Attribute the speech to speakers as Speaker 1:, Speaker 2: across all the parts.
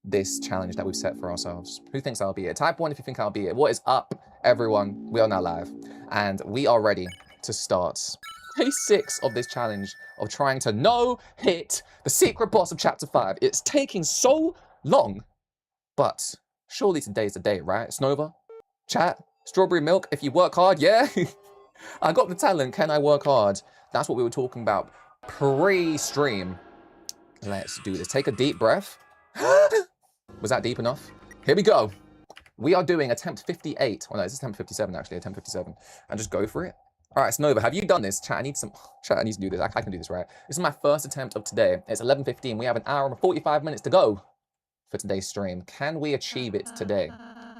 Speaker 1: this challenge that we've set for ourselves. Who thinks I'll beat it? Type 1 if you think I'll beat it. What is up, everyone? We are now live, and we are ready to start day 6 of this challenge of trying to no-hit the secret boss of Chapter 5. It's taking so long, but surely today's the day, right? Snova? Chat? Strawberry milk? If you work hard, yeah? I got the talent, can I work hard? That's what we were talking about pre-stream. Let's do this. Take a deep breath. Was that deep enough? Here we go. We are doing attempt 58. Oh no, this is attempt 57 actually, attempt 57. And just go for it. All right, Snova, have you done this? Chat, I need to do this. I can do this, right? This is my first attempt of today. It's 11:15. We have an hour and 45 minutes to go for today's stream. Can we achieve it today?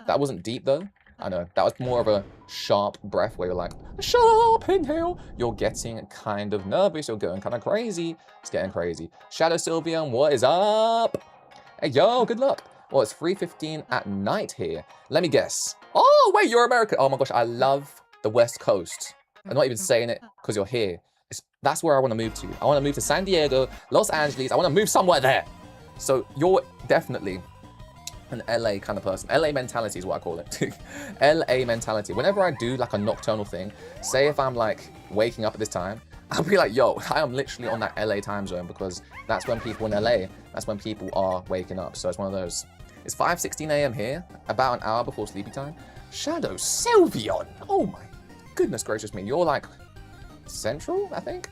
Speaker 1: That wasn't deep though. I know, that was more of a sharp breath where you're like, sharp inhale. You're getting kind of nervous, you're going kind of crazy. It's getting crazy. Shadow Sylvian, what is up? Hey, yo, good luck. Well, it's 3:15 at night here. Let me guess. Oh, wait, you're American. Oh my gosh, I love the West Coast. I'm not even saying it because you're here. That's where I want to move to. I want to move to San Diego, Los Angeles. I want to move somewhere there. So you're definitely an LA kind of person. LA mentality is what I call it. LA mentality. Whenever I do like a nocturnal thing, say if I'm like waking up at this time, I'll be like, yo, I am literally on that LA time zone because that's when people in LA, that's when people are waking up. So it's one of those. It's 5:16 a.m. here, about an hour before sleepy time. Shadow Sylvian. Oh my goodness gracious me. You're like Central, I think?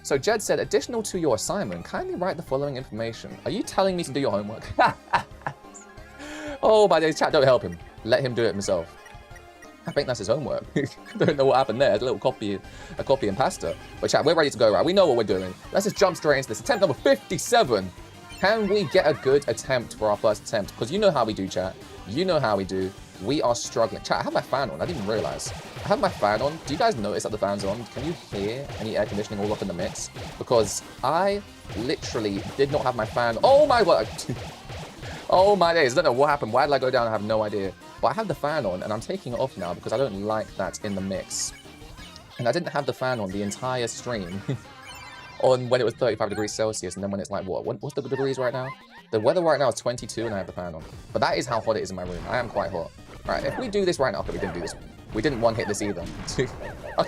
Speaker 1: So Jed said, additional to your assignment, kindly write the following information. Are you telling me to do your homework? Oh my days, chat, don't help him. Let him do it himself. I think that's his homework. Don't know what happened there. It's a little copy and pasta. But chat, we're ready to go, right? We know what we're doing. Let's just jump straight into this. Attempt number 57. Can we get a good attempt for our first attempt? Because you know how we do, chat. You know how we do. We are struggling. Chat, I have my fan on. I didn't even realize. I have my fan on. Do you guys notice that the fan's on? Can you hear any air conditioning all up in the mix? Because I literally did not have my fan. Oh my god. Oh my days, I don't know what happened. Why did I go down? I have no idea. But I have the fan on and I'm taking it off now because I don't like that in the mix. And I didn't have the fan on the entire stream on when it was 35 degrees Celsius and then when it's like, what's the degrees right now? The weather right now is 22 and I have the fan on. But that is how hot it is in my room. I am quite hot. Alright, if we do this right now, okay, we didn't do this. We didn't one hit this either. Okay,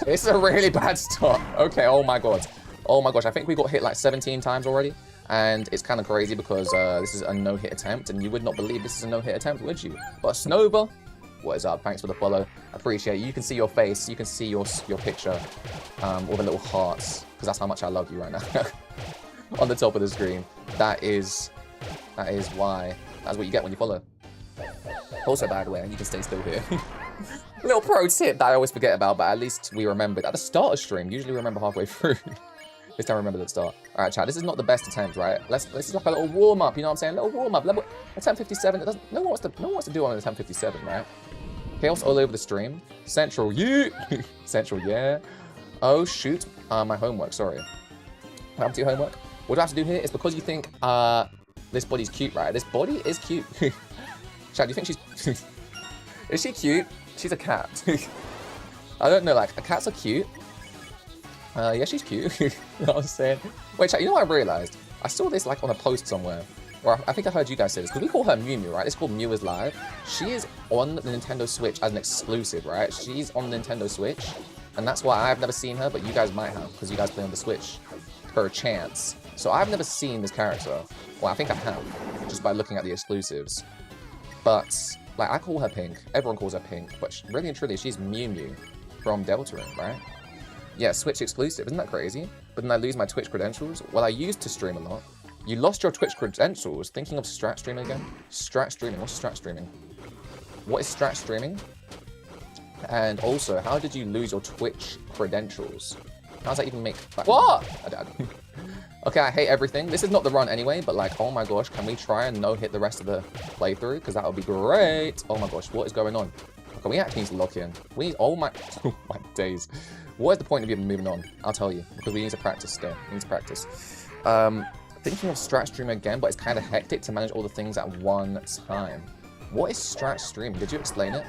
Speaker 1: this is a really bad start. Okay, oh my god. Oh my gosh, I think we got hit like 17 times already. And it's kind of crazy because this is a no-hit attempt, and you would not believe this is a no-hit attempt, would you? But Snova, what is up? Thanks for the follow. Appreciate it. You can see your face. You can see your picture with the little hearts, because that's how much I love you right now. On the top of the screen. That is why. That's what you get when you follow. Also, by the way, you can stay still here. Little pro tip that I always forget about, but at least we remembered at the start of stream. Usually we remember halfway through. This time I remember the start. All right, chat, this is not the best attempt, right? This is like a little warm-up, you know what I'm saying? A little warm-up. Attempt 57, no one wants to do on attempt 57, right? Chaos all over the stream. Central, you! Central, yeah. Oh, shoot. My homework, sorry. What happened to your homework? What do I have to do here? It's because you think, this body's cute, right? This body is cute. Chat, do you think she's... Is she cute? She's a cat. I don't know, like, cats are cute. Yeah, she's cute. You know what I'm saying? Wait, chat, you know what I realized? I saw this like on a post somewhere. Or I think I heard you guys say this. Because we call her Mew Mew, right? It's called Mew is Live. She is on the Nintendo Switch as an exclusive, right? She's on the Nintendo Switch. And that's why I've never seen her, but you guys might have. Because you guys play on the Switch. Per chance. So I've never seen this character. Well, I think I have. Just by looking at the exclusives. But, like, I call her Pink. Everyone calls her Pink. But really and truly, she's Mew Mew from Deltarune, right? Yeah, Switch exclusive, isn't that crazy? But then I lose my Twitch credentials. Well, I used to stream a lot. You lost your Twitch credentials? Thinking of strat streaming again? Strat streaming, what's strat streaming? What is strat streaming? And also, how did you lose your Twitch credentials? How does that even make... What? Okay, I hate everything. This is not the run anyway, but like, oh my gosh, can we try and no-hit the rest of the playthrough? Because that would be great. Oh my gosh, what is going on? Okay, we actually need to lock in. We need... Oh my days. What is the point of even moving on? I'll tell you. Because we need to practice still. We need to practice. Thinking of strat streaming again, but it's kind of hectic to manage all the things at one time. What is strat streaming? Did you explain it?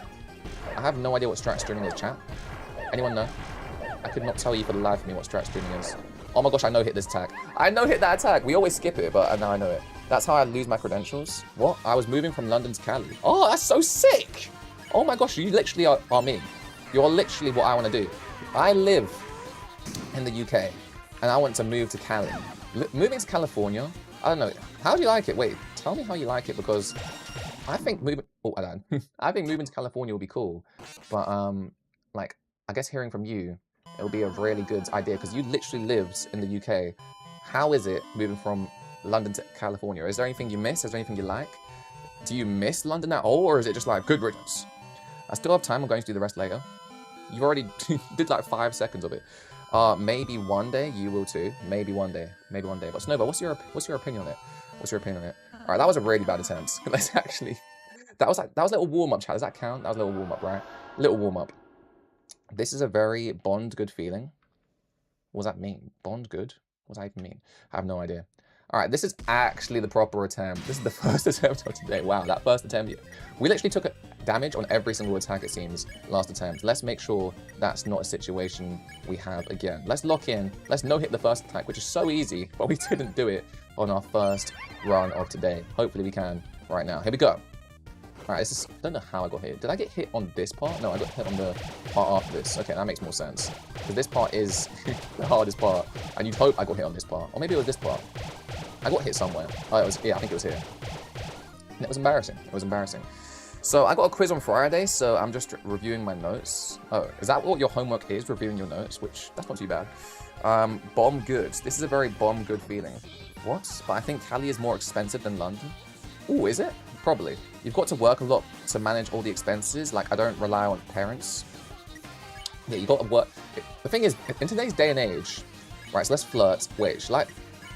Speaker 1: I have no idea what strat streaming is, chat. Anyone know? I could not tell you for the life of me what strat streaming is. Oh my gosh, I know hit this attack. I know hit that attack. We always skip it, but now I know it. That's how I lose my credentials. What? I was moving from London to Cali. Oh, that's so sick! Oh my gosh, you literally are me. You're literally what I want to do. I live in the UK, and I want to move to Cali. Moving to California, I don't know. How do you like it? Wait, tell me how you like it, because I think moving... Oh, I don't. I think moving to California will be cool. But, like, I guess hearing from you, it'll be a really good idea, because you literally lived in the UK. How is it moving from London to California? Is there anything you miss? Is there anything you like? Do you miss London at all, or is it just like, good riddance? I still have time. I'm going to do the rest later. You already did like 5 seconds of it. Maybe one day you will too. Maybe one day. Maybe one day. But Snowball, what's your opinion on it? What's your opinion on it? All right, that was a really bad attempt. Let's actually... That was a little warm-up, chat. Does that count? That was a little warm-up, right? Little warm-up. This is a very Bond good feeling. What does that mean? Bond good? What does that even mean? I have no idea. All right, this is actually the proper attempt. This is the first attempt of today. Wow, that first attempt. We literally took damage on every single attack, it seems, last attempt. Let's make sure that's not a situation we have again. Let's lock in. Let's no-hit the first attack, which is so easy, but we didn't do it on our first run of today. Hopefully we can right now. Here we go. All right, I don't know how I got hit. Did I get hit on this part? No, I got hit on the part after this. Okay, that makes more sense. Because this part is the hardest part. And you'd hope I got hit on this part. Or maybe it was this part. I got hit somewhere. Oh, it was, yeah, I think it was here. And it was embarrassing. It was embarrassing. So I got a quiz on Friday, so I'm just reviewing my notes. Oh, is that what your homework is? Reviewing your notes, which, that's not too bad. Bomb good. This is a very bomb good feeling. What? But I think Cali is more expensive than London. Ooh, is it? Probably. You've got to work a lot to manage all the expenses. Like, I don't rely on parents. Yeah, you got to work. The thing is, in today's day and age, right, so let's flirt. Wait, shall I...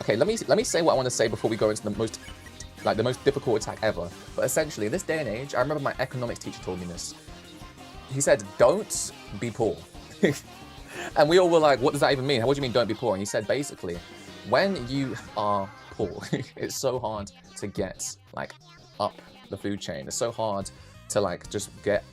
Speaker 1: Okay, let me say what I want to say before we go into the most difficult attack ever. But essentially, in this day and age, I remember my economics teacher told me this. He said, don't be poor. And we all were like, what does that even mean? What do you mean don't be poor? And he said, basically, when you are poor, it's so hard to get, like, up the food chain. It's so hard to, like, just get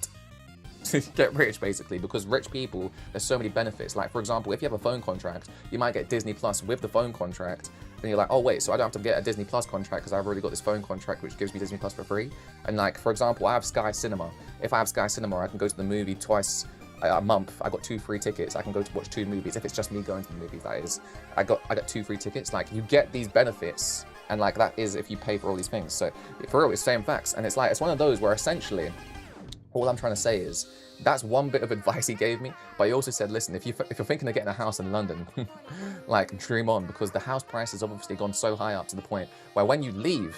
Speaker 1: rich, basically, because rich people, there's so many benefits. Like, for example, if you have a phone contract, you might get Disney Plus with the phone contract. Then you're like, oh wait, so I don't have to get a Disney Plus contract because I've already got this phone contract which gives me Disney Plus for free. And like, for example, I have Sky Cinema. If I have Sky Cinema, I can go to the movie twice a month. I got 2 free tickets. I can go to watch 2 movies. If it's just me going to the movies, that is. I got 2 free tickets. Like, you get these benefits, and like that is if you pay for all these things. So for real, it's same facts. And it's like, it's one of those where essentially all I'm trying to say is that's one bit of advice he gave me, but he also said, listen, if you're thinking of getting a house in London, like, dream on, because the house price has obviously gone so high up to the point where when you leave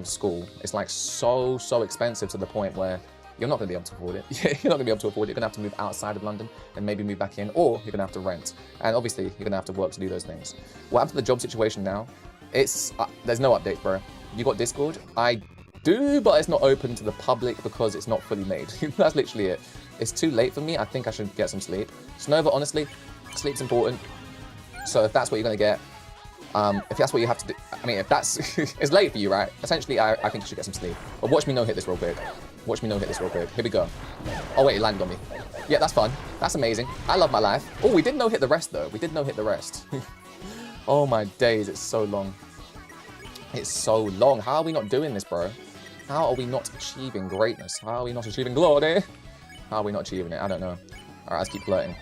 Speaker 1: school, it's like so expensive to the point where you're not going to be able to afford it. You're not going to be able to afford it. You're going to have to move outside of London and maybe move back in, or you're going to have to rent. And obviously, you're going to have to work to do those things. What happened to the job situation now? It's there's no update, bro. You got Discord? I do, but it's not open to the public because it's not fully made. That's literally it. It's too late for me. I think I should get some sleep. Snova, honestly, sleep's important. So if that's what you're going to get, if that's what you have to do, I mean, if that's, it's late for you, right? Essentially, I think you should get some sleep. But watch me no-hit this real quick. Watch me no-hit this real quick. Here we go. Oh, wait, it landed on me. Yeah, that's fun. That's amazing. I love my life. Oh, we did no-hit the rest, though. We did no-hit the rest. Oh, my days. It's so long. It's so long. How are we not doing this, bro? How are we not achieving greatness? How are we not achieving glory? How are we not achieving it? I don't know. All right, let's keep flirting.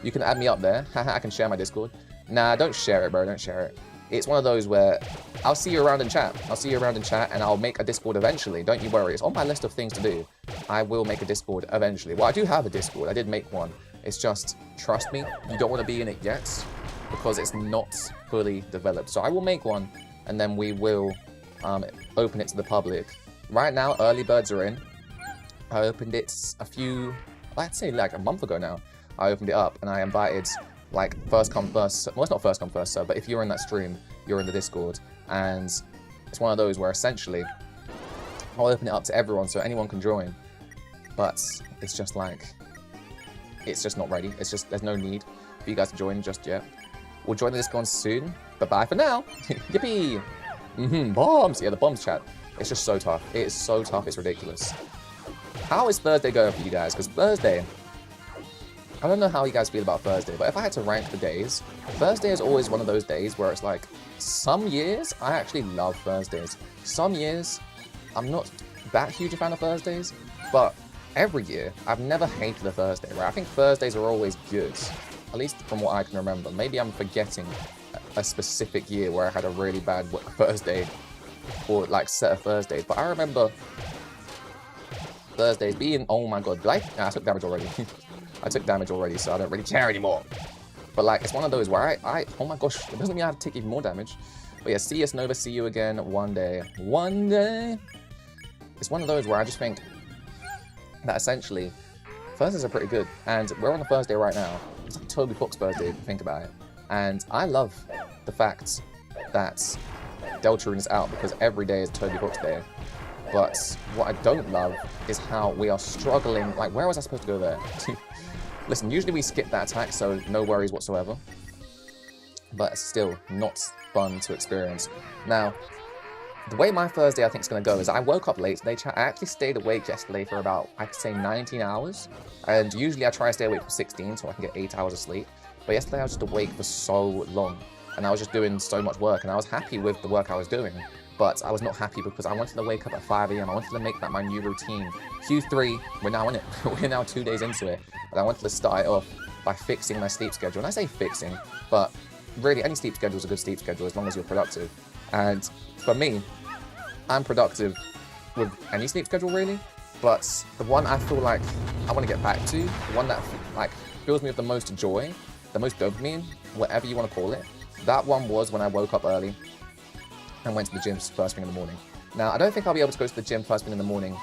Speaker 1: You can add me up there. I can share my Discord. Nah, don't share it, bro. Don't share it. It's one of those where I'll see you around in chat. I'll see you around in chat, and I'll make a Discord eventually. Don't you worry. It's on my list of things to do. I will make a Discord eventually. Well, I do have a Discord. I did make one. It's just, trust me, you don't want to be in it yet because it's not fully developed. So I will make one, and then we will open it to the public. Right now, early birds are in. I opened it I'd say like a month ago now. I opened it up and I invited like first come first, well, it's not first come first serve, but if you're in that stream, you're in the Discord. And it's one of those where essentially I'll open it up to everyone so anyone can join. But it's just like, it's just not ready. It's just, there's no need for you guys to join just yet. We'll join the Discord soon, but bye for now. Yippee! Bombs! Yeah, the bombs chat. It's just so tough. It is so tough, it's ridiculous. How is Thursday going for you guys? Because Thursday, I don't know how you guys feel about Thursday, but if I had to rank the days, Thursday is always one of those days where it's like, some years, I actually love Thursdays. Some years, I'm not that huge a fan of Thursdays, but every year, I've never hated a Thursday, right? I think Thursdays are always good, at least from what I can remember. Maybe I'm forgetting a specific year where I had a really bad Thursday, or like set of Thursdays, but I remember Thursdays being, oh my god, I took damage already. I took damage already, so I don't really care anymore. But like, it's one of those where oh my gosh, it doesn't mean I have to take even more damage. But yeah, see us Nova, see you again one day. One day. It's one of those where I just think that essentially, Thursdays are pretty good. And we're on a Thursday right now. It's like Toby Fox birthday, if you think about it. And I love the fact that Deltarune is out because every day is Toby Fox Day. But what I don't love is how we are struggling. Like, where was I supposed to go there? Listen, usually we skip that attack, so no worries whatsoever. But still, not fun to experience. Now, the way my Thursday I think is going to go is I woke up late today, chat. I actually stayed awake yesterday for about, I could say 19 hours. And usually I try to stay awake for 16 so I can get 8 hours of sleep. But yesterday I was just awake for so long. And I was just doing so much work. And I was happy with the work I was doing. But I was not happy because I wanted to wake up at 5 AM. I wanted to make that my new routine. Q3, we're now in it. We're now 2 days into it. And I wanted to start it off by fixing my sleep schedule. And I say fixing, but really any sleep schedule is a good sleep schedule as long as you're productive. And for me, I'm productive with any sleep schedule really. But the one I feel like I want to get back to, the one that like fills me with the most joy, the most dopamine, whatever you want to call it, that one was when I woke up early and went to the gym first thing in the morning. Now, I don't think I'll be able to go to the gym first thing in the morning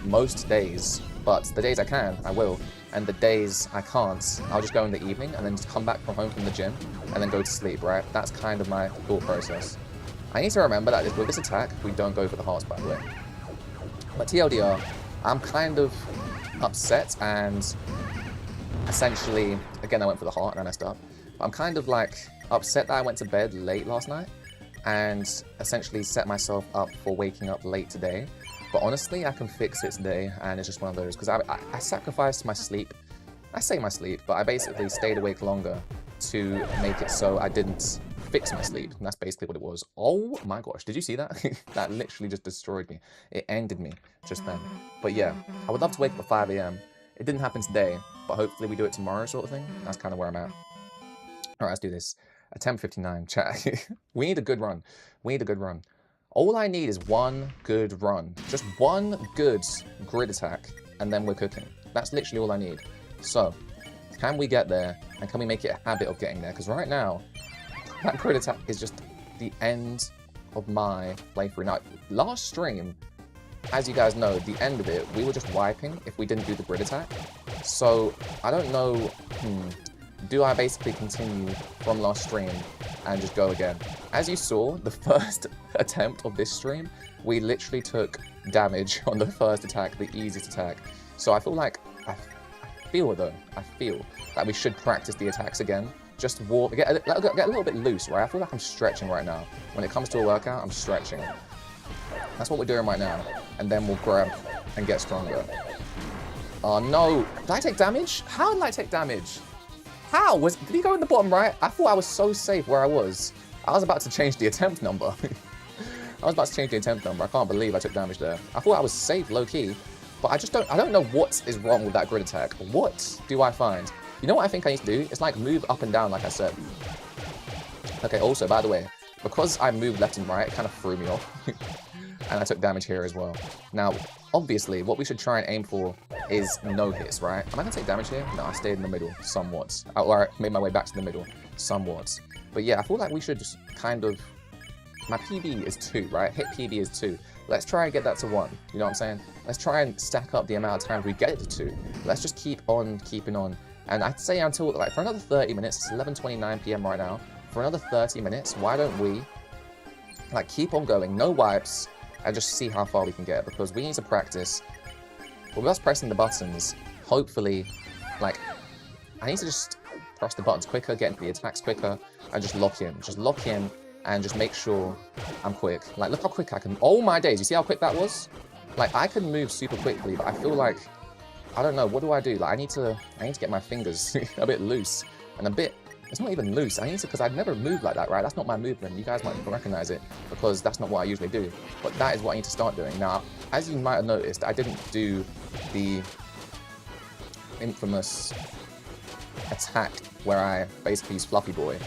Speaker 1: most days, but the days I can, I will. And the days I can't, I'll just go in the evening and then just come back from home from the gym and then go to sleep, right? That's kind of my thought process. I need to remember that with this attack, we don't go for the hearts, by the way. But TLDR, I'm kind of upset and essentially, again, I went for the heart and I messed up. But I'm kind of like upset that I went to bed late last night and essentially set myself up for waking up late today. But honestly, I can fix it today, and it's just one of those, because I sacrificed my sleep. I say my sleep, but I basically stayed awake longer to make it so I didn't fix my sleep, and that's basically what it was. Oh my gosh, did you see that? That literally just destroyed me. It ended me just then. But yeah, I would love to wake up at 5 AM. It didn't happen today, but hopefully we do it tomorrow sort of thing. That's kind of where I'm at. Alright, let's do this. Attempt 59, chat. We need a good run. We need a good run. All I need is one good run. Just one good grid attack, and then we're cooking. That's literally all I need. So, can we get there, and can we make it a habit of getting there? Because right now, that grid attack is just the end of my playthrough. Now, last stream, as you guys know, the end of it, we were just wiping if we didn't do the grid attack. So, I don't know, do I basically continue from last stream and just go again? As you saw, the first attempt of this stream, we literally took damage on the first attack, the easiest attack. So I feel like, I feel that we should practice the attacks again. Just walk, get a little bit loose, right? I feel like I'm stretching right now. When it comes to a workout, I'm stretching. That's what we're doing right now. And then we'll grab and get stronger. Oh no, did I take damage? How did I take damage? How? Did he go in the bottom right? I thought I was so safe where I was. I was about to change the attempt number. I was about to change the attempt number. I can't believe I took damage there. I thought I was safe, low-key. But I don't know what is wrong with that grid attack. What do I find? You know what I think I need to do? It's like move up and down, like I said. Okay, also, by the way, because I moved left and right, it kind of threw me off. And I took damage here as well. Now, obviously, what we should try and aim for is no hits, right? Am I going to take damage here? No, I stayed in the middle, somewhat. Or I made my way back to the middle, somewhat. But yeah, I feel like we should just kind of... My PB is 2, right? Hit PB is 2. Let's try and get that to 1. You know what I'm saying? Let's try and stack up the amount of times we get it to 2. Let's just keep on keeping on. And I'd say until, like, for another 30 minutes, it's 11:29 PM right now. For another 30 minutes, why don't we, like, keep on going, no wipes, and just see how far we can get, because we need to practice. With us pressing the buttons, hopefully, like, I need to just press the buttons quicker, get into the attacks quicker, and just lock in. Just lock in, and just make sure I'm quick. Like, look how quick I can... Oh my days, you see how quick that was? Like, I can move super quickly, but I feel like I don't know, what do I do? Like, I need to get my fingers a bit loose and a bit. It's not even loose. I need to, because I've never moved like that, right? That's not my movement. You guys might recognize it because that's not what I usually do. But that is what I need to start doing. Now, as you might have noticed, I didn't do the infamous attack where I basically use Fluffy Boy.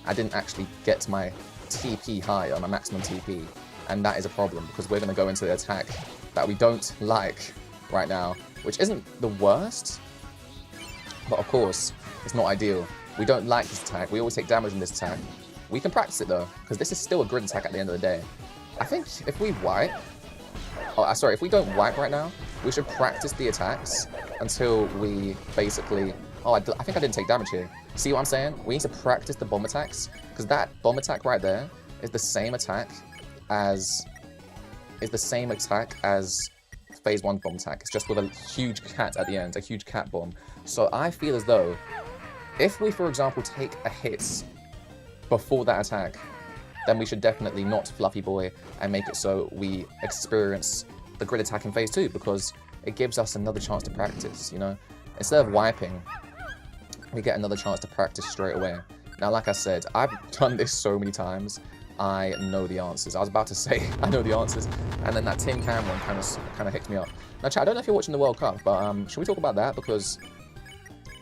Speaker 1: I didn't actually get to my TP high, or my maximum TP. And that is a problem because we're going to go into the attack that we don't like right now, which isn't the worst. But of course, it's not ideal. We don't like this attack. We always take damage in this attack. We can practice it though, because this is still a grid attack at the end of the day. I think if we wipe... Oh, sorry, if we don't wipe right now, we should practice the attacks until we basically... Oh, I think I didn't take damage here. See what I'm saying? We need to practice the bomb attacks, because that bomb attack right there is the same attack as... Phase 1 bomb attack. It's just with a huge cat at the end, a huge cat bomb. So I feel as though if we, for example, take a hit before that attack, then we should definitely not Fluffy Boy and make it so we experience the grid attack in phase 2, because it gives us another chance to practice, you know? Instead of wiping, we get another chance to practice straight away. Now, like I said, I've done this so many times. I know the answers. I was about to say I know the answers, and then that Tin Can one kind of hits me up. Now, chat, I don't know if you're watching the World Cup, but should we talk about that? Because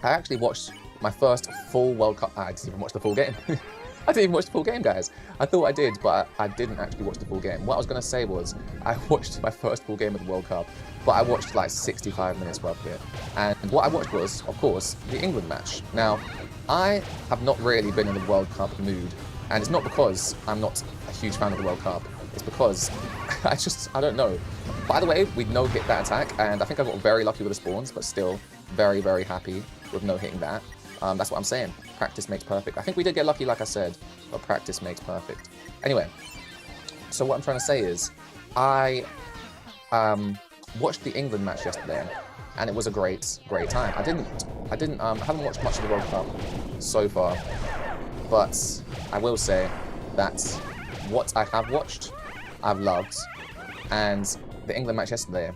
Speaker 1: I actually watched my first full World Cup. I didn't even watch the full game. I didn't even watch the full game, guys. I thought I did, but I didn't actually watch the full game. What I was going to say was I watched my first full game of the World Cup, but I watched like 65 minutes worth of it. And what I watched was, of course, the England match. Now, I have not really been in the World Cup mood. And it's not because I'm not a huge fan of the World Cup. It's because I don't know. By the way, we no-hit that attack, and I think I got very lucky with the spawns, but still very, very happy with no-hitting that. That's what I'm saying. Practice makes perfect. I think we did get lucky, like I said, but practice makes perfect. Anyway, so what I'm trying to say is, I watched the England match yesterday, and it was a great time. I haven't watched much of the World Cup so far, but I will say that what I have watched, I've loved, and the England match yesterday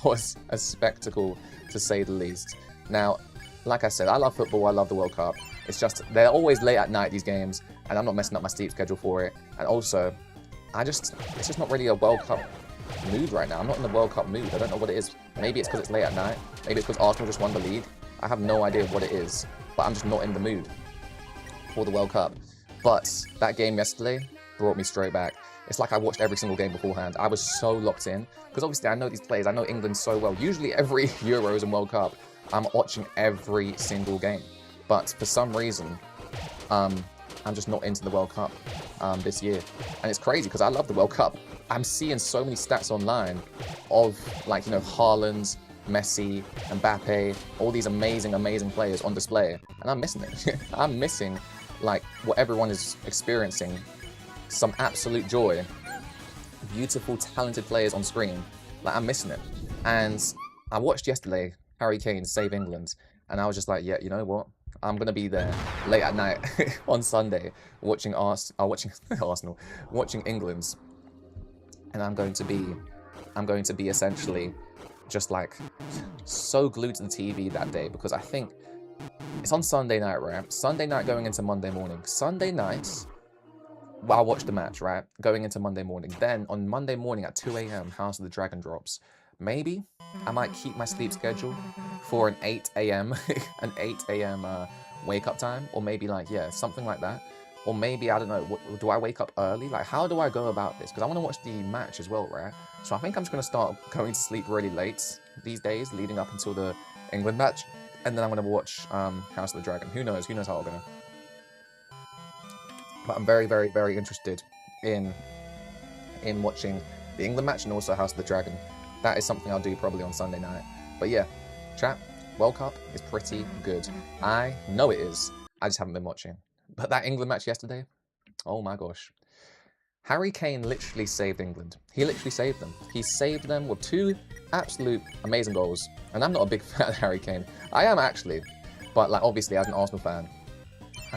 Speaker 1: was a spectacle, to say the least. Now, like I said, I love football, I love the World Cup. It's just, they're always late at night, these games, and I'm not messing up my sleep schedule for it. And also, it's just not really a World Cup mood right now. I'm not in the World Cup mood. I don't know what it is. Maybe it's because it's late at night. Maybe it's because Arsenal just won the league. I have no idea what it is, but I'm just not in the mood for the World Cup. But that game yesterday brought me straight back. It's like I watched every single game beforehand. I was so locked in, because obviously I know these players, I know England so well. Usually every Euros and World Cup, I'm watching every single game. But for some reason, I'm just not into the World Cup this year. And it's crazy, because I love the World Cup. I'm seeing so many stats online of, like, you know, Haaland, Messi, Mbappe, all these amazing, amazing players on display. And I'm missing it. I'm missing, like, what everyone is experiencing, some absolute joy, beautiful, talented players on screen. Like, I'm missing it. And I watched yesterday Harry Kane save England, and I was just like, yeah, you know what? I'm gonna be there late at night on Sunday watching Arsenal, watching England's, and I'm going to be essentially just like so glued to the TV that day, because I think it's on Sunday night, right? Sunday night going into Monday morning. Sunday night, well, I'll watch the match, right? Going into Monday morning. Then on Monday morning at 2 a.m, House of the Dragon drops. Maybe I might keep my sleep schedule for an 8 a.m. an 8 a.m. Wake up time, or maybe like, yeah, something like that. Or maybe, I don't know, do I wake up early? Like, how do I go about this? Because I want to watch the match as well, right? So I think I'm just going to start going to sleep really late these days, leading up until the England match. And then I'm going to watch House of the Dragon. Who knows? Who knows how I'm going to... But I'm very, very, very interested in watching the England match and also House of the Dragon. That is something I'll do probably on Sunday night. But yeah, chat, World Cup is pretty good. I know it is. I just haven't been watching. But that England match yesterday, oh my gosh. Harry Kane literally saved England. He literally saved them. He saved them with 2 absolute amazing goals. And I'm not a big fan of Harry Kane. I am actually. But like, obviously, as an Arsenal fan,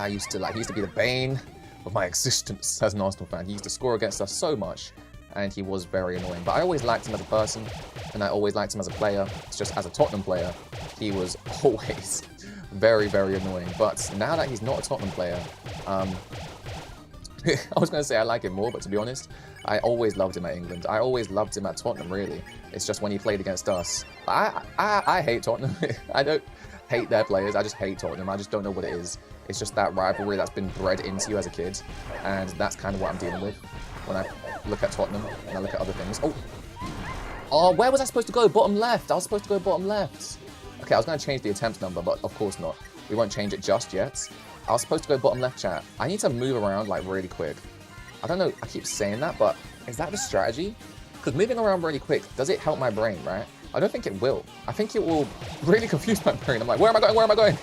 Speaker 1: he used to be the bane of my existence as an Arsenal fan. He used to score against us so much. and he was very annoying. But I always liked him as a person, and I always liked him as a player. It's just as a Tottenham player, he was always very, very annoying. But now that he's not a Tottenham player, I was going to say I like him more, but to be honest, I always loved him at England. I always loved him at Tottenham, really. It's just when he played against us. I hate Tottenham. I don't hate their players. I just hate Tottenham. I just don't know what it is. It's just that rivalry that's been bred into you as a kid, and that's kind of what I'm dealing with when I look at Tottenham and I look at other things. Oh, where was I supposed to go? Bottom left. I was supposed to go bottom left. Okay, I was going to change the attempt number, but of course not. We won't change it just yet. I was supposed to go bottom left, chat. I need to move around like really quick. I don't know, I keep saying that, but is that the strategy? Because moving around really quick, does it help my brain, right? I don't think it will. I think it will really confuse my brain. I'm like, where am I going? Where am I going?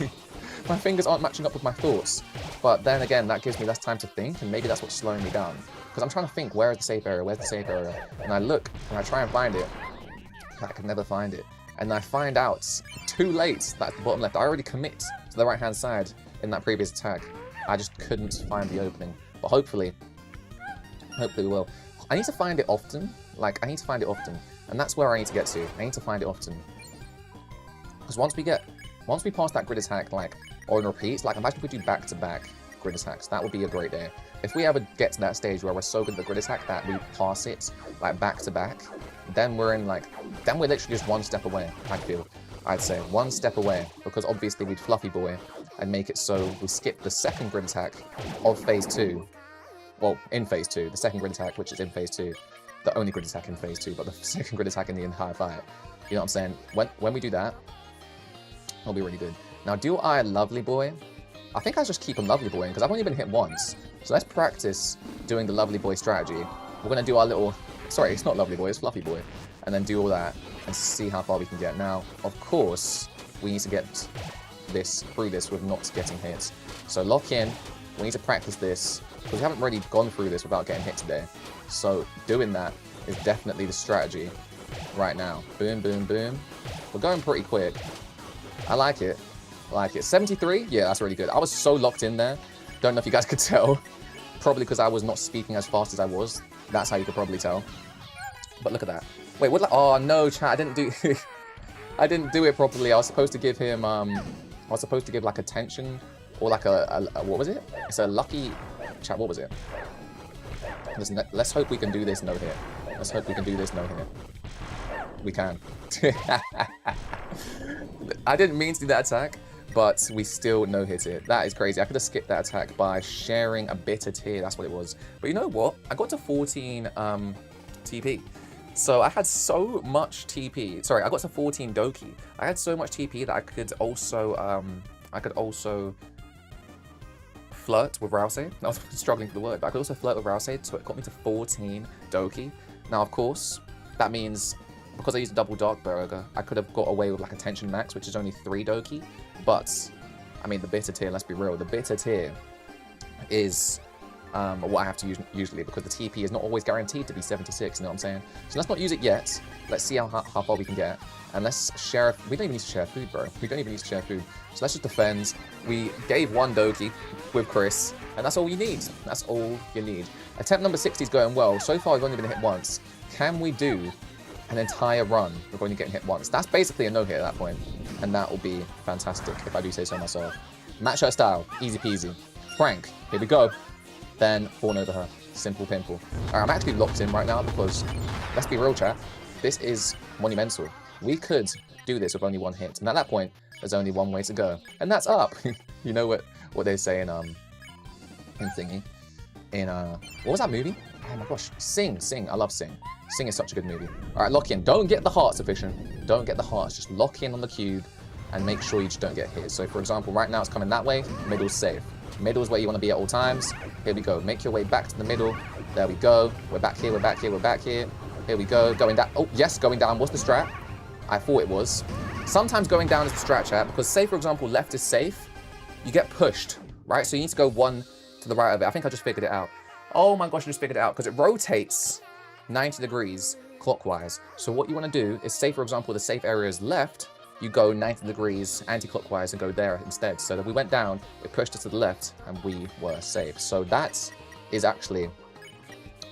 Speaker 1: My fingers aren't matching up with my thoughts. But then again, that gives me less time to think, and maybe that's what's slowing me down. Because I'm trying to think, where is the safe area? Where's the safe area? And I look, and I try and find it. I can never find it. And I find out too late that at the bottom left, I already commit to the right-hand side in that previous attack. I just couldn't find the opening. But hopefully we will. I need to find it often. Like, I need to find it often. And that's where I need to get to. I need to find it often. Because once we pass that grid attack, like, on repeats, like, imagine if we do back-to-back grid attacks. That would be a great day. If we ever get to that stage where we're so good at the grid attack that we pass it, like, back-to-back, then we're in, like, then we're literally just one step away, I feel. I'd say one step away, because obviously we'd Fluffy Boy and make it so we skip the second grid attack of Phase 2. Well, in Phase 2, the second grid attack, which is in Phase 2. The only grid attack in Phase 2, but the second grid attack in the entire fight. You know what I'm saying? When we do that, it'll be really good. Now, do I Lovely Boy? I think I just keep on Lovely Boying, because I've only been hit once. So let's practice doing the Lovely Boy strategy. We're going to do our little... Sorry, it's not Lovely Boy, it's Fluffy Boy. And then do all that and see how far we can get. Now, of course, we need to get through this with not getting hit. So lock in. We need to practice this, because we haven't really gone through this without getting hit today. So doing that is definitely the strategy right now. Boom, boom, boom. We're going pretty quick. I like it. I like it. 73? Yeah, that's really good. I was so locked in there. Don't know if you guys could tell. Probably because I was not speaking as fast as I was. That's how you could probably tell. But look at that. Wait, what? Oh no, chat! I didn't do. I didn't do it properly. I was supposed to give him. I was supposed to give like attention, or like a what was it? It's a lucky. Chat. What was it? Listen, let's hope we can do this no hit. Let's hope we can do this no hit. We can. I didn't mean to do that attack, but we still no hit it. That is crazy. I could have skipped that attack by sharing a bitter tear. That's what it was. But you know what? I got to 14 TP. So I had so much TP. Sorry, I got to 14 Doki. I had so much TP that I could also flirt with Rouse. I was struggling for the word, but I could also flirt with Rouse, so it got me to 14 Doki. Now, of course, that means because I used a double Dark Burger, I could have got away with like a Tension Max, which is only 3 Doki. But I mean, the bitter tier. Let's be real. The bitter tier is what I have to use usually, because the TP is not always guaranteed to be 76, you know what I'm saying? So let's not use it yet. Let's see how far we can get. And let's share... We don't even need to share food, bro. We don't even need to share food. So let's just defend. We gave 1 Doki with Chris, and that's all you need. That's all you need. Attempt number 60 is going well. So far, we've only been hit once. Can we do an entire run with only getting hit once? That's basically a no-hit at that point, and that will be fantastic, if I do say so myself. Match her style. Easy peasy. Frank, here we go. Then fawn over her. Simple pimple. Alright, I'm actually locked in right now because, let's be real, chat, this is monumental. We could do this with only 1 hit, and at that point, there's only 1 way to go, and that's up. You know what they say in thingy, in what was that movie? Oh my gosh, Sing. I love Sing. Sing is such a good movie. Alright, lock in. Don't get the hearts efficient. Don't get the hearts. Just lock in on the cube and make sure you just don't get hit. So for example, right now it's coming that way. Middle's safe. Middle is where you want to be at all times. Here we go. Make your way back to the middle. There we go. We're back here. We're back here. We're back here. Here we go. Going down. Oh, yes, going down was the strat. I thought it was. Sometimes going down is the strat, chat, because say, for example, left is safe. You get pushed, right? So you need to go 1 to the right of it. I think I just figured it out. Oh my gosh, I just figured it out, because it rotates 90 degrees clockwise. So what you want to do is, say, for example, the safe area is left. You go 90 degrees anti-clockwise and go there instead. So that we went down, it pushed us to the left, and we were safe. So that is actually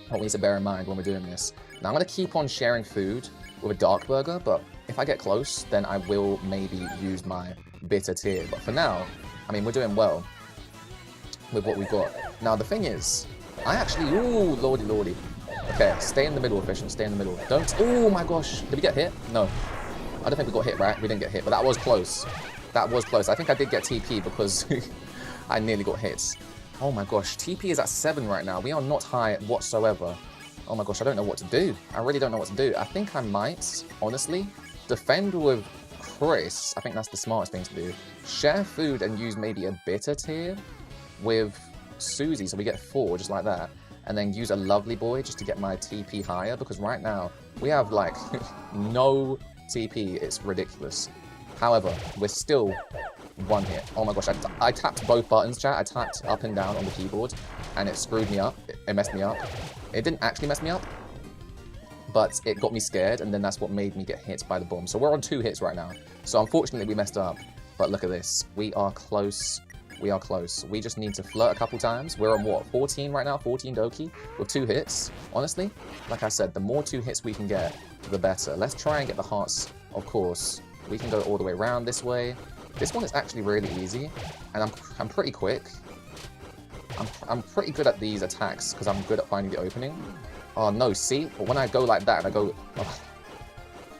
Speaker 1: what we need to bear in mind when we're doing this. Now I'm going to keep on sharing food with a dark burger, but if I get close, then I will maybe use my bitter tier. But for now, I mean, we're doing well with what we've got. Now the thing is, I actually, ooh, lordy lordy. Okay, stay in the middle, Efficient, stay in the middle. Don't, oh my gosh, did we get hit? No. I don't think we got hit, right? We didn't get hit, but that was close. That was close. I think I did get TP because I nearly got hit. Oh my gosh, TP is at 7 right now. We are not high whatsoever. Oh my gosh, I don't know what to do. I really don't know what to do. I think I might, honestly, defend with Chris. I think that's the smartest thing to do. Share food and use maybe a bitter tier with Susie, so we get 4, just like that. And then use a lovely boy just to get my TP higher, because right now we have like no TP. It's ridiculous. However, we're still 1 hit. Oh my gosh, I tapped both buttons, chat. I tapped up and down on the keyboard, and it screwed me up. It messed me up. It didn't actually mess me up, but it got me scared, and then that's what made me get hit by the bomb. So we're on 2 hits right now. So unfortunately, we messed up. But look at this. We are close. We are close. We just need to flirt a couple times. We're on what, 14 right now? 14 Doki with 2 hits. Honestly, like I said, the more 2 hits we can get, the better. Let's try and get the hearts, of course. We can go all the way around this way. This one is actually really easy, and I'm pretty quick. I'm pretty good at these attacks because I'm good at finding the opening. Oh no, see? But when I go like that, I go... Oh.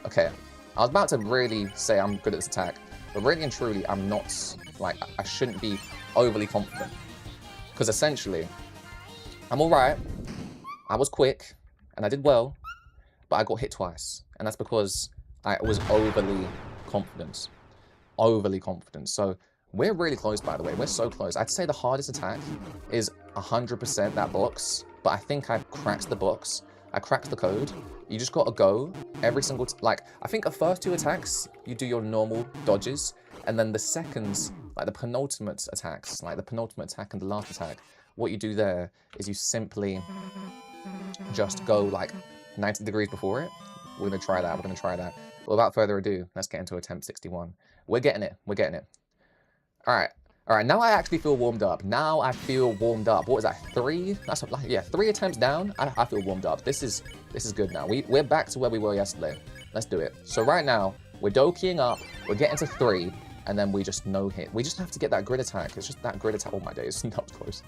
Speaker 1: Okay, I was about to really say I'm good at this attack, but really and truly, I'm not... Like, I shouldn't be overly confident. Because essentially, I'm alright. I was quick, and I did well, but I got hit twice. And that's because I was overly confident. Overly confident. So, we're really close, by the way. We're so close. I'd say the hardest attack is 100% that box, but I think I've cracked the box. I cracked the code. You just gotta go every single... Like, I think the first 2 attacks, you do your normal dodges, and then the seconds, like the penultimate attacks, like the penultimate attack and the last attack, what you do there is you simply just go like 90 degrees before it. We're gonna try that, we're gonna try that. But without further ado, let's get into attempt 61. We're getting it, we're getting it. Alright, now I actually feel warmed up. Now I feel warmed up. What was that, 3? That's like, yeah, 3 attempts down, I feel warmed up. This is good now. We're back to where we were yesterday. Let's do it. So right now, we're dokiing up, we're getting to 3, and then we just no hit. We just have to get that grid attack. It's just that grid attack. Oh my days, that was close.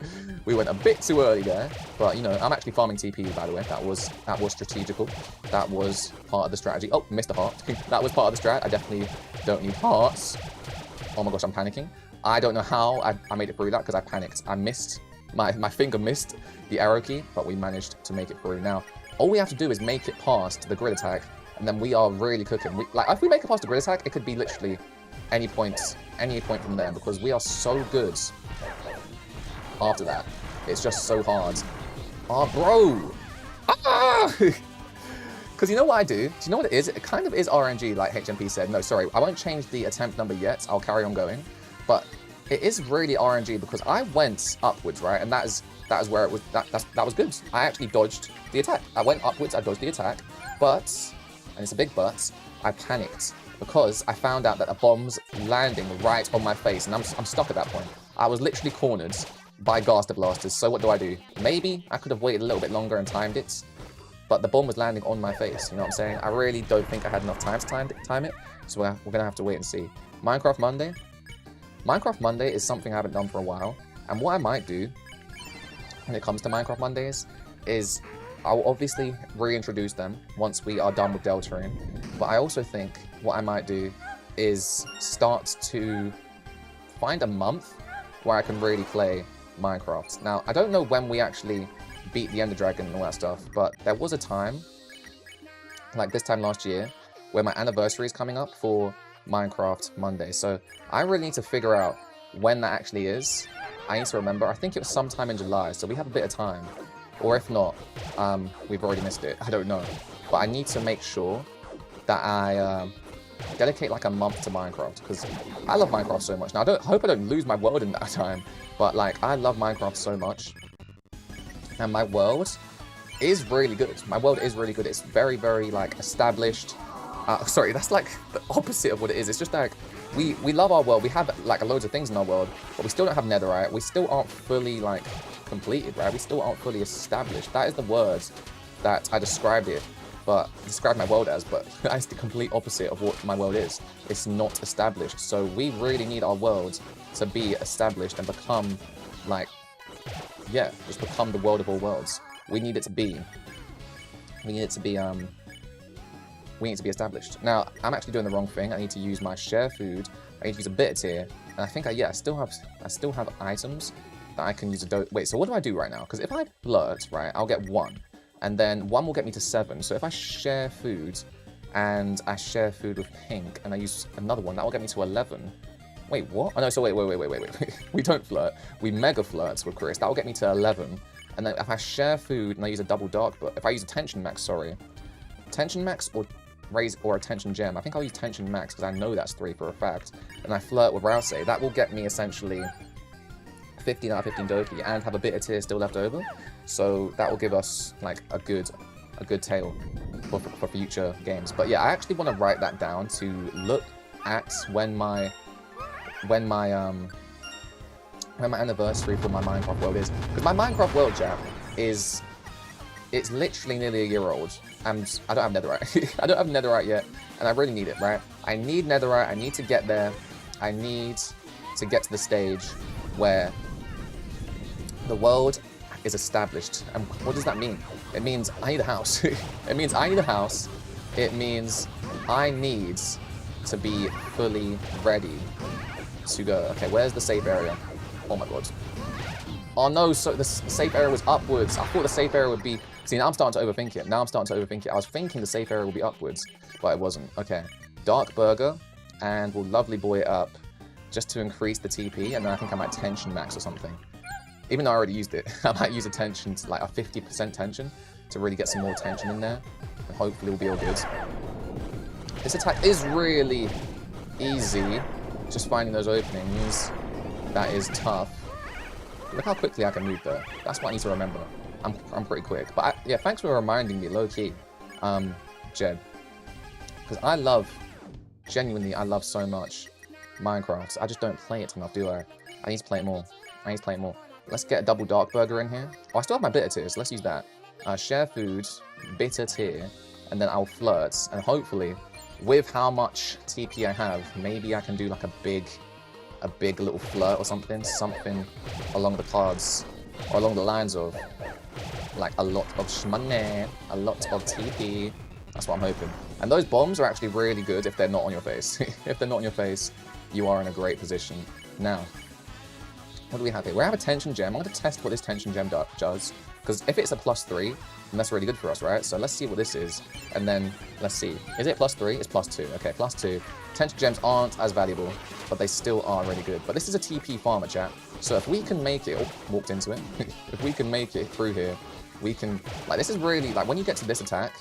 Speaker 1: We went a bit too early there, but you know, I'm actually farming TP, by the way. That was strategical. That was part of the strategy. Oh, missed a heart. That was part of the strat. I definitely don't need hearts. Oh my gosh, I'm panicking. I don't know how I made it through that because I panicked. I missed, my finger missed the arrow key, but we managed to make it through. Now, all we have to do is make it past the grid attack, and then we are really cooking. Like, if we make it past the grid attack, it could be literally any point from there, because we are so good after that. It's just so hard. Oh, bro! Ah! Because you know what I do? Do you know what it is? It kind of is RNG, like HMP said. No, sorry, I won't change the attempt number yet. I'll carry on going. But it is really RNG because I went upwards, right? And that is where it was. That was good. I actually dodged the attack. I went upwards. I dodged the attack, but, and it's a big but, I panicked because I found out that a bomb's landing right on my face, and I'm stuck at that point. I was literally cornered by Gaster Blasters. So what do? Maybe I could have waited a little bit longer and timed it, but the bomb was landing on my face. You know what I'm saying? I really don't think I had enough time to time it. So we're gonna have to wait and see. Minecraft Monday. Minecraft Monday is something I haven't done for a while, and what I might do when it comes to Minecraft Mondays is I'll obviously reintroduce them once we are done with Deltarune, but I also think what I might do is start to find a month where I can really play Minecraft. Now, I don't know when we actually beat the Ender Dragon and all that stuff, but there was a time, like this time last year, where my anniversary is coming up for Minecraft Monday. So I really need to figure out when that actually is. I need to remember. I think it was sometime in July, so we have a bit of time. Or if not, we've already missed it. I don't know. But I need to make sure that I dedicate like a month to Minecraft, because I love Minecraft so much. Now, I hope I don't lose my world in that time, but like, I love Minecraft so much. And my world is really good. My world is really good. It's very, very like established. Sorry, that's like the opposite of what it is. It's just like we love our world. We have like loads of things in our world, but we still don't have netherite. We still aren't fully like completed, right? We still aren't fully established. That is the words that I described my world as, but that's the complete opposite of what my world is. It's not established. So we really need our world to be established and become like, yeah, just become the world of all worlds. We need it to be. We need it to be we need to be established. Now, I'm actually doing the wrong thing. I need to use my share food. I need to use a bitter tier. And I think I still have items that I can use to wait, so what do I do right now? Because if I flirt, right, I'll get 1. And then 1 will get me to 7. So if I share food and I share food with pink and I use another one, that will get me to 11. Wait, what? Oh no, so wait. We don't flirt. We mega flirts with Chris. That will get me to 11. And then if I share food and I use a double dark, but if I use a tension max, tension max or raise or a tension gem, I think I'll use tension max because I know that's 3 for a fact. And I flirt with Rouse, that will get me essentially 15 out of 15 Doki and have a bitter tier still left over. So that will give us like a good tail for future games. But yeah, I actually want to write that down to look at when my anniversary for my Minecraft world is, because my Minecraft world, chat, it's literally nearly a year old, and I don't have netherite. I don't have netherite yet, and I really need it, right? I need netherite. I need to get there. I need to get to the stage where the world is established. And what does that mean? It means I need a house. It means I need a house. It means I need to be fully ready to go. Okay, where's the safe area? Oh my god. Oh no, so the safe area was upwards. I thought the safe area would be... See, now I'm starting to overthink it. I was thinking the safe area would be upwards, but it wasn't. Okay, Dark Burger, and we'll lovely boy it up just to increase the TP, and then I think I might tension max or something. Even though I already used it, I might use a tension, like a 50% tension, to really get some more tension in there, and hopefully we'll be all good. This attack is really easy, just finding those openings. That is tough. Look how quickly I can move there. That's what I need to remember. I'm pretty quick. But yeah, thanks for reminding me, low-key, Jed. Because genuinely, I love so much Minecraft. I just don't play it enough, do I? I need to play it more. Let's get a double dark burger in here. Oh, I still have my bitter tier, so let's use that. Share food, bitter tier, and then I'll flirt. And hopefully, with how much TP I have, maybe I can do like a big little flirt or something along the cards, or along the lines of like a lot of shmoney, a lot of TP. That's what I'm hoping. And those bombs are actually really good if they're not on your face. If they're not on your face, you are in a great position. Now, what do we have here? We have a tension gem. I'm going to test what this tension gem does, because if it's a +3, then that's really good for us, right? So let's see what this is, and then let's see. Is it +3? It's +2. Okay, +2. Tension gems aren't as valuable, but they still are really good. But this is a TP farmer, chat. So if we can make it... Oh, walked into it. If we can make it through here, we can... Like, this is really... Like, when you get to this attack,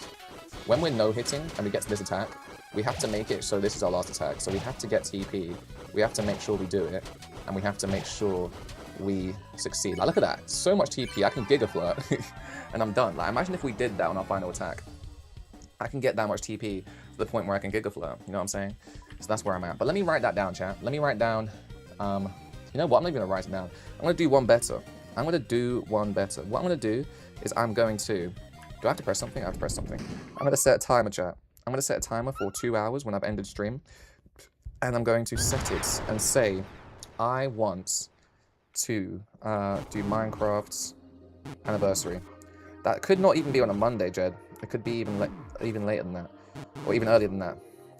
Speaker 1: when we're no-hitting and we get to this attack, we have to make it so this is our last attack. So we have to get TP. We have to make sure we do it. And we have to make sure we succeed. Like, look at that. So much TP. I can Giga Flirt. And I'm done. Like, imagine if we did that on our final attack. I can get that much TP to the point where I can Giga Flirt. You know what I'm saying? So that's where I'm at. But let me write that down, chat. Let me write down... you know what? I'm not even going to write it down. I'm going to do one better. What I'm going to do is I'm going to... Do I have to press something? I have to press something. I'm going to set a timer, chat. I'm going to set a timer for 2 hours when I've ended stream. And I'm going to set it and say, I want to do Minecraft's anniversary. That could not even be on a Monday, Jed. It could be even later than that. Or even earlier than that.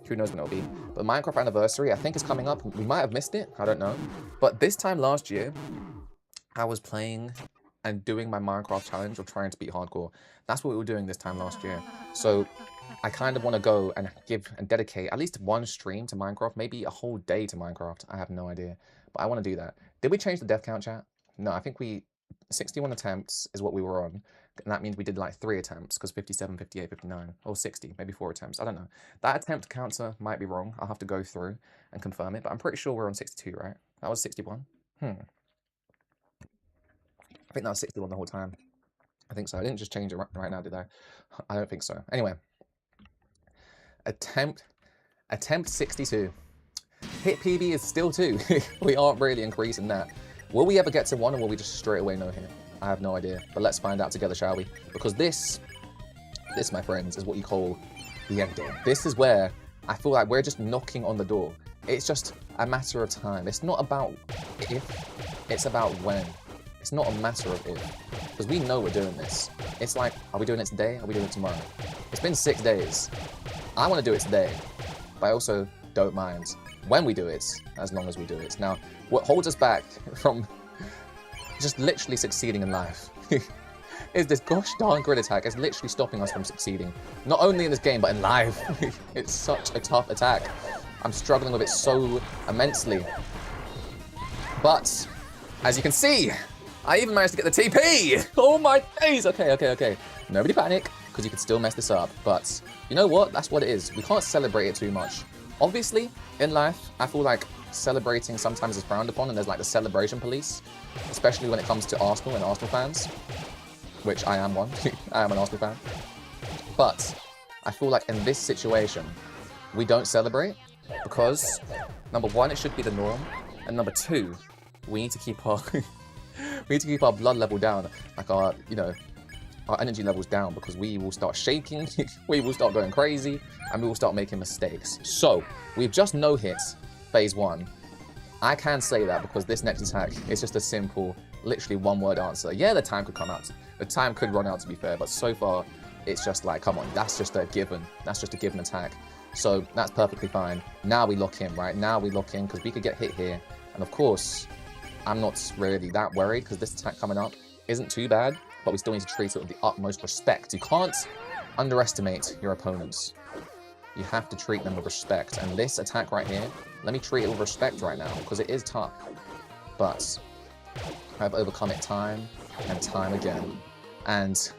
Speaker 1: Who knows when it'll be. But Minecraft anniversary, I think, is coming up. We might have missed it. I don't know. But this time last year, I was playing and doing my Minecraft challenge of trying to beat hardcore. That's what we were doing this time last year. So I kind of want to go and give and dedicate at least one stream to Minecraft, maybe a whole day to Minecraft. I have no idea. But I want to do that. Did we change the death count, chat? No, I think 61 attempts is what we were on. And that means we did like 3 attempts, because 57, 58, 59, or 60, maybe 4 attempts. I don't know. That attempt counter might be wrong. I'll have to go through and confirm it. But I'm pretty sure we're on 62, right? That was 61? I think that was 61 the whole time. I think so. I didn't just change it right now, did I? I don't think so. Anyway. Attempt 62. hit PB is still 2. We aren't really increasing that. Will we ever get to 1, or will we just straight away no hit? I have no idea. But let's find out together, shall we? Because this, my friends, is what you call the end game. This is where I feel like we're just knocking on the door. It's just a matter of time. It's not about if, it's about when. It's not a matter of if. Because we know we're doing this. It's like, are we doing it today? Are we doing it tomorrow? It's been 6 days. I want to do it today. But I also don't mind when we do it, as long as we do it. Now, what holds us back from just literally succeeding in life is this gosh darn grid attack. It's literally stopping us from succeeding. Not only in this game, but in life. It's such a tough attack. I'm struggling with it so immensely. But, as you can see, I even managed to get the TP! Oh my days! Okay. Nobody panic, because you can still mess this up. But, you know what? That's what it is. We can't celebrate it too much. Obviously, in life, I feel like celebrating sometimes is frowned upon, and there's like the celebration police, especially when it comes to Arsenal and Arsenal fans, which I am one. I am an Arsenal fan. But I feel like in this situation, we don't celebrate because, number one, it should be the norm, and number two, we need to keep our blood level down, like our energy levels down, because we will start shaking, we will start going crazy, and we will start making mistakes. So, we've just no-hit phase 1. I can say that because this next attack is just a simple, literally one-word answer. Yeah, the time could come out. The time could run out, to be fair, but so far, it's just like, come on, that's just a given. That's just a given attack. So, that's perfectly fine. Now we lock in, right? Now we lock in, because we could get hit here. And of course, I'm not really that worried, because this attack coming up isn't too bad, but we still need to treat it with the utmost respect. You can't underestimate your opponents. You have to treat them with respect. And this attack right here, let me treat it with respect right now, because it is tough. But I've overcome it time and time again. And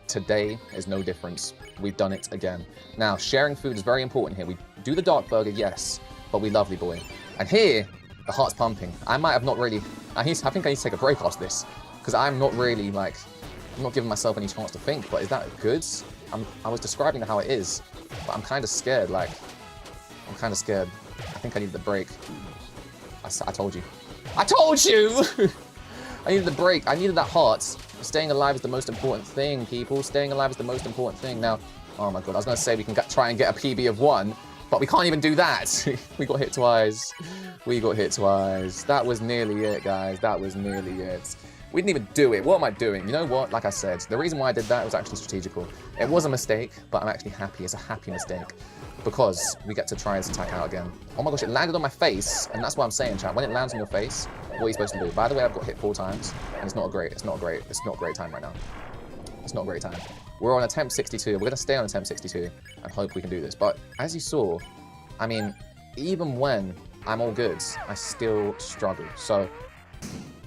Speaker 1: today is no difference. We've done it again. Now, sharing food is very important here. We do the dark burger, yes, but we lovely boy. And here, the heart's pumping. I might have not really... I think I need to take a break after this, because I'm not really, like... I'm not giving myself any chance to think, but is that good? I was describing how it is, but I'm kind of scared, like... I'm kind of scared. I think I need the break. I told you. I told you! I needed the break. I needed that heart. Staying alive is the most important thing, people. Staying alive is the most important thing. Now, oh my god, I was going to say we can try and get a PB of 1, but we can't even do that. We got hit twice. We got hit twice. That was nearly it, guys. That was nearly it. We didn't even do it. What am I doing? You know what? Like I said, the reason why I did that was actually strategical. It was a mistake, but I'm actually happy. It's a happy mistake, because we get to try this attack out again. Oh my gosh, it landed on my face, and that's what I'm saying, chat. When it lands on your face, what are you supposed to do? By the way, I've got hit 4 times, and it's not a great time right now. It's not a great time. We're on attempt 62. We're going to stay on attempt 62 and hope we can do this. But as you saw, I mean, even when I'm all good, I still struggle. So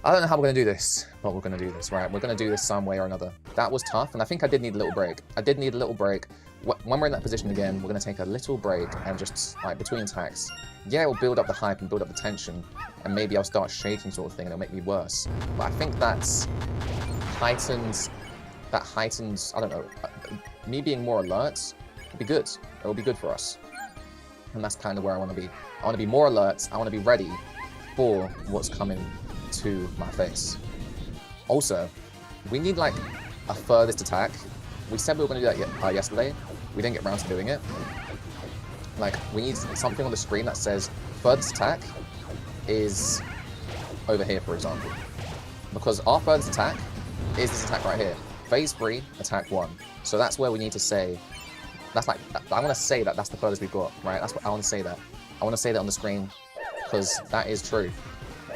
Speaker 1: I don't know how we're going to do this, but we're going to do this, right? We're going to do this some way or another. That was tough, and I think I did need a little break. I did need a little break. When we're in that position again, we're going to take a little break and just, like, between attacks. Yeah, it will build up the hype and build up the tension, and maybe I'll start shaking sort of thing, and it'll make me worse. But I think that heightens, I don't know, me being more alert will be good. It will be good for us. And that's kind of where I want to be. I want to be more alert. I want to be ready for what's coming to my face. Also, we need, like, a furthest attack. We said we were going to do that yesterday. We didn't get around to doing it. Like, we need something on the screen that says furthest attack is over here, for example. Because our furthest attack is this attack right here. Phase 3, attack 1. So that's where we need to say, that's like, I want to say that that's the furthest we've got, right? That's what I want to say that. I want to say that on the screen, because that is true.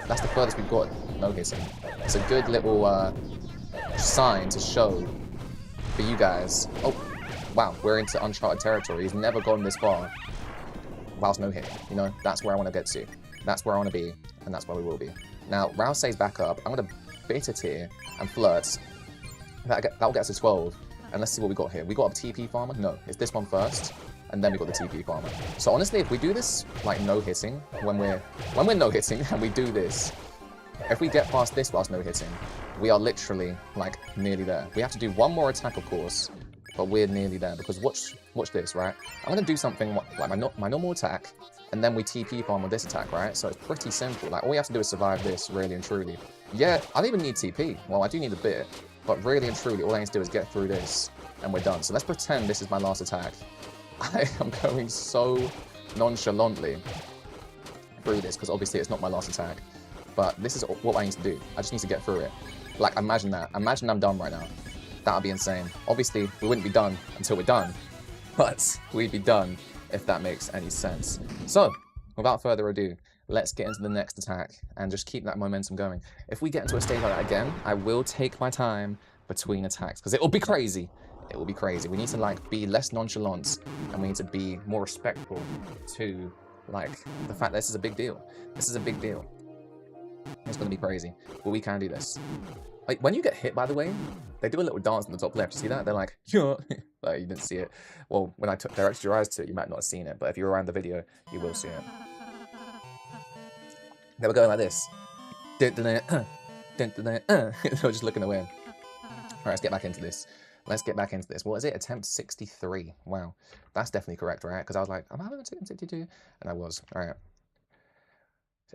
Speaker 1: That's the furthest we've got, no hitting. It's a good little sign to show for you guys. Oh, wow, we're into uncharted territory. He's never gone this far whilst no hit. You know, that's where I want to get to. That's where I want to be, and that's where we will be. Now, Rousey's back up. I'm going to bit it here and flirt. That'll get us to 12. And let's see what we got here. We got a TP farmer? No, it's this one first, and then we got the TP farmer. So honestly, if we do this, like, no-hitting, when we're no-hitting and we do this, if we get past this whilst no-hitting, we are literally, like, nearly there. We have to do one more attack, of course, but we're nearly there, because Watch this, right? I'm gonna do something like my normal attack, and then we TP farm with this attack, right? So it's pretty simple. Like, all we have to do is survive this, really and truly. Yeah, I don't even need TP. Well, I do need a bit, but really and truly, all I need to do is get through this, and we're done. So let's pretend this is my last attack. I am going so nonchalantly through this, because obviously it's not my last attack. But this is what I need to do. I just need to get through it. Like, imagine that. Imagine I'm done right now. That would be insane. Obviously, we wouldn't be done until we're done. But we'd be done if that makes any sense. So, without further ado, let's get into the next attack and just keep that momentum going. If we get into a stage like that again, I will take my time between attacks, because it will be crazy. It will be crazy. We need to, like, be less nonchalant, and we need to be more respectful to, like, the fact that this is a big deal. This is a big deal. It's going to be crazy, but we can do this. Like, when you get hit, by the way, they do a little dance in the top left. You see that? They're like, yeah. Like, you didn't see it. Well, when I directed your eyes to it, you might not have seen it, but if you're around the video, you will see it. They were going like this. They were just looking away. Alright, let's get back into this. Let's get back into this. What is it? Attempt 63. Wow. That's definitely correct, right? Because I was like, am I having attempt 62? And I was. Alright.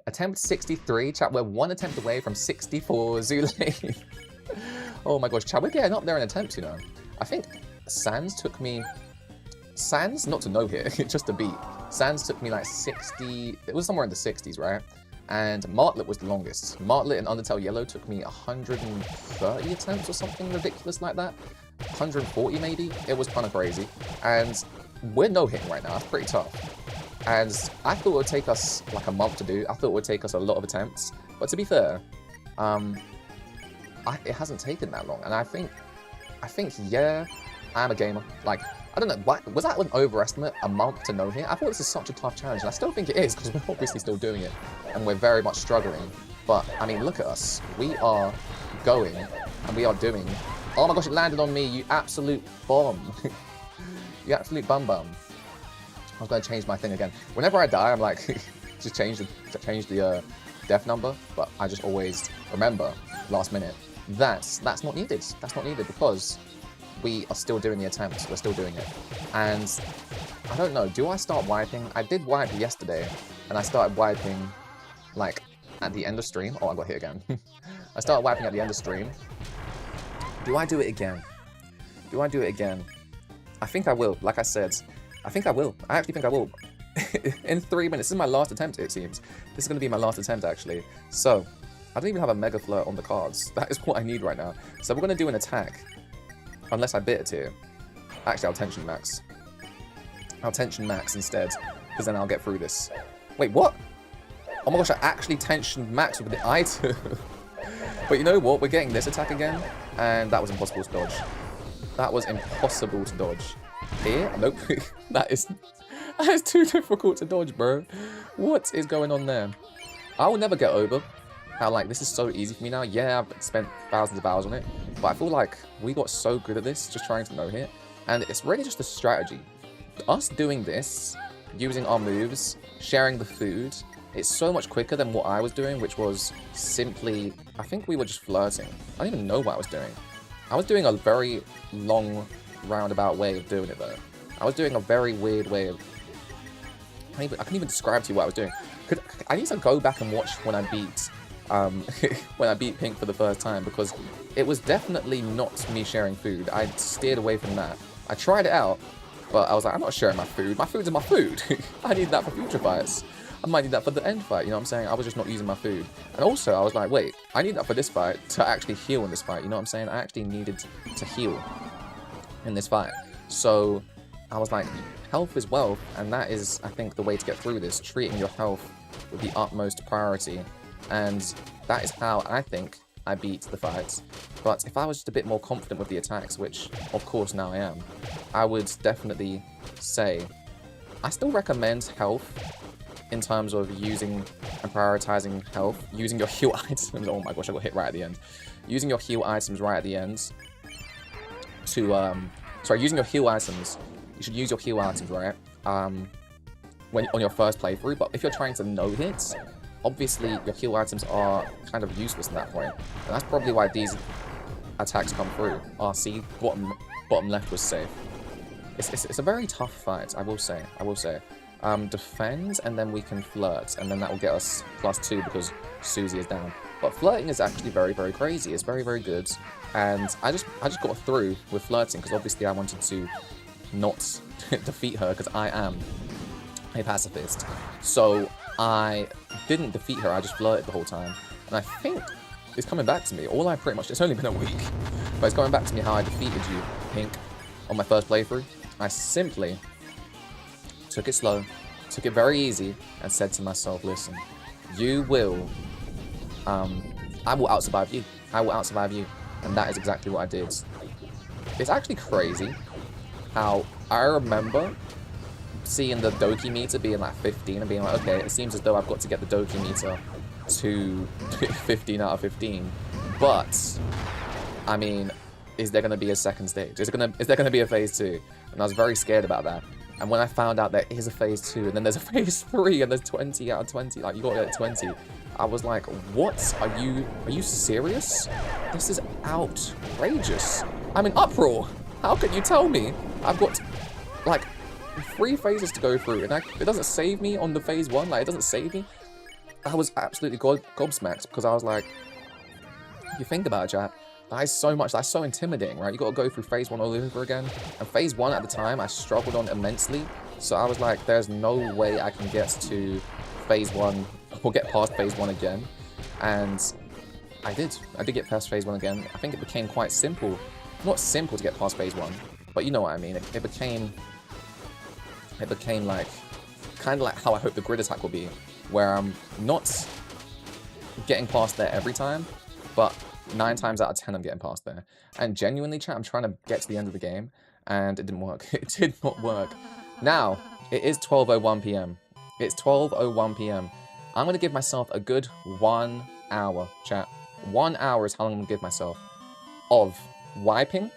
Speaker 1: Attempt 63. Chat, we're one attempt away from 64 Zule. Oh my gosh, chat, we're getting up there in attempts, you know. I think Sans took me... Sans, not to know here, just to beat. Sans took me like 60... It was somewhere in the 60s, right? And Martlet was the longest. Martlet and Undertale Yellow took me 130 attempts or something ridiculous like that. 140 maybe. It was kind of crazy. And we're no-hitting right now. That's pretty tough. And I thought it would take us like a month to do. I thought it would take us a lot of attempts. But to be fair, it hasn't taken that long. And I think, yeah, I am a gamer. Like, I don't know, was that an overestimate? A month to no hit? I thought this is such a tough challenge. And I still think it is, because we're obviously still doing it. And we're very much struggling. But, I mean, look at us. We are going, and we are doing... Oh my gosh, it landed on me, you absolute bomb. You absolute bum. I was going to change my thing again. Whenever I die, I'm like, just change the death number, but I just always remember, last minute, that's not needed. That's not needed, because we are still doing the attempt. We're still doing it. And I don't know, do I start wiping? I did wipe yesterday, and I started wiping, like, at the end of stream. Oh, I got hit again. I started wiping at the end of stream. Do I do it again? Do I do it again? I think I will, like I said. I think I will. I actually think I will. In 3 minutes. This is my last attempt, it seems. This is going to be my last attempt, actually. So, I don't even have a Mega Flirt on the cards. That is what I need right now. So we're going to do an attack. Unless I bit it here. Actually, I'll tension max. I'll tension max instead. Because then I'll get through this. Wait, what? Oh my gosh, I actually tensioned max with the item. But you know what? We're getting this attack again. And that was impossible to dodge. That was impossible to dodge. Here? Nope. That is too difficult to dodge, bro. What is going on there? I will never get over how, like, this is so easy for me now. Yeah, I've spent thousands of hours on it, but I feel like we got so good at this, just trying to no-hit, and it's really just a strategy. Us doing this, using our moves, sharing the food, it's so much quicker than what I was doing, which was simply, I think we were just flirting. I don't even know what I was doing. I was doing a very long, roundabout way of doing it, though. I was doing a very weird way of... I can't even describe to you what I was doing. I need to go back and watch when I beat when I beat Pink for the first time, because it was definitely not me sharing food. I steered away from that. I tried it out, but I was like, I'm not sharing my food. My food's my food. I need that for future fights. I might need that for the end fight, you know what I'm saying? I was just not using my food. And also, I was like, wait, I need that for this fight to actually heal in this fight, you know what I'm saying? I actually needed to heal in this fight. So I was like, health is wealth, and that is, I think, the way to get through this, treating your health with the utmost priority. And that is how I think I beat the fights. But if I was just a bit more confident with the attacks, which of course now I am, I would definitely say I still recommend health in terms of using and prioritizing health, using your heal items. Oh my gosh, I got hit right at the end. Using your heal items right at the end to using your heal items. You should use your heal items, right? When on your first playthrough, but if you're trying to no hits, obviously your heal items are kind of useless at that point. And that's probably why these attacks come through. See, bottom left was safe. It's a very tough fight, I will say. Defend, and then we can flirt, and then that will get us +2 because Susie is down. But flirting is actually very, very crazy. It's very, very good. And I just got through with flirting because obviously I wanted to not defeat her because I am a pacifist. So I didn't defeat her, I just flirted the whole time. And I think it's coming back to me. It's only been a week, but it's coming back to me how I defeated you, Pink, on my first playthrough. I simply took it slow, took it very easy, and said to myself, listen, you will, I will outsurvive you. I will outsurvive you. And that is exactly what I did. It's actually crazy how I remember seeing the Doki meter being like 15 and being like, okay, it seems as though I've got to get the Doki meter to 15 out of 15. But, I mean, is there going to be a second stage? Is there going to be a phase 2? And I was very scared about that. And when I found out there is a phase 2 and then there's a phase 3 and there's 20 out of 20, like you got it at 20, I was like, what? Are you serious? This is outrageous. I'm in uproar. How can you tell me I've got like 3 phases to go through and it doesn't save me on the phase 1? Like, it doesn't save me? I was absolutely gobsmacked because I was like, if you think about it, chat, that's so intimidating, right? You got to go through phase 1 all over again. And phase 1 at the time, I struggled on immensely. So I was like, there's no way I can get to phase 1 or get past phase 1 again. And I did get past phase 1 again. I think it became quite simple. Not simple to get past phase 1, but you know what I mean. It became like, kind of like how I hope the grid attack will be, where I'm not getting past there every time, but 9 times out of 10 I'm getting past there. And genuinely, chat, I'm trying to get to the end of the game, and it didn't work. It did not work. Now, it is 12:01 p.m. It's 12:01 p.m. I'm going to give myself a good 1 hour, chat. 1 hour is how long I'm going to give myself of wiping,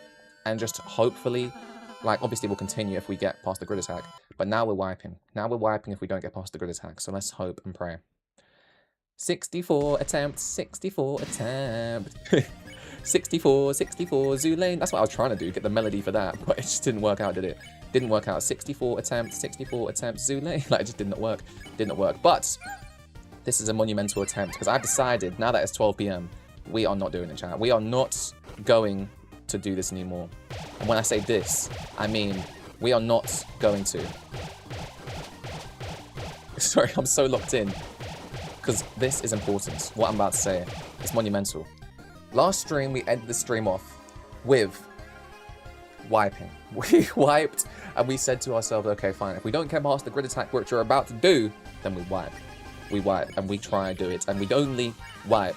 Speaker 1: and just hopefully, like, obviously we'll continue if we get past the grid attack, but now we're wiping. Now we're wiping if we don't get past the grid attack, so let's hope and pray. 64 attempts, 64 attempts. 64, Zulane. That's what I was trying to do, get the melody for that, but it just didn't work out, did it? Didn't work out. 64 attempts, Zulane. Like, it just did not work. Did not work. But this is a monumental attempt, because I've decided, now that it's 12 p.m, we are not doing it, chat. We are not going to do this anymore. And when I say this, I mean, we are not going to. Sorry, I'm so locked in. Because this is important. What I'm about to say is monumental. Last stream, we ended the stream off with wiping. We wiped, and we said to ourselves, okay, fine. If we don't get past the grid attack, which we're about to do, then we wipe. We wipe, and we try and do it. And we only wipe.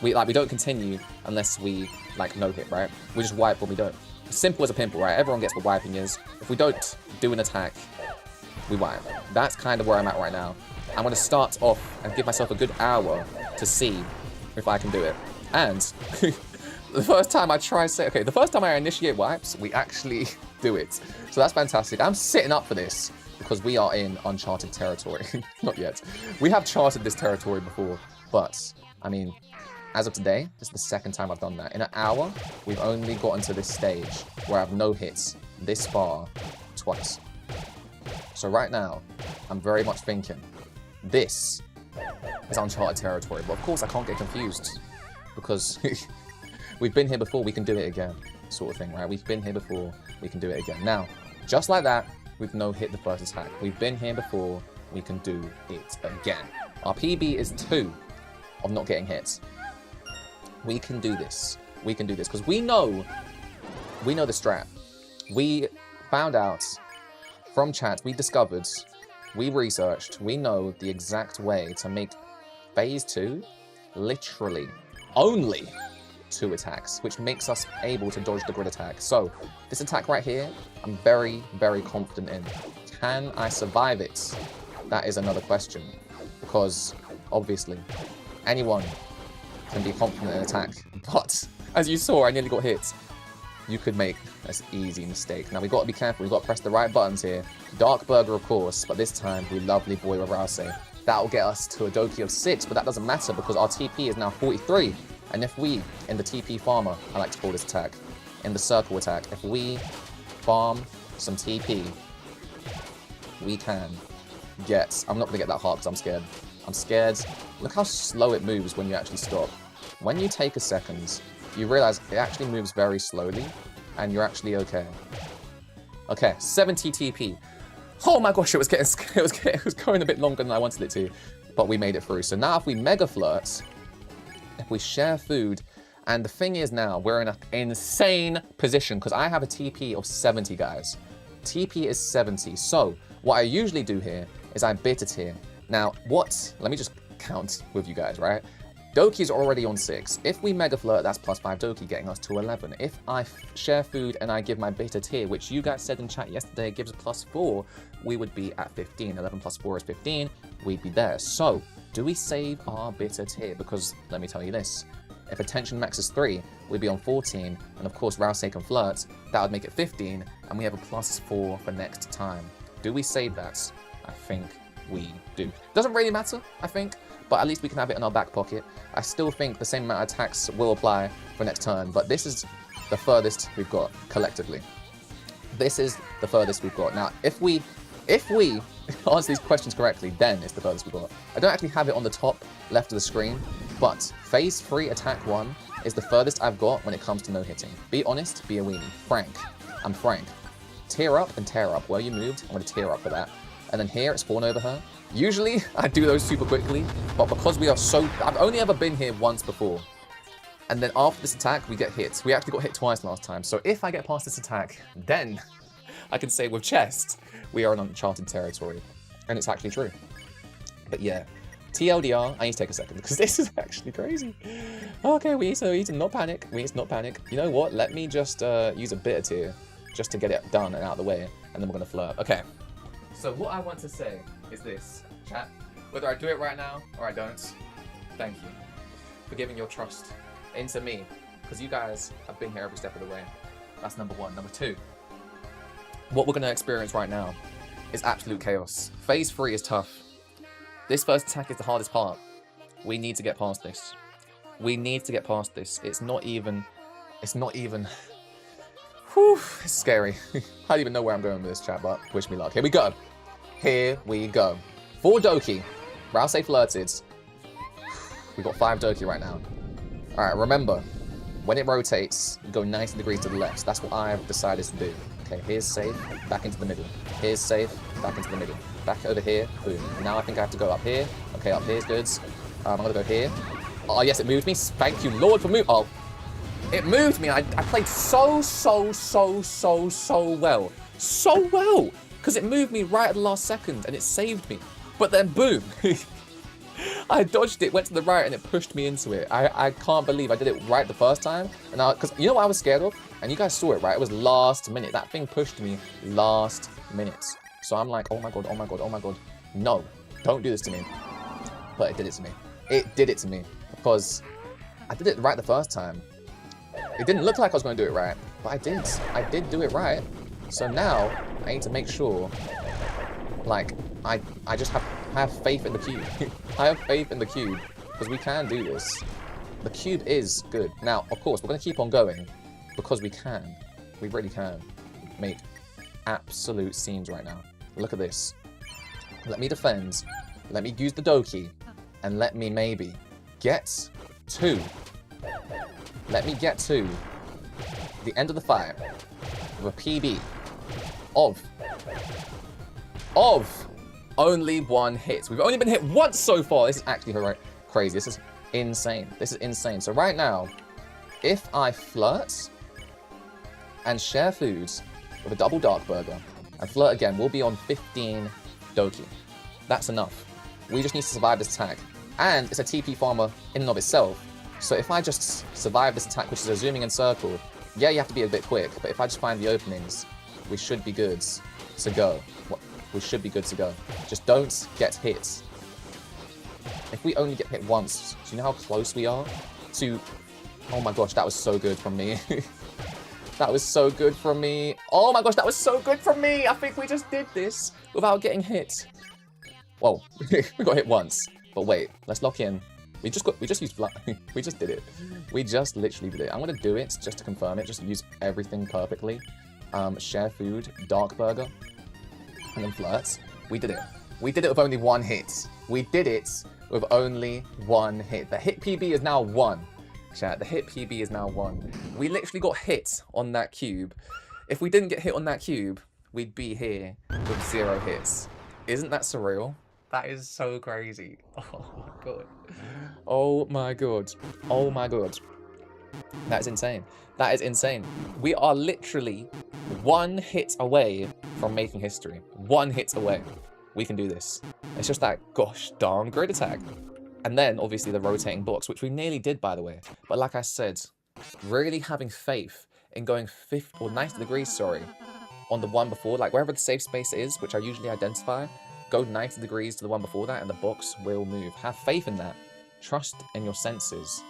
Speaker 1: We don't continue unless we, like, no hit, right? We just wipe when we don't. Simple as a pimple, right? Everyone gets what wiping is. If we don't do an attack, we wipe. That's kind of where I'm at right now. I'm going to start off and give myself a good hour to see if I can do it. And the first time I initiate wipes, we actually do it. So that's fantastic. I'm sitting up for this because we are in uncharted territory. Not yet. We have charted this territory before, but, I mean, as of today, this is the second time I've done that. In an hour, we've only gotten to this stage where I have no hits this far twice. So right now, I'm very much thinking, this is uncharted territory. But of course, I can't get confused because we've been here before, we can do it again, sort of thing, right? We've been here before, we can do it again. Now, just like that, we've no hit the first attack. We've been here before, we can do it again. Our PB is 2 of not getting hits. We can do this. We can do this because we know the strat. We found out from chat, we discovered, we researched, we know the exact way to make phase 2 literally only 2 attacks, which makes us able to dodge the grid attack. So this attack right here, I'm very, very confident in. Can I survive it? That is another question, because obviously anyone can be confident in attack, but as you saw, I nearly got hit. You could make an easy mistake. Now, we've got to be careful. We've got to press the right buttons here. Dark Burger, of course, but this time, we lovely boy Rouse. That'll get us to a Doki of 6, but that doesn't matter because our TP is now 43. And if we, in the TP farmer, I like to call this attack, in the circle attack, if we farm some TP, we can get... I'm not going to get that hard because I'm scared. I'm scared. Look how slow it moves when you actually stop. When you take a second, you realize it actually moves very slowly, and you're actually okay. Okay, 70 TP. Oh my gosh, it was going a bit longer than I wanted it to, but we made it through. So now if we Mega Flirt, if we share food, and the thing is now, we're in an insane position, because I have a TP of 70, guys. TP is 70, so what I usually do here is I bitter tier. Now, let me just count with you guys, right? Doki's already on 6. If we Mega Flirt, that's +5 Doki, getting us to 11. If I share food and I give my bitter tier, which you guys said in chat yesterday gives a +4, we would be at 15. 11 plus 4 is 15. We'd be there. So, do we save our bitter tier? Because, let me tell you this. If attention max is 3, we'd be on 14. And of course, Rousey can flirt. That would make it 15. And we have a +4 for next time. Do we save that? I think we do. Doesn't really matter, I think. But at least we can have it in our back pocket. I still think the same amount of attacks will apply for next turn, but this is the furthest we've got collectively. This is the furthest we've got. Now, if we answer these questions correctly, then it's the furthest we've got. I don't actually have it on the top left of the screen, but phase 3 attack 1 is the furthest I've got when it comes to no hitting. Be honest, be a weenie. Frank. I'm frank. Tear up and tear up. Where you moved, I'm going to tear up for that. And then here, it's spawn over her. Usually, I do those super quickly, but because we are so... I've only ever been here once before. And then after this attack, we get hit. We actually got hit twice last time. So if I get past this attack, then I can say with chest, we are in uncharted territory. And it's actually true. But yeah, TLDR, I need to take a second, because this is actually crazy. Okay, we need to not panic. We need to not panic. You know what? Let me just use a bitter tier, just to get it done and out of the way. And then we're going to flirt. Okay. So what I want to say is this, chat. Whether I do it right now or I don't, thank you for giving your trust into me, because you guys have been here every step of the way. That's number 1. Number 2, what we're going to experience right now is absolute chaos. Phase 3 is tough. This first attack is the hardest part. We need to get past this. We need to get past this. It's not even... Whew, it's scary. I don't even know where I'm going with this, chat, but wish me luck. Here we go. Here we go. 4 Doki. Rousey flirted. We got 5 Doki right now. Alright, remember, when it rotates, you go 90 degrees to the left. That's what I've decided to do. Okay, here's safe, back into the middle. Here's safe, back into the middle. Back over here, boom. Now I think I have to go up here. Okay, up here's good. I'm gonna go here. Oh, yes, it moved me. Thank you, Lord, for move. Oh, it moved me. I played so well. So well. Because it moved me right at the last second and it saved me. But then, boom. I dodged it, went to the right, and it pushed me into it. I can't believe I did it right the first time. And because you know what I was scared of? And you guys saw it, right? It was last minute. That thing pushed me last minute. So I'm like, oh my god, oh my god, oh my god. No, don't do this to me. But it did it to me. It did it to me. Because I did it right the first time. It didn't look like I was going to do it right. But I did. I did do it right. So now, I need to make sure, like, I just have faith in the cube. I have faith in the cube, because we can do this. The cube is good. Now, of course, we're going to keep on going, because we can. We really can make absolute scenes right now. Look at this. Let me defend. Let me use the Doki, and let me maybe get to... Let me get to the end of the fight with a PB of only 1 hit. We've only been hit once so far. This is actually crazy. This is insane. This is insane. So right now, if I flirt and share foods with a double dark burger and flirt again, we'll be on 15 Doki. That's enough. We just need to survive this attack. And it's a TP farmer in and of itself. So if I just survive this attack, which is a zooming in circle, yeah, you have to be a bit quick, but if I just find the openings, we should be good to go. We should be good to go. Just don't get hit. If we only get hit once, do you know how close we are to... Oh my gosh, that was so good from me. That was so good from me. Oh my gosh, that was so good from me. I think we just did this without getting hit. Whoa, we got hit once. But wait, let's lock in. We just used fly. We just did it. We just literally did it. I'm gonna do it just to confirm it. Just use everything perfectly. share food, dark burger, and then flirts. We did it. We did it with only one hit. We did it with only one hit. The hit PB is now 1. Chat, the hit PB is now 1. We literally got hit on that cube. If we didn't get hit on that cube, we'd be here with 0 hits. Isn't that surreal? That is so crazy. Oh my god. Oh my god. Oh my god. That is insane. That is insane. We are literally 1 hit away from making history. 1 hit away. We can do this. It's just that gosh darn grid attack. And then obviously the rotating box, which we nearly did, by the way. But like I said, really having faith in going 90 degrees, sorry, on the one before, like wherever the safe space is, which I usually identify, go 90 degrees to the one before that and the box will move. Have faith in that. Trust in your senses.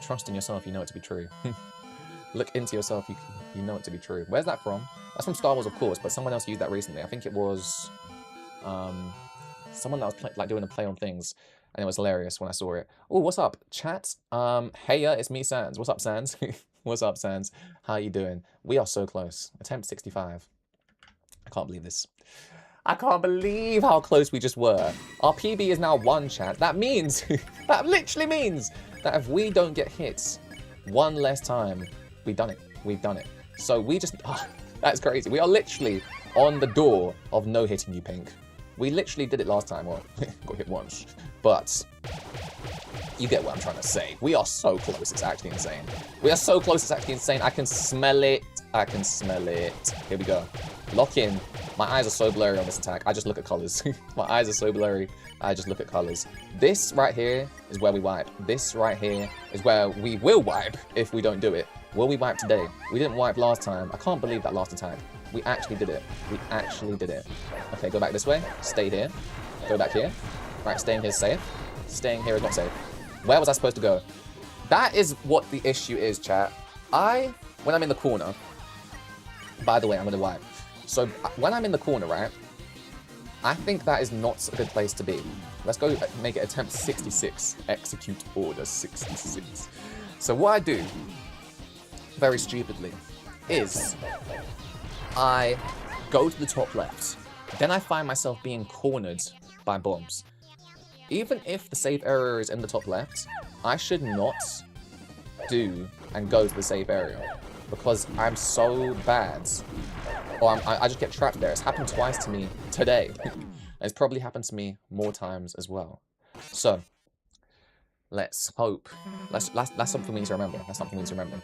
Speaker 1: Trust in yourself, you know it to be true. Look into yourself, you know it to be true. Where's that from? That's from Star Wars, of course, but someone else used that recently. I think it was someone that was like doing a play on things, and it was hilarious when I saw it. Oh, what's up, chat? Heya, it's me, Sans. What's up, Sans? What's up, Sans? How you doing? We are so close. Attempt 65. I can't believe this. I can't believe how close we just were. Our PB is now 1, chat. That means, that literally means that if we don't get hits 1 less time, we've done it. We've done it. So we just, that's crazy. We are literally on the door of no hitting you, Pink. We literally did it last time. Well, got hit once. But you get what I'm trying to say. We are so close, it's actually insane. We are so close, it's actually insane. I can smell it. I can smell it. Here we go. Lock in. My eyes are so blurry on this attack. I just look at colors. My eyes are so blurry. I just look at colors. This right here is where we wipe. This right here is where we will wipe if we don't do it. Will we wipe today? We didn't wipe last time. I can't believe that last attack. We actually did it. We actually did it. Okay, go back this way. Stay here. Go back here. Right, staying here is safe. Staying here is not safe. Where was I supposed to go? That is what the issue is, chat. When I'm in the corner, by the way, I'm going to wipe. So when I'm in the corner, right, I think that is not a good place to be. Let's go make it attempt 66. Execute order 66. So what I do, very stupidly, is I go to the top left. Then I find myself being cornered by bombs. Even if the safe area is in the top left, I should not do and go to the safe area because I'm so bad. Or I just get trapped there. It's happened twice to me today. It's probably happened to me more times as well. So, let's hope. That's something we need to remember. That's something we need to remember.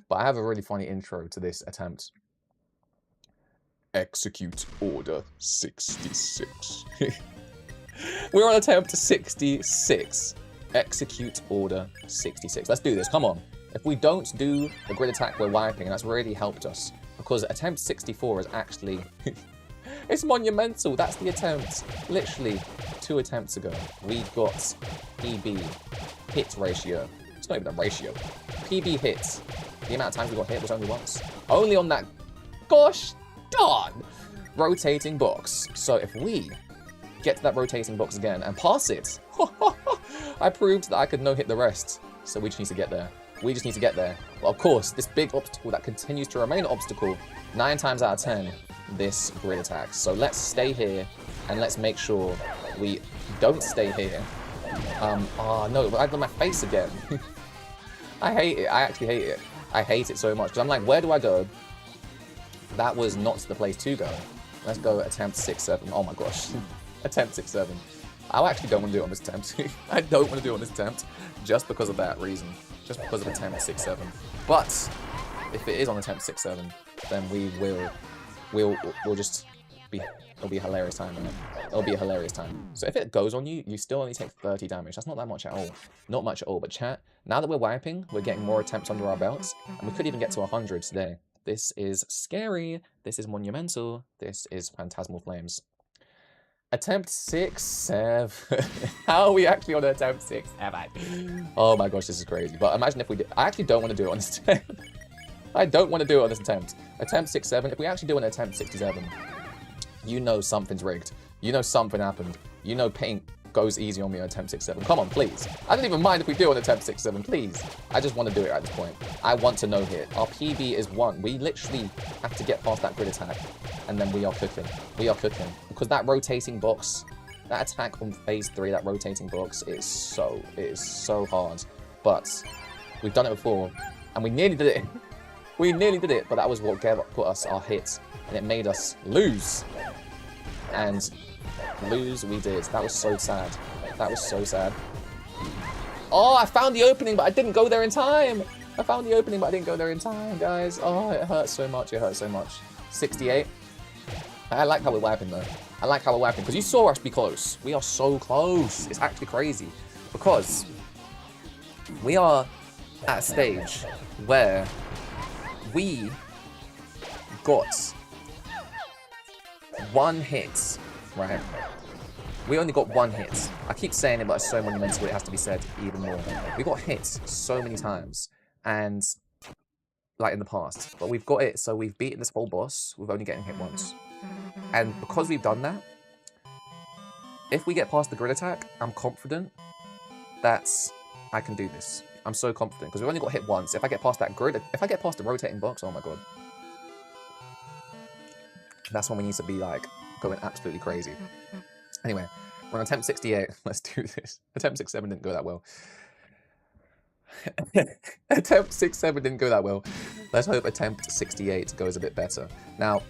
Speaker 1: But I have a really funny intro to this attempt. Execute order 66. We're on attempt 66. Execute order 66. Let's do this. Come on. If we don't do the grid attack, we're wiping, and that's really helped us. Because attempt 64 is actually... it's monumental. That's the attempt. Literally 2 attempts ago, we got PB hit ratio. It's not even a ratio. PB hits. The amount of times we got hit was only once. Only on that gosh darn rotating box. So if we get to that rotating box again and pass it, I proved that I could no-hit the rest. So we just need to get there. We just need to get there. Well, of course, this big obstacle that continues to remain an obstacle, 9 times out of 10, this grid attack. So let's stay here and let's make sure we don't stay here. Oh no, I got my face again. I hate it. I actually hate it. I hate it so much because I'm like, where do I go? That was not the place to go. Let's go attempt 6-7. Oh my gosh. Attempt 6-7. I actually don't want to do it on this attempt. I don't want to do it on this attempt just because of that reason. Just because of attempt 6-7. But if it is on attempt 6-7, then we'll just be, it'll be a hilarious time, right? It'll be a hilarious time. So if it goes on you, you still only take 30 damage. That's not that much at all. Not much at all. But chat, now that we're wiping, we're getting more attempts under our belts, and we could even get to 100 today. This is scary. This is monumental. This is Phantasmal Flames. Attempt 6-7. How are we actually on attempt 6-7? Oh my gosh, this is crazy. But imagine if we did. I actually don't want to do it on this attempt. I don't want to do it on this attempt. Attempt 6-7. If we actually do an attempt 67, you know something's rigged. You know something happened. You know Pink goes easy on me on attempt 6-7. Come on, please. I don't even mind if we do on attempt 6-7, please. I just want to do it at this point. I want to no hit. Our PB is 1. We literally have to get past that grid attack, and then we are cooking. We are cooking. Because that rotating box, that attack on phase 3, that rotating box, it is so hard. But we've done it before, and we nearly did it. We nearly did it, but that was what got us our hits, and it made us lose. And lose we did. That was so sad. That was so sad. Oh, I found the opening, but I didn't go there in time. I found the opening, but I didn't go there in time, guys. Oh, it hurts so much. It hurts so much. 68. I like how we're wiping, though. I like how we're wiping, because you saw us be close. We are so close. It's actually crazy, because we are at a stage where we got 1 hit, right? We only got 1 hit. I keep saying it, but it's so monumental, it has to be said even more. We got hit so many times, and like in the past, but we've got it, so we've beaten this whole boss with only getting hit once. And because we've done that, if we get past the grid attack, I'm confident that I can do this. I'm so confident, because we've only got hit once. If I get past that grid, if I get past the rotating box, oh my god. That's when we need to be, like, going absolutely crazy. Anyway, we're on attempt 68. Let's do this. Attempt 6-7 didn't go that well. Attempt 6-7 didn't go that well. Let's hope attempt 68 goes a bit better. Now,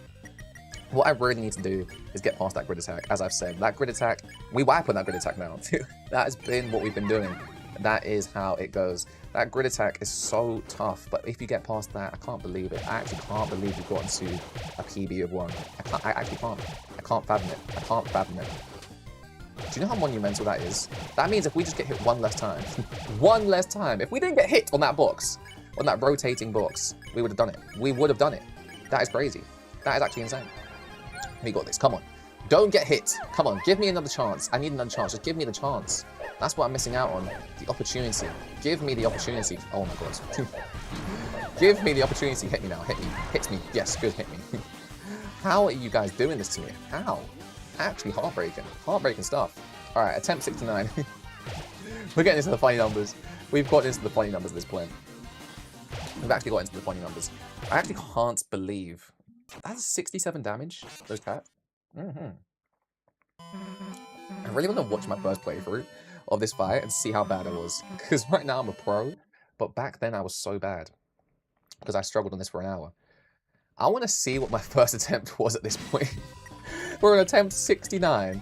Speaker 1: what I really need to do is get past that grid attack. As I've said, that grid attack, we wipe on that grid attack now. That has been what we've been doing. That is how it goes. That grid attack is so tough, but if you get past that, I can't believe it. I actually can't believe we've gotten to a PB of 1. I actually can't. I can't fathom it. I can't fathom it. Do you know how monumental that is? That means if we just get hit 1 less time, 1 less time, if we didn't get hit on that box, on that rotating box, we would have done it. We would have done it. That is crazy. That is actually insane. We got this. Come on. Don't get hit. Come on. Give me another chance. I need another chance. Just give me the chance. That's what I'm missing out on. The opportunity. Give me the opportunity. Oh my god. Give me the opportunity. Hit me now. Hit me. Hit me. Yes, good. Hit me. How are you guys doing this to me? How? Actually heartbreaking. Heartbreaking stuff. Alright, attempt 69. We're getting into the funny numbers. We've got into the funny numbers at this point. We've actually got into the funny numbers. I actually can't believe that's 67 damage, those cats. I really want to watch my first playthrough of this fight and see how bad I was. Because right now I'm a pro, but back then I was so bad. Because I struggled on this for an hour. I want to see what my first attempt was at this point. We're on attempt 69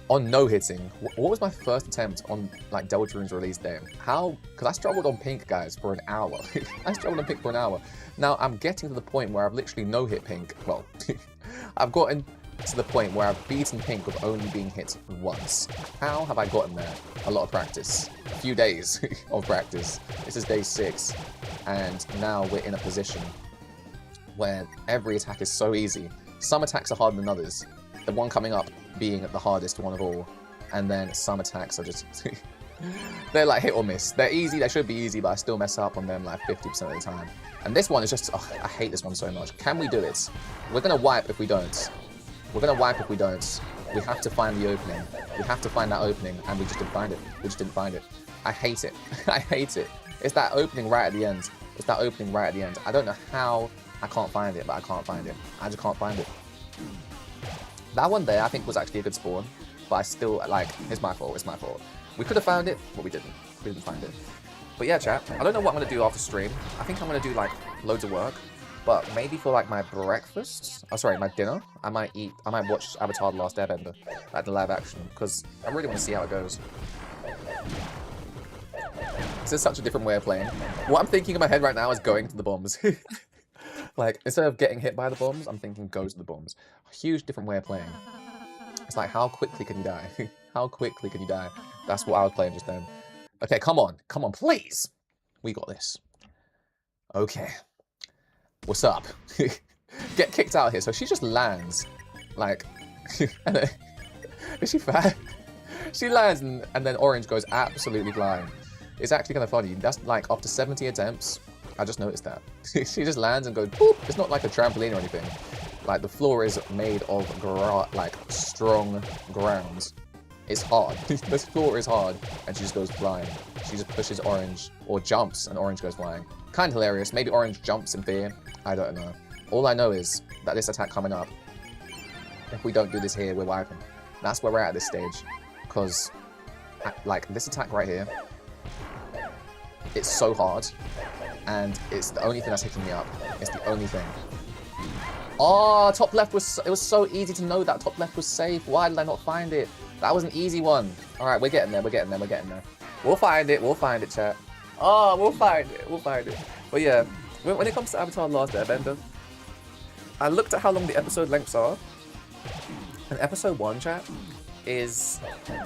Speaker 1: on no-hitting. What was my first attempt on like Deltarune's release day? How? Because I struggled on pink, guys, for an hour. I struggled on pink for an hour. Now I'm getting to the point where I've literally no-hit pink. Well, I've gotten to the point where I've beaten pink with only being hit once. How have I gotten there? A lot of practice. A few days of practice. This is day 6. And now we're in a position where every attack is so easy. Some attacks are harder than others. The one coming up being the hardest one of all. And then some attacks are just... they're like hit or miss. They're easy, they should be easy, but I still mess up on them like 50% of the time. And this one is just... oh, I hate this one so much. Can we do it? We're going to wipe if we don't. We're going to wipe if we don't. We have to find the opening. We have to find that opening, and we just didn't find it. We just didn't find it. I hate it. I hate it. It's that opening right at the end. It's that opening right at the end. I don't know how I can't find it, but I can't find it. I just can't find it. That one there, I think, was actually a good spawn, but I still, like, it's my fault. It's my fault. We could have found it, but we didn't. We didn't find it. But yeah, chat, I don't know what I'm going to do after stream. I think I'm going to do, like, loads of work. But maybe for, like, my breakfast, oh, sorry, my dinner, I might watch Avatar The Last Airbender, like the live action, because I really want to see how it goes. This is such a different way of playing. What I'm thinking in my head right now is going to the bombs. Like, instead of getting hit by the bombs, I'm thinking go to the bombs. A huge different way of playing. It's like, how quickly can you die? How quickly can you die? That's what I was playing just then. Okay, come on, please. We got this. Okay. What's up? Get kicked out here. So she just lands, like, is she fat? She lands and then Orange goes absolutely flying. It's actually kind of funny. That's like after 70 attempts, I just noticed that. She just lands and goes boop. It's not like a trampoline or anything. Like the floor is made of like strong ground. It's hard. This floor is hard. And she just goes flying. She just pushes orange, or jumps, and orange goes flying. Kind of hilarious. Maybe orange jumps in fear. I don't know. All I know is that this attack coming up, if we don't do this here, we're wiping. That's where we're at this stage. Because, like, this attack right here, it's so hard. And it's the only thing that's hitting me up. It's the only thing. Oh, top left was... It was so easy to know that top left was safe. Why did I not find it? That was an easy one. Alright, we're getting there. We're getting there. We're getting there. We'll find it. We'll find it, chat. Oh, we'll find it. We'll find it. But yeah, when it comes to Avatar Last Airbender, I looked at how long the episode lengths are. And episode 1, chat, is,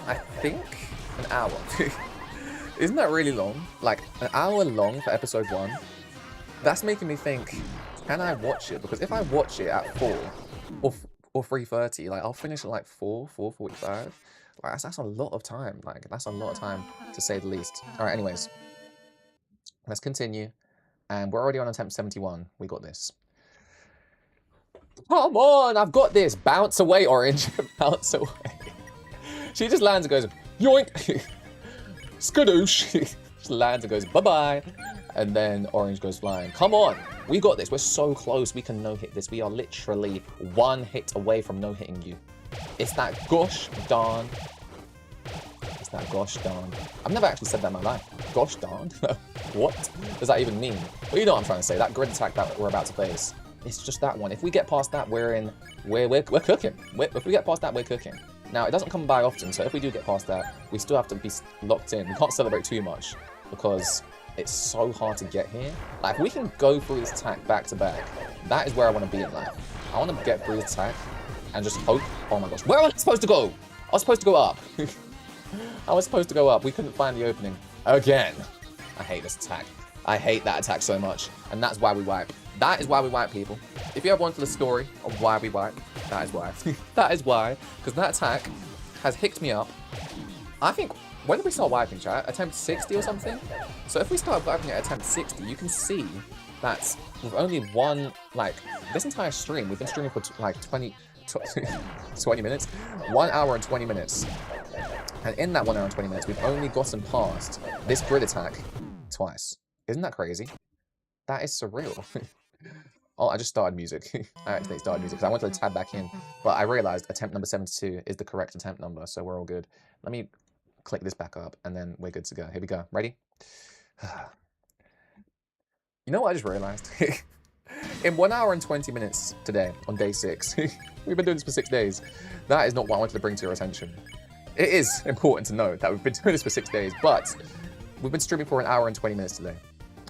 Speaker 1: I think, an hour. Isn't that really long? Like, an hour long for episode 1? That's making me think, can I watch it? Because if I watch it at 4 or 3:30, like, I'll finish at like 4:45. Like, that's a lot of time. Like, that's a lot of time, to say the least. Alright, anyways. Let's continue. And we're already on attempt 71. We got this. Come on, I've got this. Bounce away, orange. Bounce away. She just lands and goes, yoink. Skadoosh. Just lands and goes, bye-bye. And then orange goes flying. Come on. We got this. We're so close. We can no-hit this. We are literally 1 hit away from no-hitting you. It's that gosh darn. It's that gosh darn. I've never actually said that in my life. Gosh darn? What does that even mean? Well, you know what I'm trying to say. That grid attack that we're about to face. It's just that one. If we get past that, we're cooking. If we get past that, we're cooking. Now, it doesn't come by often, so if we do get past that, we still have to be locked in. We can't celebrate too much because it's so hard to get here. Like, if we can go through this attack back to back, that is where I want to be in life. I want to get through this attack and just hope. Oh my gosh, where am I supposed to go? I was supposed to go up. I was supposed to go up. We couldn't find the opening. Again. I hate this attack. I hate that attack so much. And that's why we wipe. That is why we wipe, people. If you ever wanted a story of why we wipe, that is why. That is why. Because that attack has hicked me up. I think, when did we start wiping, chat? Attempt 60 or something? So if we start wiping at attempt 60, you can see that with only one, like, this entire stream, we've been streaming for like 20 minutes? 1 hour and 20 minutes. And in that 1 hour and 20 minutes, we've only gotten past this grid attack twice. Isn't that crazy? That is surreal. Oh, I just started music. I actually started music because I wanted to tab back in. But I realized attempt number 72 is the correct attempt number, so we're all good. Let me click this back up, and then we're good to go. Here we go. Ready? You know what I just realized? In 1 hour and 20 minutes today, on day 6, we've been doing this for 6 days. That is not what I wanted to bring to your attention. It is important to note that we've been doing this for 6 days, but we've been streaming for 1 hour and 20 minutes today.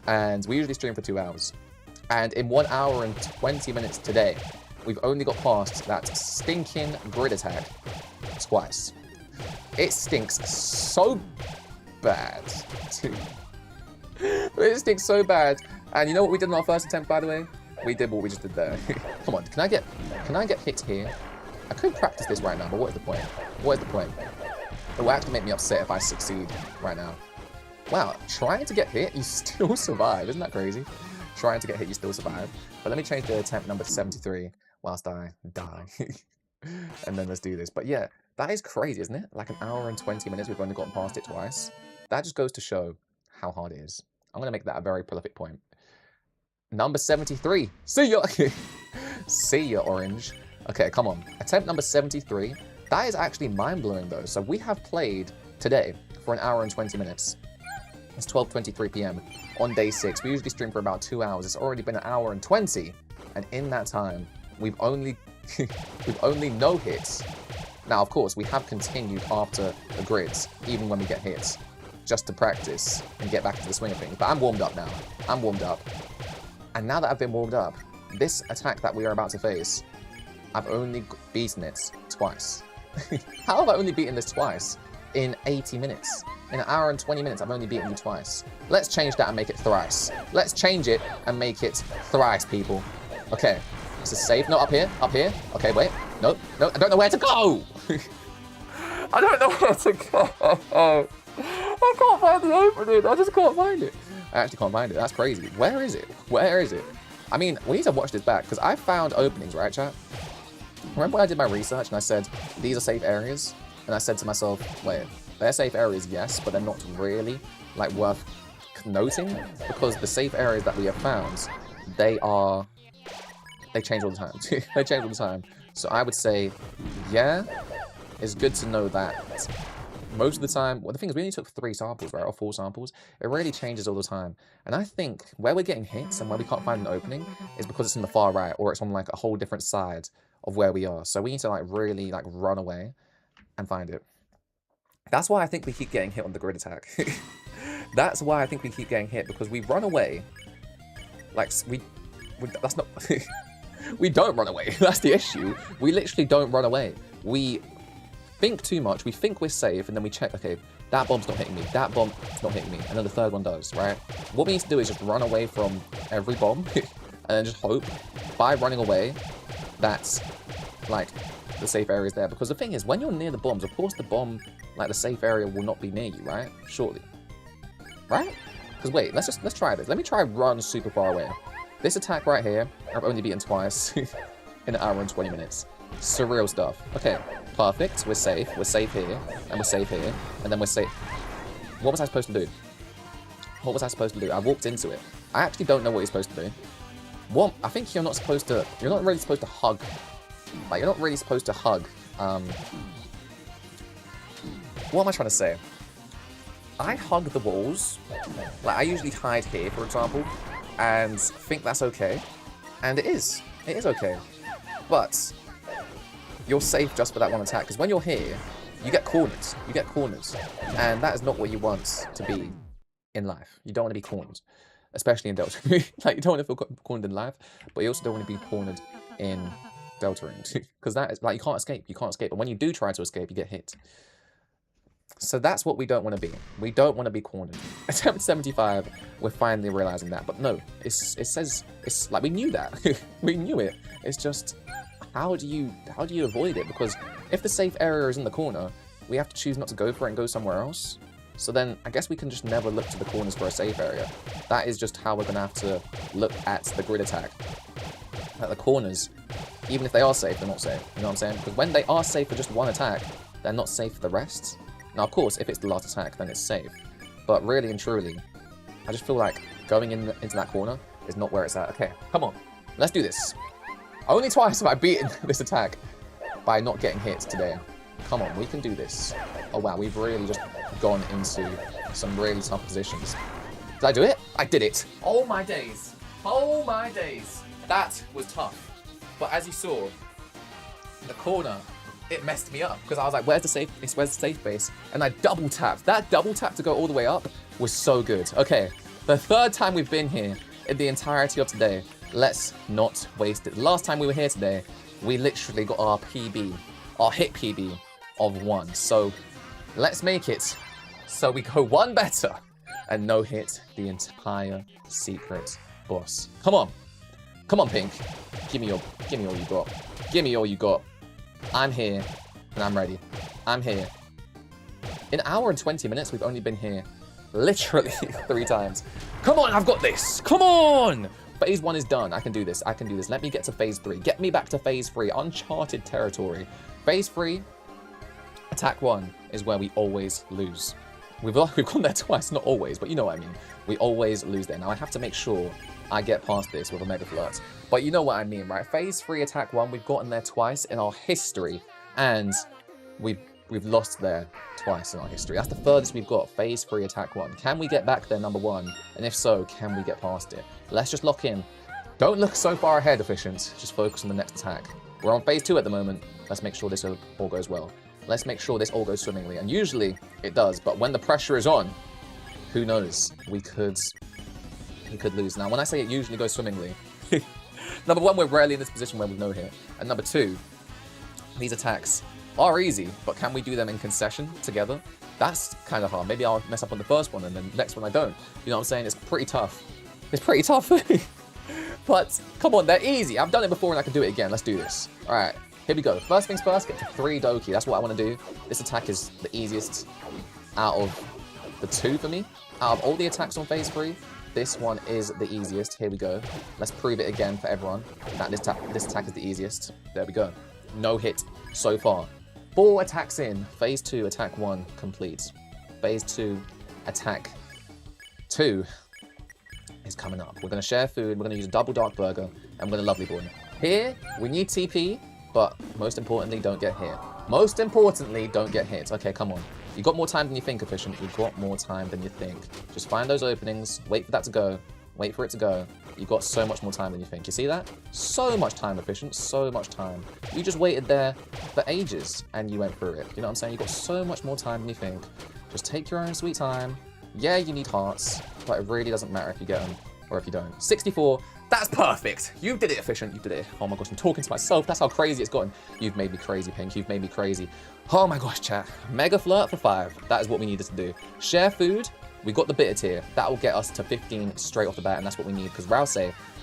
Speaker 1: And we usually stream for 2 hours. And in 1 hour and 20 minutes today, we've only got past that stinking grid attack twice. It stinks so bad. It stinks so bad. And you know what we did in our first attempt, by the way? We did what we just did there. Come on, can I get hit here? I could practice this right now, but what is the point? What is the point? It will actually make me upset if I succeed right now. Wow, trying to get hit, you still survive. Isn't that crazy? Trying to get hit, you still survive. But let me change the attempt number to 73 whilst I die. And then let's do this. But yeah, that is crazy, isn't it? Like 1 hour and 20 minutes, we've only gotten past it twice. That just goes to show how hard it is. I'm going to make that a very prolific point. Number 73. See ya! See ya, orange. Okay, come on. Attempt number 73. That is actually mind-blowing, though. So we have played today for 1 hour and 20 minutes. It's 12:23 p.m. on day 6. We usually stream for about 2 hours. It's already been 1 hour and 20. And in that time, we've only no hits. Now, of course, we have continued after the grids, even when we get hits, just to practice and get back into the swing of things. But I'm warmed up now. I'm warmed up. And now that I've been warmed up, this attack that we are about to face, I've only beaten it twice. How have I only beaten this twice in 80 minutes? In 1 hour and 20 minutes, I've only beaten you twice. Let's change that and make it thrice. Let's change it and make it thrice, people. Okay, this is safe. No, up here, up here. Okay, wait. No, no, I don't know where to go. I don't know where to go. I can't find the opening. I just can't find it. I actually can't find it. That's crazy. Where is it? Where is it? I mean, we need to watch this back because I found openings, right, chat? Remember when I did my research and I said, these are safe areas? And I said to myself, wait, they're safe areas, yes, but they're not really, like, worth noting, because the safe areas that we have found, they change all the time. They change all the time. So I would say, yeah, it's good to know that most of the time, well, the thing is, we only took 3 samples, right, or 4 samples. It really changes all the time. And I think where we're getting hits and where we can't find an opening is because it's on the far right, or it's on, like, a whole different side of where we are. So we need to, like, really, like, run away and find it. That's why I think we keep getting hit on the grid attack. That's why I think we keep getting hit, because we run away. Like, that's not... We don't run away. That's the issue. We literally don't run away. We think too much. We think we're safe, and then we check, okay, that bomb's not hitting me. That bomb's not hitting me. And then the third one does, right? What we need to do is just run away from every bomb and then just hope by running away that's, like, the safe area is there. Because the thing is, when you're near the bombs, of course the bomb, like, the safe area will not be near you, right? Surely. Right? Because wait, let's try this. Let me try run super far away. This attack right here, I've only beaten twice in an hour and 20 minutes. Surreal stuff. Okay, perfect. We're safe. We're safe here. And we're safe here. And then we're safe. What was I supposed to do? What was I supposed to do? I walked into it. I actually don't know what you're supposed to do. What? I think you're not really supposed to hug. Like, you're not really supposed to hug. What am I trying to say? I hug the walls. Like, I usually hide here, for example, and think that's okay. And it is. It is okay. But you're safe just for that one attack. Because when you're here, you get cornered. You get cornered. And that is not what you want to be in life. You don't want to be cornered. Especially in Deltarune. Like, you don't want to feel cornered in life, but you also don't want to be cornered in Deltarune. Because that is, like, you can't escape. You can't escape. And when you do try to escape, you get hit. So that's what we don't want to be. We don't want to be cornered. Attempt 75, we're finally realizing that. But no, it says, it's like, we knew that. We knew it. It's just, how do you avoid it? Because if the safe area is in the corner, we have to choose not to go for it and go somewhere else. So then I guess we can just never look to the corners for a safe area. That is just how we're going to have to look at the grid attack. At the corners, even if they are safe, they're not safe. You know what I'm saying? Because when they are safe for just one attack, they're not safe for the rest. Now, of course, if it's the last attack, then it's safe. But really and truly, I just feel like going into that corner is not where it's at. Okay, come on. Let's do this. Only twice have I beaten this attack by not getting hit today. Come on, we can do this. Oh, wow, we've really just gone into some really tough positions. Did I do it? I did it. Oh, my days. Oh, my days. That was tough. But as you saw, the corner, it messed me up because I was like, where's the safe base? And I double tapped. That double tap to go all the way up was so good. Okay, the third time we've been here in the entirety of today. Let's not waste it. Last time we were here today, we literally got our PB, our hit PB of 1. So let's make it so we go 1 better and no hit the entire secret boss. Come on. Come on, Pink. Give me all you got. Give me all you got. I'm here, and I'm ready. I'm here. In an hour and 20 minutes, we've only been here literally 3 times. Come on, I've got this. Come on. Phase 1 is done. I can do this. I can do this. Let me get to Phase 3. Get me back to Phase 3. Uncharted territory. Phase 3, Attack 1 is where we always lose. We've gone there twice. Not always, but you know what I mean. We always lose there. Now, I have to make sure I get past this with a Mega Flirt. But you know what I mean, right? Phase 3, Attack 1, we've gotten there twice in our history. And we've lost there twice in our history. That's the furthest we've got. Phase 3, Attack 1. Can we get back there, number 1? And if so, can we get past it? Let's just lock in. Don't look so far ahead, Efficient. Just focus on the next attack. We're on Phase 2 at the moment. Let's make sure this all goes well. Let's make sure this all goes swimmingly. And usually, it does. But when the pressure is on, who knows? We could lose. Now, when I say it usually goes swimmingly, number 1, we're rarely in this position where we've no hit. And number 2, these attacks are easy, but can we do them in concession together? That's kind of hard. Maybe I'll mess up on the first one and then the next one I don't. You know what I'm saying? It's pretty tough. It's pretty tough. But come on, they're easy. I've done it before and I can do it again. Let's do this. All right, here we go. First things first, get to 3 Doki. That's what I want to do. This attack is the easiest out of the 2 for me. Out of all the attacks on Phase 3, this one is the easiest. Here we go. Let's prove it again for everyone that this attack is the easiest. There we go. No hit so far. 4 attacks in. Phase 2, attack 1, complete. Phase 2, attack 2 is coming up. We're going to share food, we're going to use a double dark burger, and we're going to lovely boy. Here, we need TP, but most importantly, don't get hit. Most importantly, don't get hit. Okay, come on. You've got more time than you think, Efficient. You've got more time than you think. Just find those openings, wait for that to go, wait for it to go. You've got so much more time than you think. You see that? So much time, Efficient, so much time. You just waited there for ages, and you went through it. You know what I'm saying? You've got so much more time than you think. Just take your own sweet time. Yeah, you need hearts, but it really doesn't matter if you get them or if you don't. 64, that's perfect. You did it, Efficient, you did it. Oh my gosh, I'm talking to myself. That's how crazy it's gotten. You've made me crazy, Pink. You've made me crazy. Oh my gosh, chat. Mega flirt for 5. That is what we needed to do. Share food. We got the bitter tier. That will get us to 15 straight off the bat, and that's what we need, because Rouse,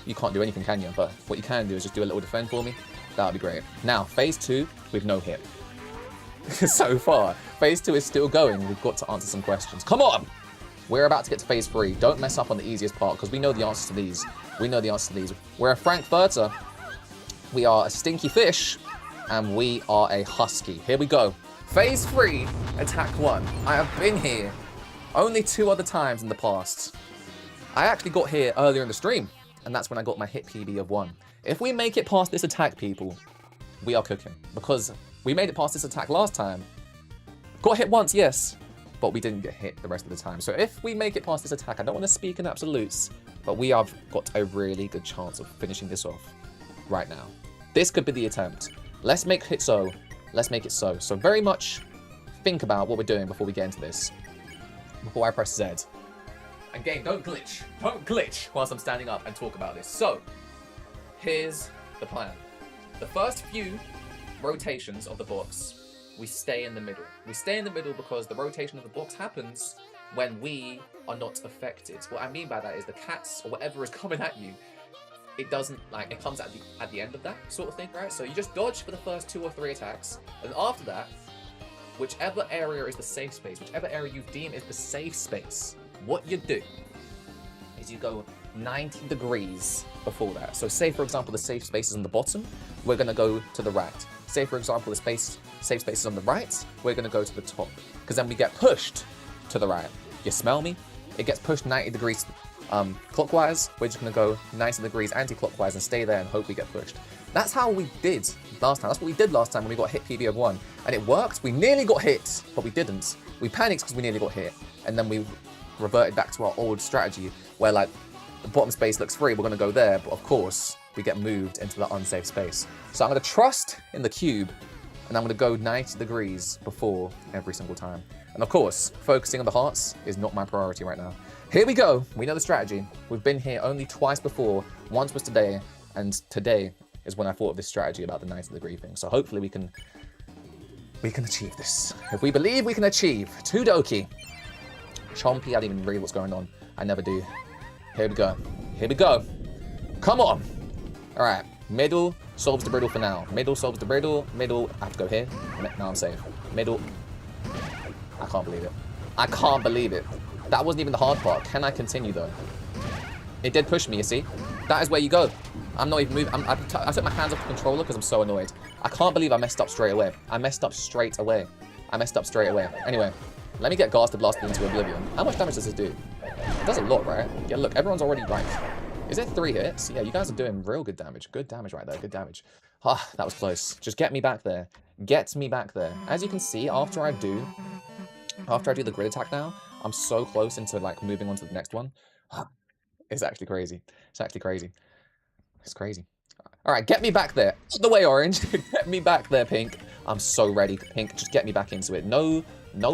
Speaker 1: you can't do anything, can you? But what you can do is just do a little defend for me. That would be great. Now, phase 2 with no hit. So far, phase 2 is still going. We've got to answer some questions. Come on! We're about to get to phase 3. Don't mess up on the easiest part, because we know the answers to these. We know the answers to these. We're a Frankfurter. We are a stinky fish. And we are a husky. Here we go. Phase 3, attack 1. I have been here only 2 other times in the past. I actually got here earlier in the stream, and that's when I got my hit PB of 1. If we make it past this attack, people, we are cooking. Because we made it past this attack last time. Got hit once, yes, but we didn't get hit the rest of the time. So if we make it past this attack, I don't want to speak in absolutes, but we have got a really good chance of finishing this off right now. This could be the attempt. Let's make it so. Let's make it so. So very much think about what we're doing before we get into this. Before I press Z. And game, don't glitch. Don't glitch whilst I'm standing up and talk about this. So, here's the plan. The first few rotations of the box, we stay in the middle. We stay in the middle because the rotation of the box happens when we are not affected. What I mean by that is the cats or whatever is coming at you, it doesn't, like, it comes at the end of that sort of thing, right? So you just dodge for the first 2 or 3 attacks, and after that, whichever area is the safe space, whichever area you deem is the safe space, what you do is you go 90 degrees before that. So say, for example, the safe space is on the bottom, we're going to go to the right. Say, for example, the safe space is on the right, we're going to go to the top. Because then we get pushed to the right. You smell me? It gets pushed 90 degrees clockwise. We're just going to go 90 degrees anti-clockwise and stay there and hope we get pushed. That's how we did last time. That's what we did last time when we got hit PB of 1. And it worked. We nearly got hit, but we didn't. We panicked because we nearly got hit. And then we reverted back to our old strategy where, like, the bottom space looks free, we're going to go there. But of course, we get moved into the unsafe space. So I'm going to trust in the cube, and I'm going to go 90 degrees before every single time. And of course, focusing on the hearts is not my priority right now. Here we go. We know the strategy. We've been here only twice before. Once was today, and today is when I thought of this strategy about the 90 degree thing. So hopefully we can achieve this. If we believe we can achieve. Tudoki. Chompy, I don't even read what's going on. I never do. Here we go. Here we go. Come on. All right. Middle solves the riddle for now. Middle solves the riddle. Middle. I have to go here. Now I'm safe. Middle. I can't believe it. I can't believe it. That wasn't even the hard part. Can I continue, though? It did push me, you see? That is where you go. I'm not even moving. I took my hands off the controller because I'm so annoyed. I can't believe I messed up straight away. I messed up straight away. Anyway, let me get Ghastly blasted into oblivion. How much damage does this do? It does a lot, right? Yeah, look, everyone's already right. Is it 3 hits? Yeah, you guys are doing real good damage. Good damage right there. Good damage. Ah, that was close. Just get me back there. Get me back there. As you can see, after I do the grid attack now, I'm so close into, like, moving on to the next one. It's actually crazy. It's actually crazy. It's crazy. All right, get me back there. Out the way, Orange. Get me back there, Pink. I'm so ready, Pink. Just get me back into it. No,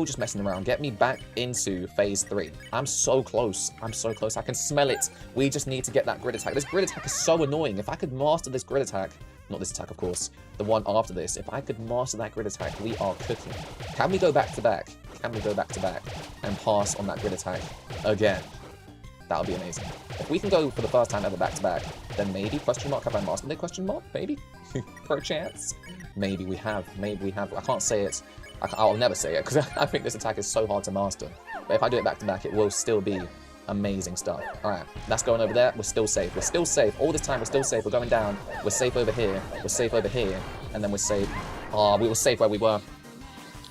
Speaker 1: just messing around. Get me back into phase 3. I'm so close. I'm so close. I can smell it. We just need to get that grid attack. This grid attack is so annoying. If I could master this grid attack, not this attack, of course, the one after this, if I could master that grid attack, we are cooking. Can we go back to back? Can we go back to back and pass on that grid attack again? That would be amazing. If we can go for the first time ever back to back, then maybe, question mark, have I mastered it, question mark? Maybe? Perchance? Maybe we have. Maybe we have. I can't say it. I'll never say it, because I think this attack is so hard to master. But if I do it back to back, it will still be amazing stuff. Alright, that's going over there. We're still safe. We're still safe. All this time, we're still safe. We're going down. We're safe over here. We're safe over here. And then we're safe. Ah, we were safe where we were.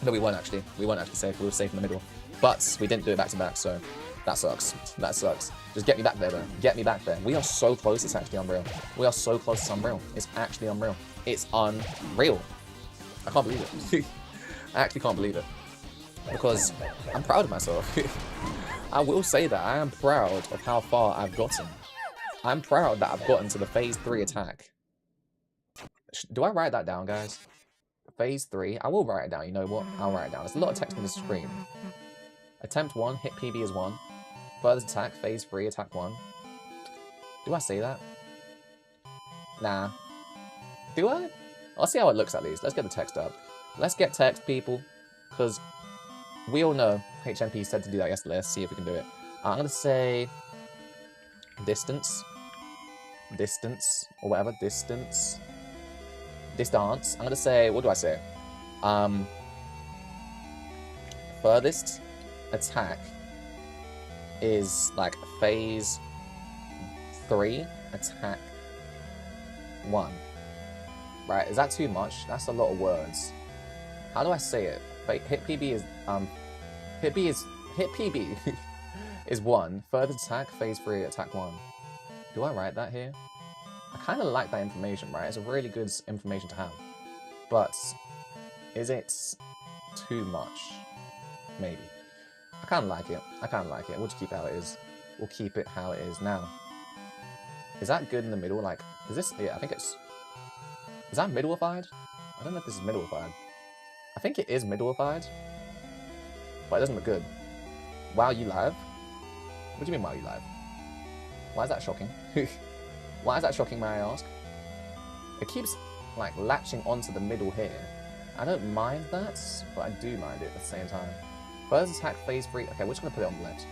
Speaker 1: No, we weren't actually. We weren't actually safe. We were safe in the middle. But we didn't do it back to back, so that sucks. That sucks. Just get me back there, bro. Get me back there. We are so close, it's actually unreal. We are so close, it's unreal. It's actually unreal. It's unreal. I can't believe it. I actually can't believe it. Because I'm proud of myself. I will say that. I am proud of how far I've gotten. I'm proud that I've gotten to the phase 3 attack. Do I write that down, guys? Phase 3. I will write it down. You know what? I'll write it down. There's a lot of text on the screen. Attempt 1, hit PB is 1. Furthest attack, phase 3, attack 1. Do I say that? Nah. Do I? I'll see how it looks at least. Let's get the text up. Let's get text, people. Because we all know HMP said to do that yesterday. Let's see if we can do it. I'm going to say distance. Distance. Or whatever. Distance. Distance. I'm going to say, what do I say? Furthest attack is like phase 3, attack 1. Right, is that too much? That's a lot of words. How do I say it? Hit PB is hit PB is 1. Furthest attack, phase 3, attack 1. Do I write that here? I kind of like that information, right? It's a really good information to have. But is it too much? Maybe. I kind of like it. I kind of like it. We'll just keep it how it is. We'll keep it how it is now. Is that good in the middle? Like, is this... Yeah, I think it's... Is that middleified? I don't know if this is middleified. I think it is middleified. But it doesn't look good. Wow, you live? What do you mean, wow, you live? Why is that shocking? Why is that shocking, may I ask? It keeps, like, latching onto the middle here. I don't mind that, but I do mind it at the same time. First attack, phase 3. Okay, we're just going to put it on the left.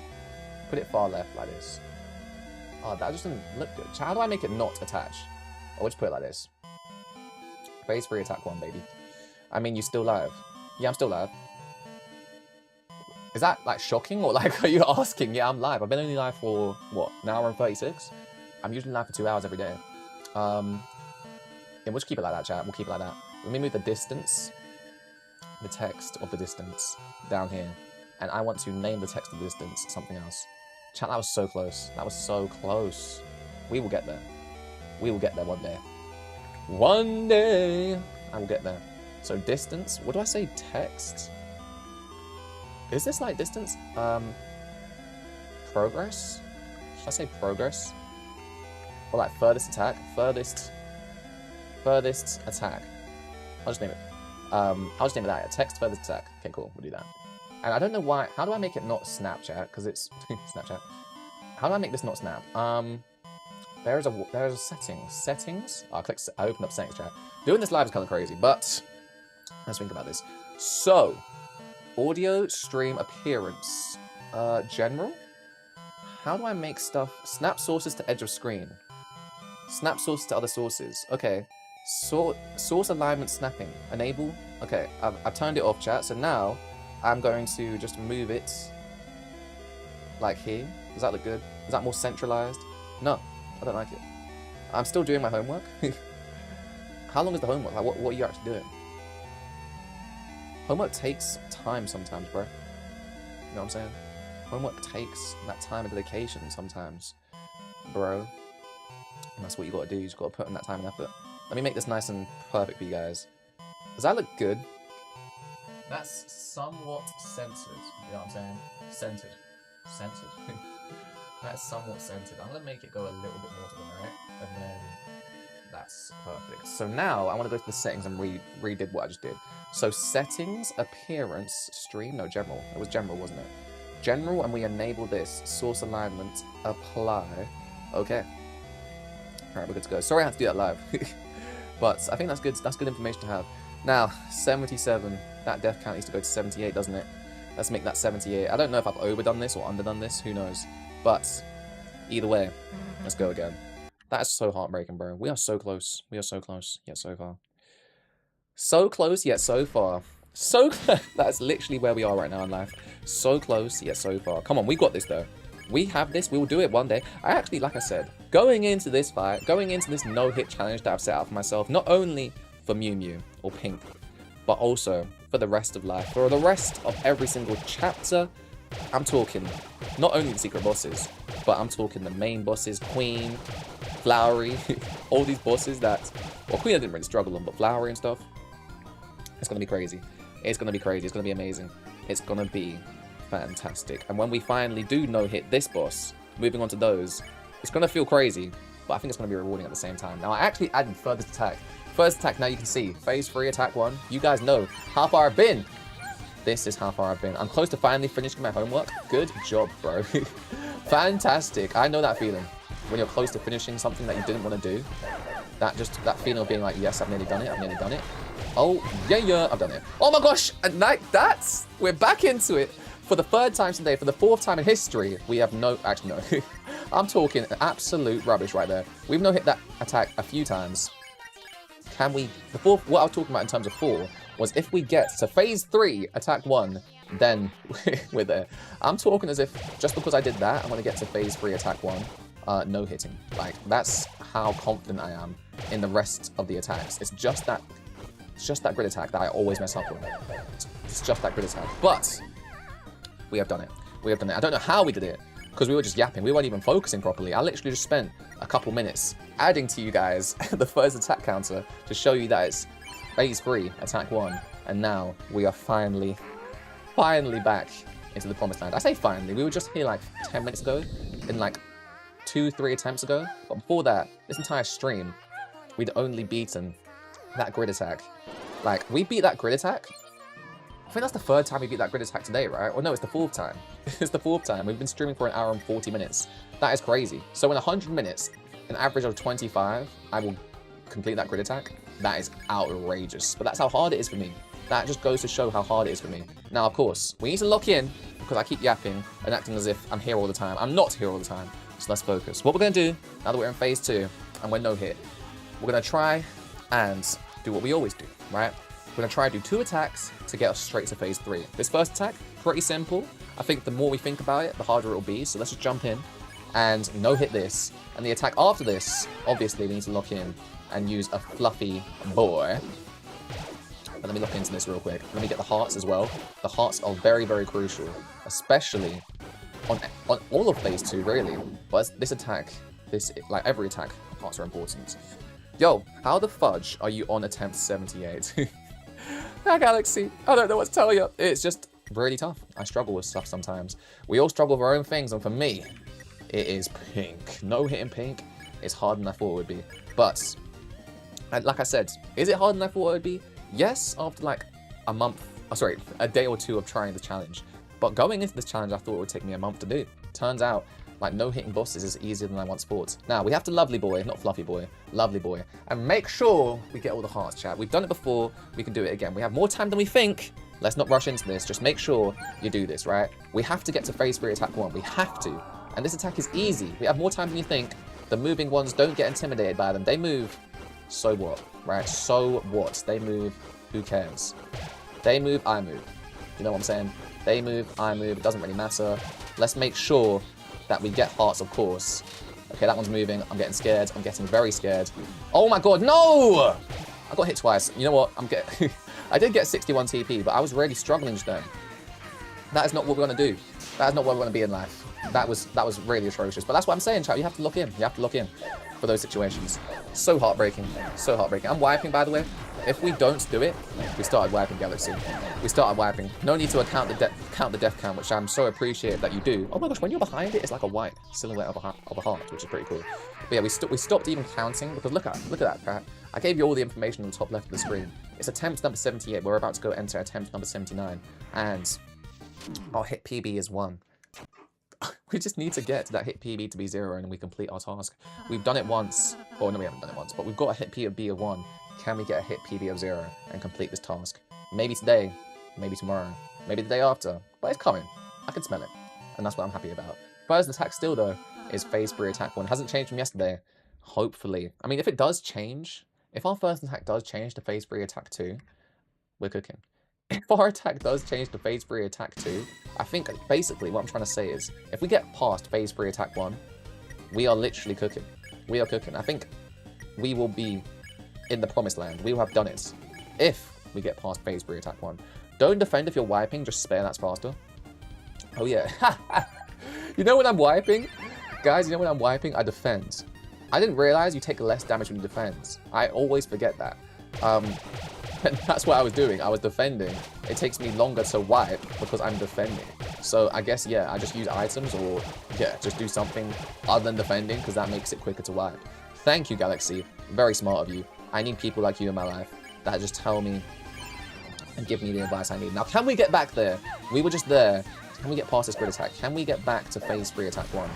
Speaker 1: Put it far left, like this. Oh, that just doesn't look good. How do I make it not attach? Oh, we'll just put it like this. Phase 3, attack 1, baby. I mean, you still live? Yeah, I'm still live. Is that, like, shocking? Or, like, are you asking? Yeah, I'm live. I've been only live for, what, an hour and 36? I'm usually live for 2 hours every day. Yeah, we'll just keep it like that, chat. We'll keep it like that. Let me move the distance, the text of the distance down here. And I want to name the text of the distance something else. Chat, that was so close. That was so close. We will get there. We will get there one day. One day, I will get there. So distance, what do I say? Text? Is this like distance? Progress? Should I say progress? Or like furthest attack? Furthest attack. I'll just name it. I'll just name it that. Text furthest attack. Okay, cool. We'll do that. And I don't know why. How do I make it not Snapchat? Because it's Snapchat. How do I make this not Snap? There's a settings. Settings. Oh, I open up settings, chat. Doing this live is kind of crazy, but let's think about this. So, audio stream appearance. General. How do I make stuff? Snap sources to edge of screen. Snap sources to other sources. Okay. Source alignment snapping. Enable. Okay. I've turned it off, chat. So now I'm going to just move it like here. Does that look good? Is that more centralized? No, I don't like it. I'm still doing my homework. How long is the homework? Like, what are you actually doing? Homework takes time sometimes, bro. You know what I'm saying? Homework takes that time and dedication sometimes, bro. And that's what you gotta do. You just gotta put in that time and effort. Let me make this nice and perfect for you guys. Does that look good? That's somewhat centered. You know what I'm saying? Centered. Centered. That's somewhat centered. I'm gonna make it go a little bit more to the right, and then that's perfect. So now I want to go to the settings and redid what I just did. So settings, appearance, stream. No, general. It was general, wasn't it? General, and we enable this source alignment. Apply. Okay. All right, we're good to go. Sorry I had to do that live, but I think that's good. That's good information to have. Now 77. That death count needs to go to 78, doesn't it? Let's make that 78. I don't know if I've overdone this or underdone this. Who knows? But either way, let's go again. That is so heartbreaking, bro. We are so close. We are so close, yet so far. So close, yet so far. So that's literally where we are right now in life. So close, yet so far. Come on, we got this though. We have this. We will do it one day. I actually, like I said, going into this fight, going into this no-hit challenge that I've set out for myself, not only for Mew Mew or Pink, but also for the rest of life, for the rest of every single chapter. I'm talking not only the secret bosses, but I'm talking the main bosses, Queen, Flowery, all these bosses that, well, Queen I didn't really struggle on, but Flowery and stuff. It's going to be crazy. It's going to be crazy. It's going to be amazing. It's going to be fantastic. And when we finally do no-hit this boss, moving on to those, it's going to feel crazy, but I think it's going to be rewarding at the same time. Now, I actually added Furthest Attack. First attack, now you can see, phase 3, attack 1. You guys know how far I've been. This is how far I've been. I'm close to finally finishing my homework. Good job, bro. Fantastic. I know that feeling. When you're close to finishing something that you didn't want to do. That feeling of being like, yes, I've nearly done it. I've nearly done it. Oh, yeah, I've done it. Oh my gosh. And like that, we're back into it. For the 3rd time today, for the 4th time in history, we have actually no. I'm talking absolute rubbish right there. We've no hit that attack a few times. Can we, what I was talking about in terms of 4 was if we get to phase 3, attack 1, then we're there. I'm talking as if just because I did that, I'm going to get to phase 3, attack 1, no hitting. Like, that's how confident I am in the rest of the attacks. It's just that grid attack that I always mess up with. It's just that grid attack. But we have done it. We have done it. I don't know how we did it, because we were just yapping. We weren't even focusing properly. I literally just spent a couple minutes adding to you guys the first attack counter to show you that it's phase 3, attack 1, and now we are finally back into the promised land. I say finally, we were just here like 10 minutes ago, in like 2-3 attempts ago, but before that, this entire stream, we'd only beaten that grid attack. Like, we beat that grid attack. I think that's the 3rd time we beat that grid attack today, right? Or no, it's the 4th time. It's the 4th time. We've been streaming for 1 hour and 40 minutes. That is crazy. So in 100 minutes, an average of 25, I will complete that grid attack. That is outrageous. But that's how hard it is for me. That just goes to show how hard it is for me. Now, of course, we need to lock in, because I keep yapping and acting as if I'm here all the time. I'm not here all the time. So let's focus. What we're going to do, now that we're in phase 2, and we're no hit, we're going to try and do what we always do, right? We're going to try and do 2 attacks to get us straight to phase 3. This first attack, pretty simple. I think the more we think about it, the harder it will be. So let's just jump in and no hit this. And the attack after this, obviously, we need to lock in and use a fluffy boy. But let me look into this real quick. Let me get the hearts as well. The hearts are very, very crucial, especially on all of phase 2, really. But this attack, like every attack, hearts are important. Yo, how the fudge are you on attempt 78? That Galaxy, I don't know what to tell you. It's just really tough. I struggle with stuff sometimes. We all struggle with our own things, and for me, it is pink. No hitting pink is harder than I thought it would be. But, like I said, is it harder than I thought it would be? Yes, after like a day or 2 of trying the challenge. But going into this challenge, I thought it would take me a month to do. Turns out, like, no hitting bosses is easier than I once thought. Now, we have to lovely boy, not fluffy boy, lovely boy. And make sure we get all the hearts, chat. We've done it before, we can do it again. We have more time than we think. Let's not rush into this. Just make sure you do this, right? We have to get to phase 3 attack 1. We have to. And this attack is easy. We have more time than you think. The moving ones, don't get intimidated by them. They move. So what, right? So what? They move. Who cares? They move, I move. You know what I'm saying? They move, I move. It doesn't really matter. Let's make sure that we get hearts, of course. Okay, that one's moving. I'm getting scared. I'm getting very scared. Oh my god, no! I got hit twice. You know what? I did get 61 TP, but I was really struggling just then. That is not what we're going to do. That is not what we're going to be in life. That was really atrocious. But that's what I'm saying, chat. You have to lock in. You have to lock in for those situations. So heartbreaking. So heartbreaking. I'm wiping, by the way. If we don't do it, we started wiping Galaxy. We started wiping. No need to count the death count, which I'm so appreciative that you do. Oh my gosh, when you're behind it, it's like a white silhouette of a heart, which is pretty cool. But yeah, we stopped even counting, because look at that, Pat. I gave you all the information on the top left of the screen. It's attempt number 78. We're about to go enter attempt number 79. And our hit PB is 1. We just need to get that hit PB to be 0 and we complete our task. We've done it once. Oh, no, we haven't done it once, but we've got a hit PB of 1. Can we get a hit PB of 0 and complete this task? Maybe today, maybe tomorrow, maybe the day after, but it's coming. I can smell it, and that's what I'm happy about. First attack still, though, is phase 3 attack 1. It hasn't changed from yesterday. Hopefully. I mean, if it does change, if our first attack does change to phase 3 attack 2, we're cooking. If our attack does change to phase 3 attack 2, I think basically what I'm trying to say is, if we get past phase 3 attack 1, we are literally cooking. We are cooking. I think we will be in the promised land. We will have done it if we get past phase 3 attack 1. Don't defend if you're wiping, just spare, that's faster. Oh yeah. You know when I'm wiping? Guys, you know when I'm wiping, I defend. I didn't realize you take less damage when you defend. I always forget that. And that's what I was doing. I was defending. It takes me longer to wipe because I'm defending. So I guess, yeah, I just use items or, yeah, just do something other than defending because that makes it quicker to wipe. Thank you, Galaxy. Very smart of you. I need people like you in my life that just tell me and give me the advice I need. Now, can we get back there? We were just there. Can we get past this grid attack? Can we get back to phase 3 attack 1?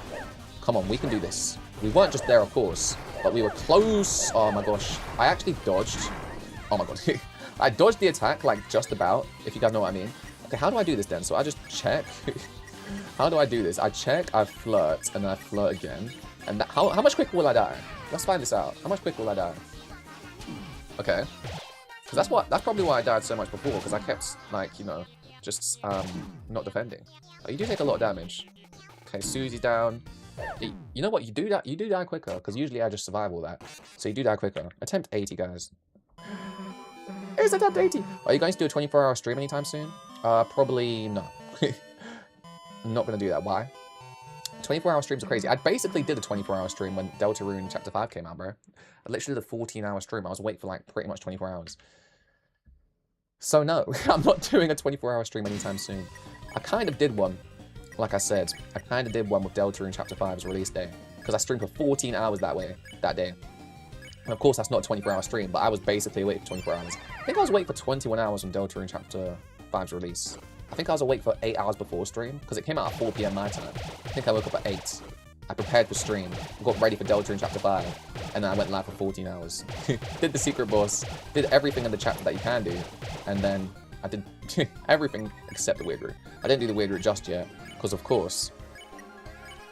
Speaker 1: Come on, we can do this. We weren't just there, of course, but we were close. Oh my gosh. I actually dodged. Oh my god. I dodged the attack, like, just about, if you guys know what I mean. Okay, how do I do this then? So I just check. How do I do this? I check, I flirt, and then I flirt again. And that, how much quicker will I die? Let's find this out. How much quicker will I die? Okay. Because that's probably why I died so much before, because I kept, like, you know, just not defending. Oh, you do take a lot of damage. Okay, Susie's down. You know what? You do die quicker, because usually I just survive all that. So you do die quicker. Attempt 80, guys. It's attempt 80. Are you going to do a 24-hour stream anytime soon? Probably no. I'm not going to do that. Why? 24-hour streams are crazy. I basically did a 24-hour stream when Deltarune Chapter 5 came out, bro. I literally did a 14-hour stream. I was awake for, like, pretty much 24 hours. So no, I'm not doing a 24-hour stream anytime soon. I kind of did one, like I said. I kind of did one with Deltarune Chapter 5's release day. Because I streamed for 14 hours that day. And of course, that's not a 24-hour stream, but I was basically awake for 24 hours. I think I was awake for 21 hours on Deltarune Chapter 5's release. I think I was awake for 8 hours before stream, because it came out at 4 PM my time. I think I woke up at 8. I prepared for stream, got ready for Deltarune Chapter 5, and then I went live for 14 hours. Did the secret boss, did everything in the chapter that you can do, and then I did everything except the weird route. I didn't do the weird route just yet, because of course,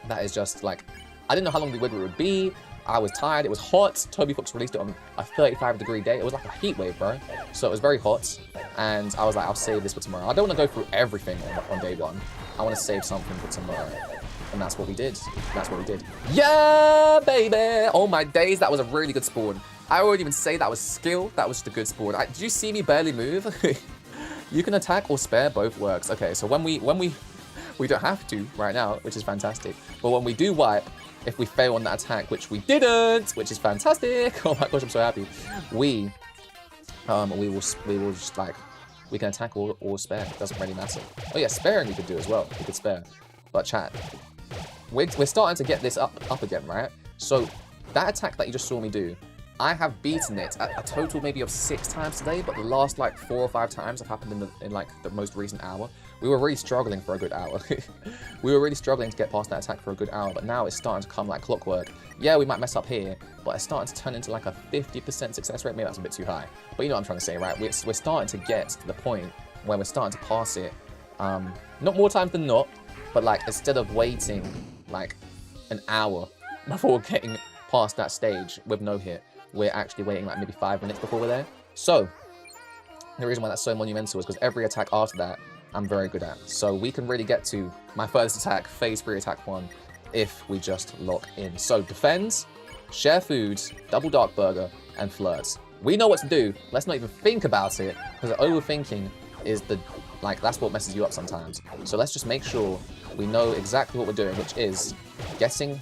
Speaker 1: that is just like, I didn't know how long the weird route would be. I was tired, it was hot. Toby Fox released it on a 35-degree day. It was like a heat wave, bro. So it was very hot, and I was like, I'll save this for tomorrow. I don't want to go through everything on day 1. I want to save something for tomorrow. And that's what we did. That's what we did. Yeah, baby! Oh my days, that was a really good spawn. I wouldn't even say that was skill, that was just a good spawn. Did you see me barely move? You can attack or spare, both works. Okay, so when we don't have to right now, which is fantastic. But when we do wipe, if we fail on that attack, which we didn't, which is fantastic. Oh my gosh, I'm so happy. We will just like, we can attack or spare. It doesn't really matter. Oh yeah, sparing we could do as well. We could spare. But chat, we're starting to get this up again, right? So that attack that you just saw me do, I have beaten it a total maybe of 6 times today, but the last like 4 or 5 times have happened in like the most recent hour. We were really struggling for a good hour. We were really struggling to get past that attack for a good hour, but now it's starting to come like clockwork. Yeah, we might mess up here, but it's starting to turn into like a 50% success rate. Maybe that's a bit too high, but you know what I'm trying to say, right? We're starting to get to the point where we're starting to pass it. Not more times than not, but like instead of waiting like an hour before getting past that stage with no hit, we're actually waiting like maybe 5 minutes before we're there. So the reason why that's so monumental is because every attack after that I'm very good at. So we can really get to my first attack, phase 3 attack 1, if we just lock in. So defend, share food, double dark burger, and flirt. We know what to do. Let's not even think about it, because overthinking is that's what messes you up sometimes. So let's just make sure we know exactly what we're doing, which is getting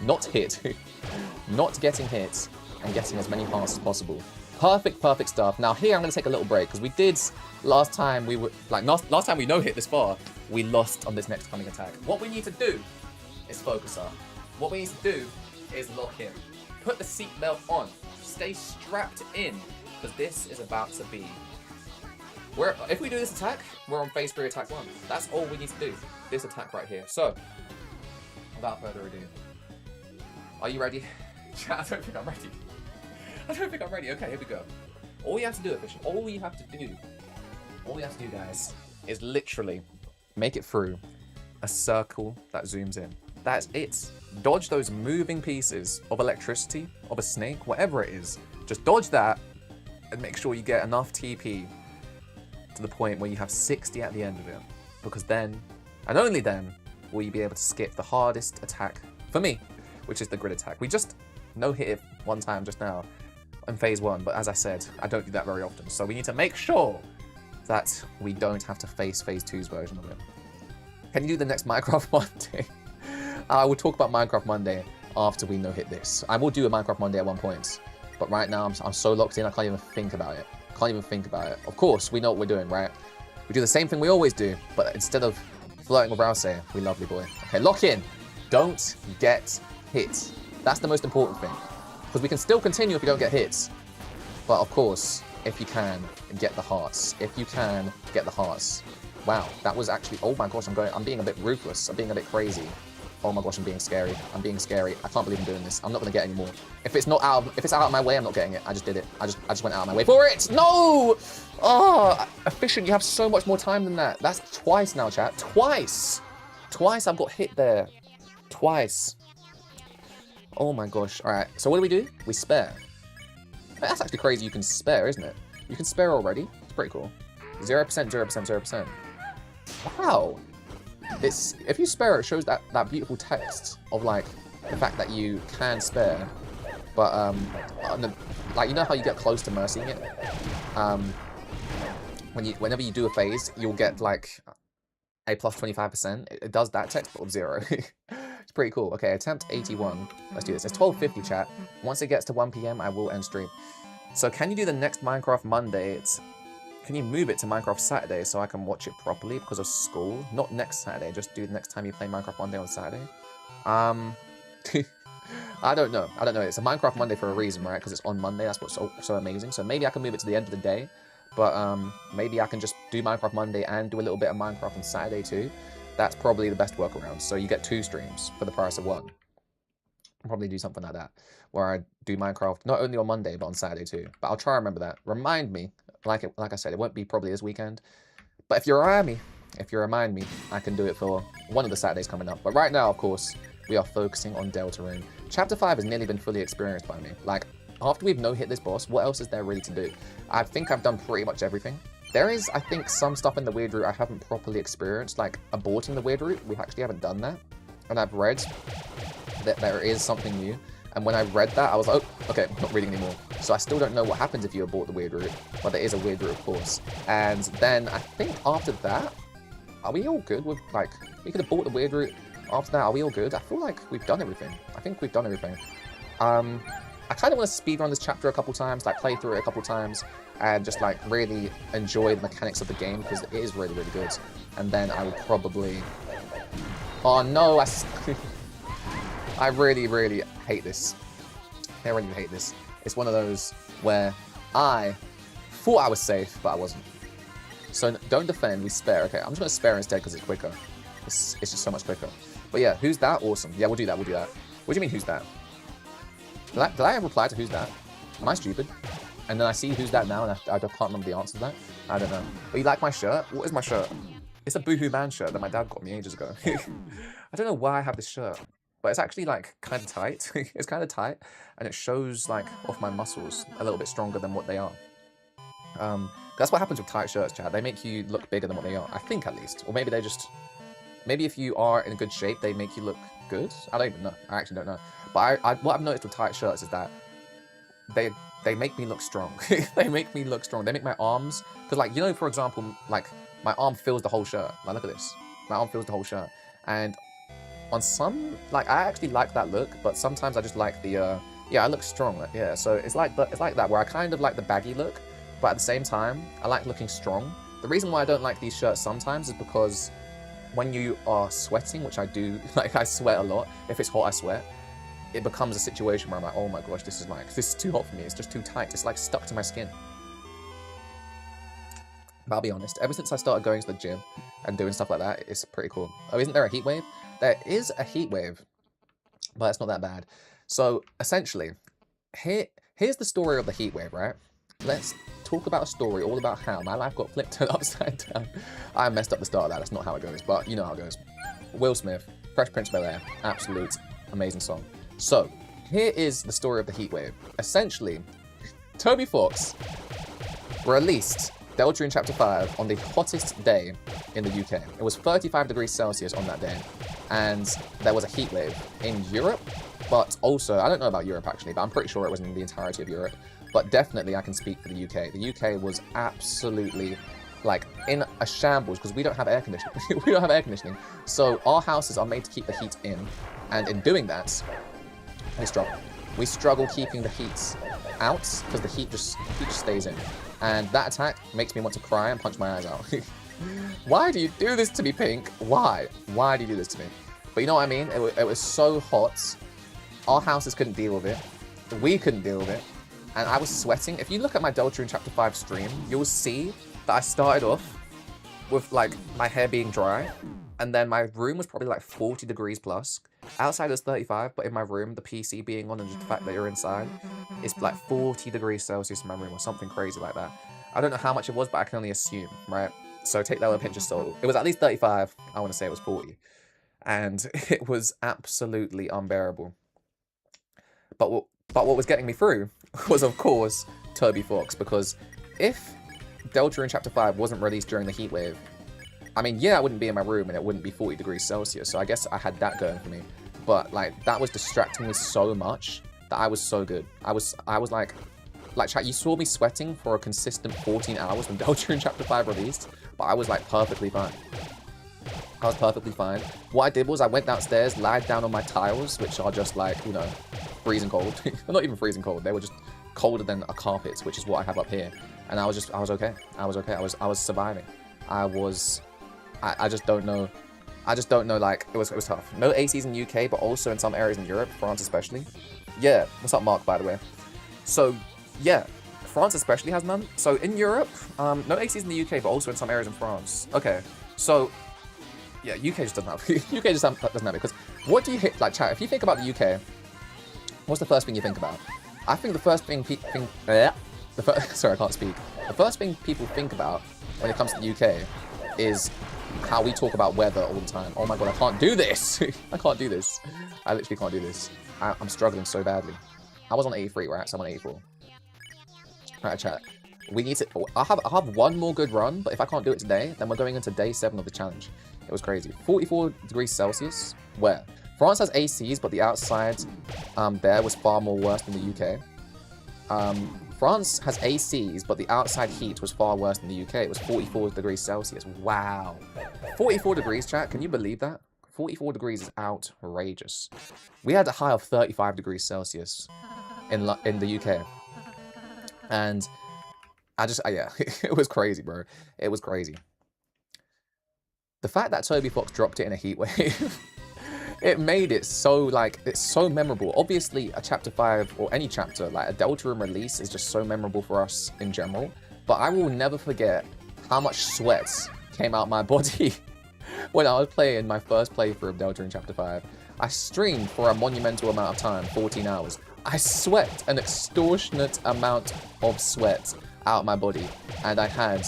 Speaker 1: not hit, not getting hit, and getting as many hearts as possible. Perfect stuff. Now here I'm going to take a little break, because we did last time we no-hit this far, we lost on this next coming attack. What we need to do is focus up. What we need to do is lock in. Put the seatbelt on. Stay strapped in, because this is about to be... if we do this attack, we're on phase 3 attack 1. That's all we need to do. This attack right here. So, without further ado, are you ready? I don't think I'm ready. I don't think I'm ready. Okay, here we go. All you have to do, official. All you have to do, guys, is literally make it through a circle that zooms in. That's it. Dodge those moving pieces of electricity, of a snake, whatever it is. Just dodge that and make sure you get enough TP to the point where you have 60 at the end of it. Because then, and only then, will you be able to skip the hardest attack for me, which is the grid attack. We just no-hit it one time just now in phase 1, but as I said, I don't do that very often. So we need to make sure that we don't have to face Phase 2's version of it. Can you do the next Minecraft Monday? I will talk about Minecraft Monday after we no-hit this. I will do a Minecraft Monday at one point, but right now I'm so locked in I can't even think about it. Can't even think about it. Of course, we know what we're doing, right? We do the same thing we always do, but instead of flirting with Rouse, we lovely boy. Okay, lock in. Don't get hit. That's the most important thing. Because we can still continue if you don't get hits. But of course, if you can, get the hearts. If you can, get the hearts. Wow, that was actually, oh my gosh, I'm being a bit ruthless. I'm being a bit crazy. Oh my gosh, I'm being scary. I'm being scary. I can't believe I'm doing this. I'm not gonna get any more. If it's out of my way, I'm not getting it. I just did it. I just went out of my way for it. No! Oh, efficient. You have so much more time than that. That's twice now, chat. Twice. Twice I've got hit there. Twice. Oh my gosh. All right. So what do? We spare. That's actually crazy. You can spare, isn't it? You can spare already. It's pretty cool. 0%, 0%, 0%. Wow. If you spare, it shows that beautiful text of like the fact that you can spare, but like you know how you get close to mercying it. Whenever you do a phase, you'll get like a plus 25%. It does that text but with 0. It's pretty cool. Okay, attempt 81. Let's do this. It's 12:50, chat. Once it gets to 1 PM, I will end stream. So can you do the next Minecraft Monday? Can you move it to Minecraft Saturday so I can watch it properly because of school? Not next Saturday, just do the next time you play Minecraft Monday on Saturday. I don't know. It's a Minecraft Monday for a reason, right? Because it's on Monday. That's what's so amazing. So maybe I can move it to the end of the day. But maybe I can just do Minecraft Monday and do a little bit of Minecraft on Saturday too. That's probably the best workaround. So you get 2 streams for the price of 1. I'll probably do something like that, where I do Minecraft not only on Monday, but on Saturday too. But I'll try to remember that. Remind me. Like I said, it won't be probably this weekend. But if you remind me, I can do it for one of the Saturdays coming up. But right now, of course, we are focusing on Deltarune. Chapter 5 has nearly been fully experienced by me. Like, after we've no-hit this boss, what else is there really to do? I think I've done pretty much everything. There is, I think, some stuff in the weird route I haven't properly experienced, like aborting the weird route. We actually haven't done that. And I've read that there is something new. And when I read that, I was like, oh, okay, I'm not reading anymore. So I still don't know what happens if you abort the weird route. But there is a weird route, of course. And then I think after that, are we all good with, like, we could abort the weird route. After that, are we all good? I feel like we've done everything. I think we've done everything. I kind of want to speedrun this chapter a couple times, like play through it a couple times, and just like really enjoy the mechanics of the game, because it is really, really good. And then I will probably... Oh no, I really, really hate this. I really hate this. It's one of those where I thought I was safe, but I wasn't. So don't defend, we spare. Okay, I'm just going to spare instead because it's quicker. It's just so much quicker. But yeah, who's that? Awesome. Yeah, we'll do that, we'll do that. What do you mean, who's that? Did I ever reply to who's that? Am I stupid? And then I see who's that now, and I can't remember the answer to that. I don't know. But you like my shirt? What is my shirt? It's a Boohoo Man shirt that my dad got me ages ago. I don't know why I have this shirt, but it's actually like kind of tight. It's kind of tight, and it shows like off my muscles a little bit stronger than what they are. That's what happens with tight shirts, Chad. They make you look bigger than what they are. I think at least, or maybe they just, maybe if you are in good shape, they make you look good. I don't even know. I actually don't know. But what I've noticed with tight shirts is that they make me look strong. They make me look strong. They make my arms, because like, you know, for example, like my arm fills the whole shirt. Like, look at this. My arm fills the whole shirt. And on some, like, I actually like that look, but sometimes I just like the, yeah, I look strong. Like, yeah, so it's like that, where I kind of like the baggy look, but at the same time, I like looking strong. The reason why I don't like these shirts sometimes is because when you are sweating, which I do, like I sweat a lot. If it's hot, I sweat. It becomes a situation where I'm like, oh my gosh, this is too hot for me. It's just too tight. It's like stuck to my skin. But I'll be honest, ever since I started going to the gym and doing stuff like that, it's pretty cool. Oh, isn't there a heat wave? There is a heat wave, but it's not that bad. So essentially, here's the story of the heat wave, right? Let's talk about a story all about how my life got flipped upside down. I messed up the start of that. That's not how it goes, but you know how it goes. Will Smith, Fresh Prince of Bel-Air, absolute amazing song. So here is the story of the heat wave. Essentially, Toby Fox released Deltarune Chapter 5 on the hottest day in the UK. It was 35 degrees Celsius on that day, and there was a heat wave in Europe, but also, I don't know about Europe actually, but I'm pretty sure it was in the entirety of Europe. But definitely I can speak for the UK. The UK was absolutely like in a shambles because we don't have air conditioning. We don't have air conditioning. So our houses are made to keep the heat in. And in doing that, we struggle. We struggle keeping the heat out because the heat just stays in. And that attack makes me want to cry and punch my eyes out. Why do you do this to me, Pink? Why? Why do you do this to me? But you know what I mean? It was so hot. Our houses couldn't deal with it. We couldn't deal with it. And I was sweating. If you look at my Deltarune Chapter 5 stream, you'll see that I started off with like my hair being dry. And then my room was probably like 40 degrees plus. Outside it was 35, but in my room, the PC being on and just the fact that you're inside, it's like 40 degrees Celsius in my room or something crazy like that. I don't know how much it was, but I can only assume, right? So take that with a pinch of salt. It was at least 35. I want to say it was 40. And it was absolutely unbearable. But what was getting me through was, of course, Toby Fox. Because if Deltarune Chapter 5 wasn't released during the heatwave, I mean, yeah, I wouldn't be in my room and it wouldn't be 40 degrees Celsius. So I guess I had that going for me. But, like, that was distracting me so much that I was so good. I was like, chat, you saw me sweating for a consistent 14 hours when Deltarune Chapter 5 released. But I was, like, perfectly fine. I was perfectly fine. What I did was I went downstairs, lied down on my tiles, which are just, like, you know, freezing cold. Well, not even freezing cold. They were just colder than a carpet, which is what I have up here. And I was okay. I was okay. I was surviving. I just don't know. I just don't know, like, it was tough. No ACs in the UK, but also in some areas in Europe, France especially. Yeah, what's up, Mark, by the way? So, yeah, France especially has none. So, in Europe, no ACs in the UK, but also in some areas in France. Okay, so, yeah, UK just doesn't have UK just doesn't have it, because what do you hit, like, chat, if you think about the UK, what's the first thing you think about? I think the first thing sorry, I can't speak. The first thing people think about when it comes to the UK is how we talk about weather all the time. Oh my god, I can't do this! I can't do this. I literally can't do this. I'm struggling so badly. I was on 83, right? So I'm on 84. Alright, chat. We need to... I have one more good run, but if I can't do it today, then we're going into day 7 of the challenge. It was crazy. 44 degrees Celsius. Where? France has ACs, but the outside there was far more worse than the UK. France has ACs, but the outside heat was far worse than the UK. It was 44 degrees Celsius. Wow. 44 degrees, chat. Can you believe that? 44 degrees is outrageous. We had a high of 35 degrees Celsius in the UK. And yeah, it was crazy, bro. It was crazy. The fact that Toby Fox dropped it in a heat wave, it made it so, like, it's so memorable. Obviously, a Chapter 5, or any chapter, like a Deltarune release is just so memorable for us in general. But I will never forget how much sweat came out my body when I was playing my first playthrough of Deltarune Chapter 5. I streamed for a monumental amount of time, 14 hours. I sweat an extortionate amount of sweat out my body. And I had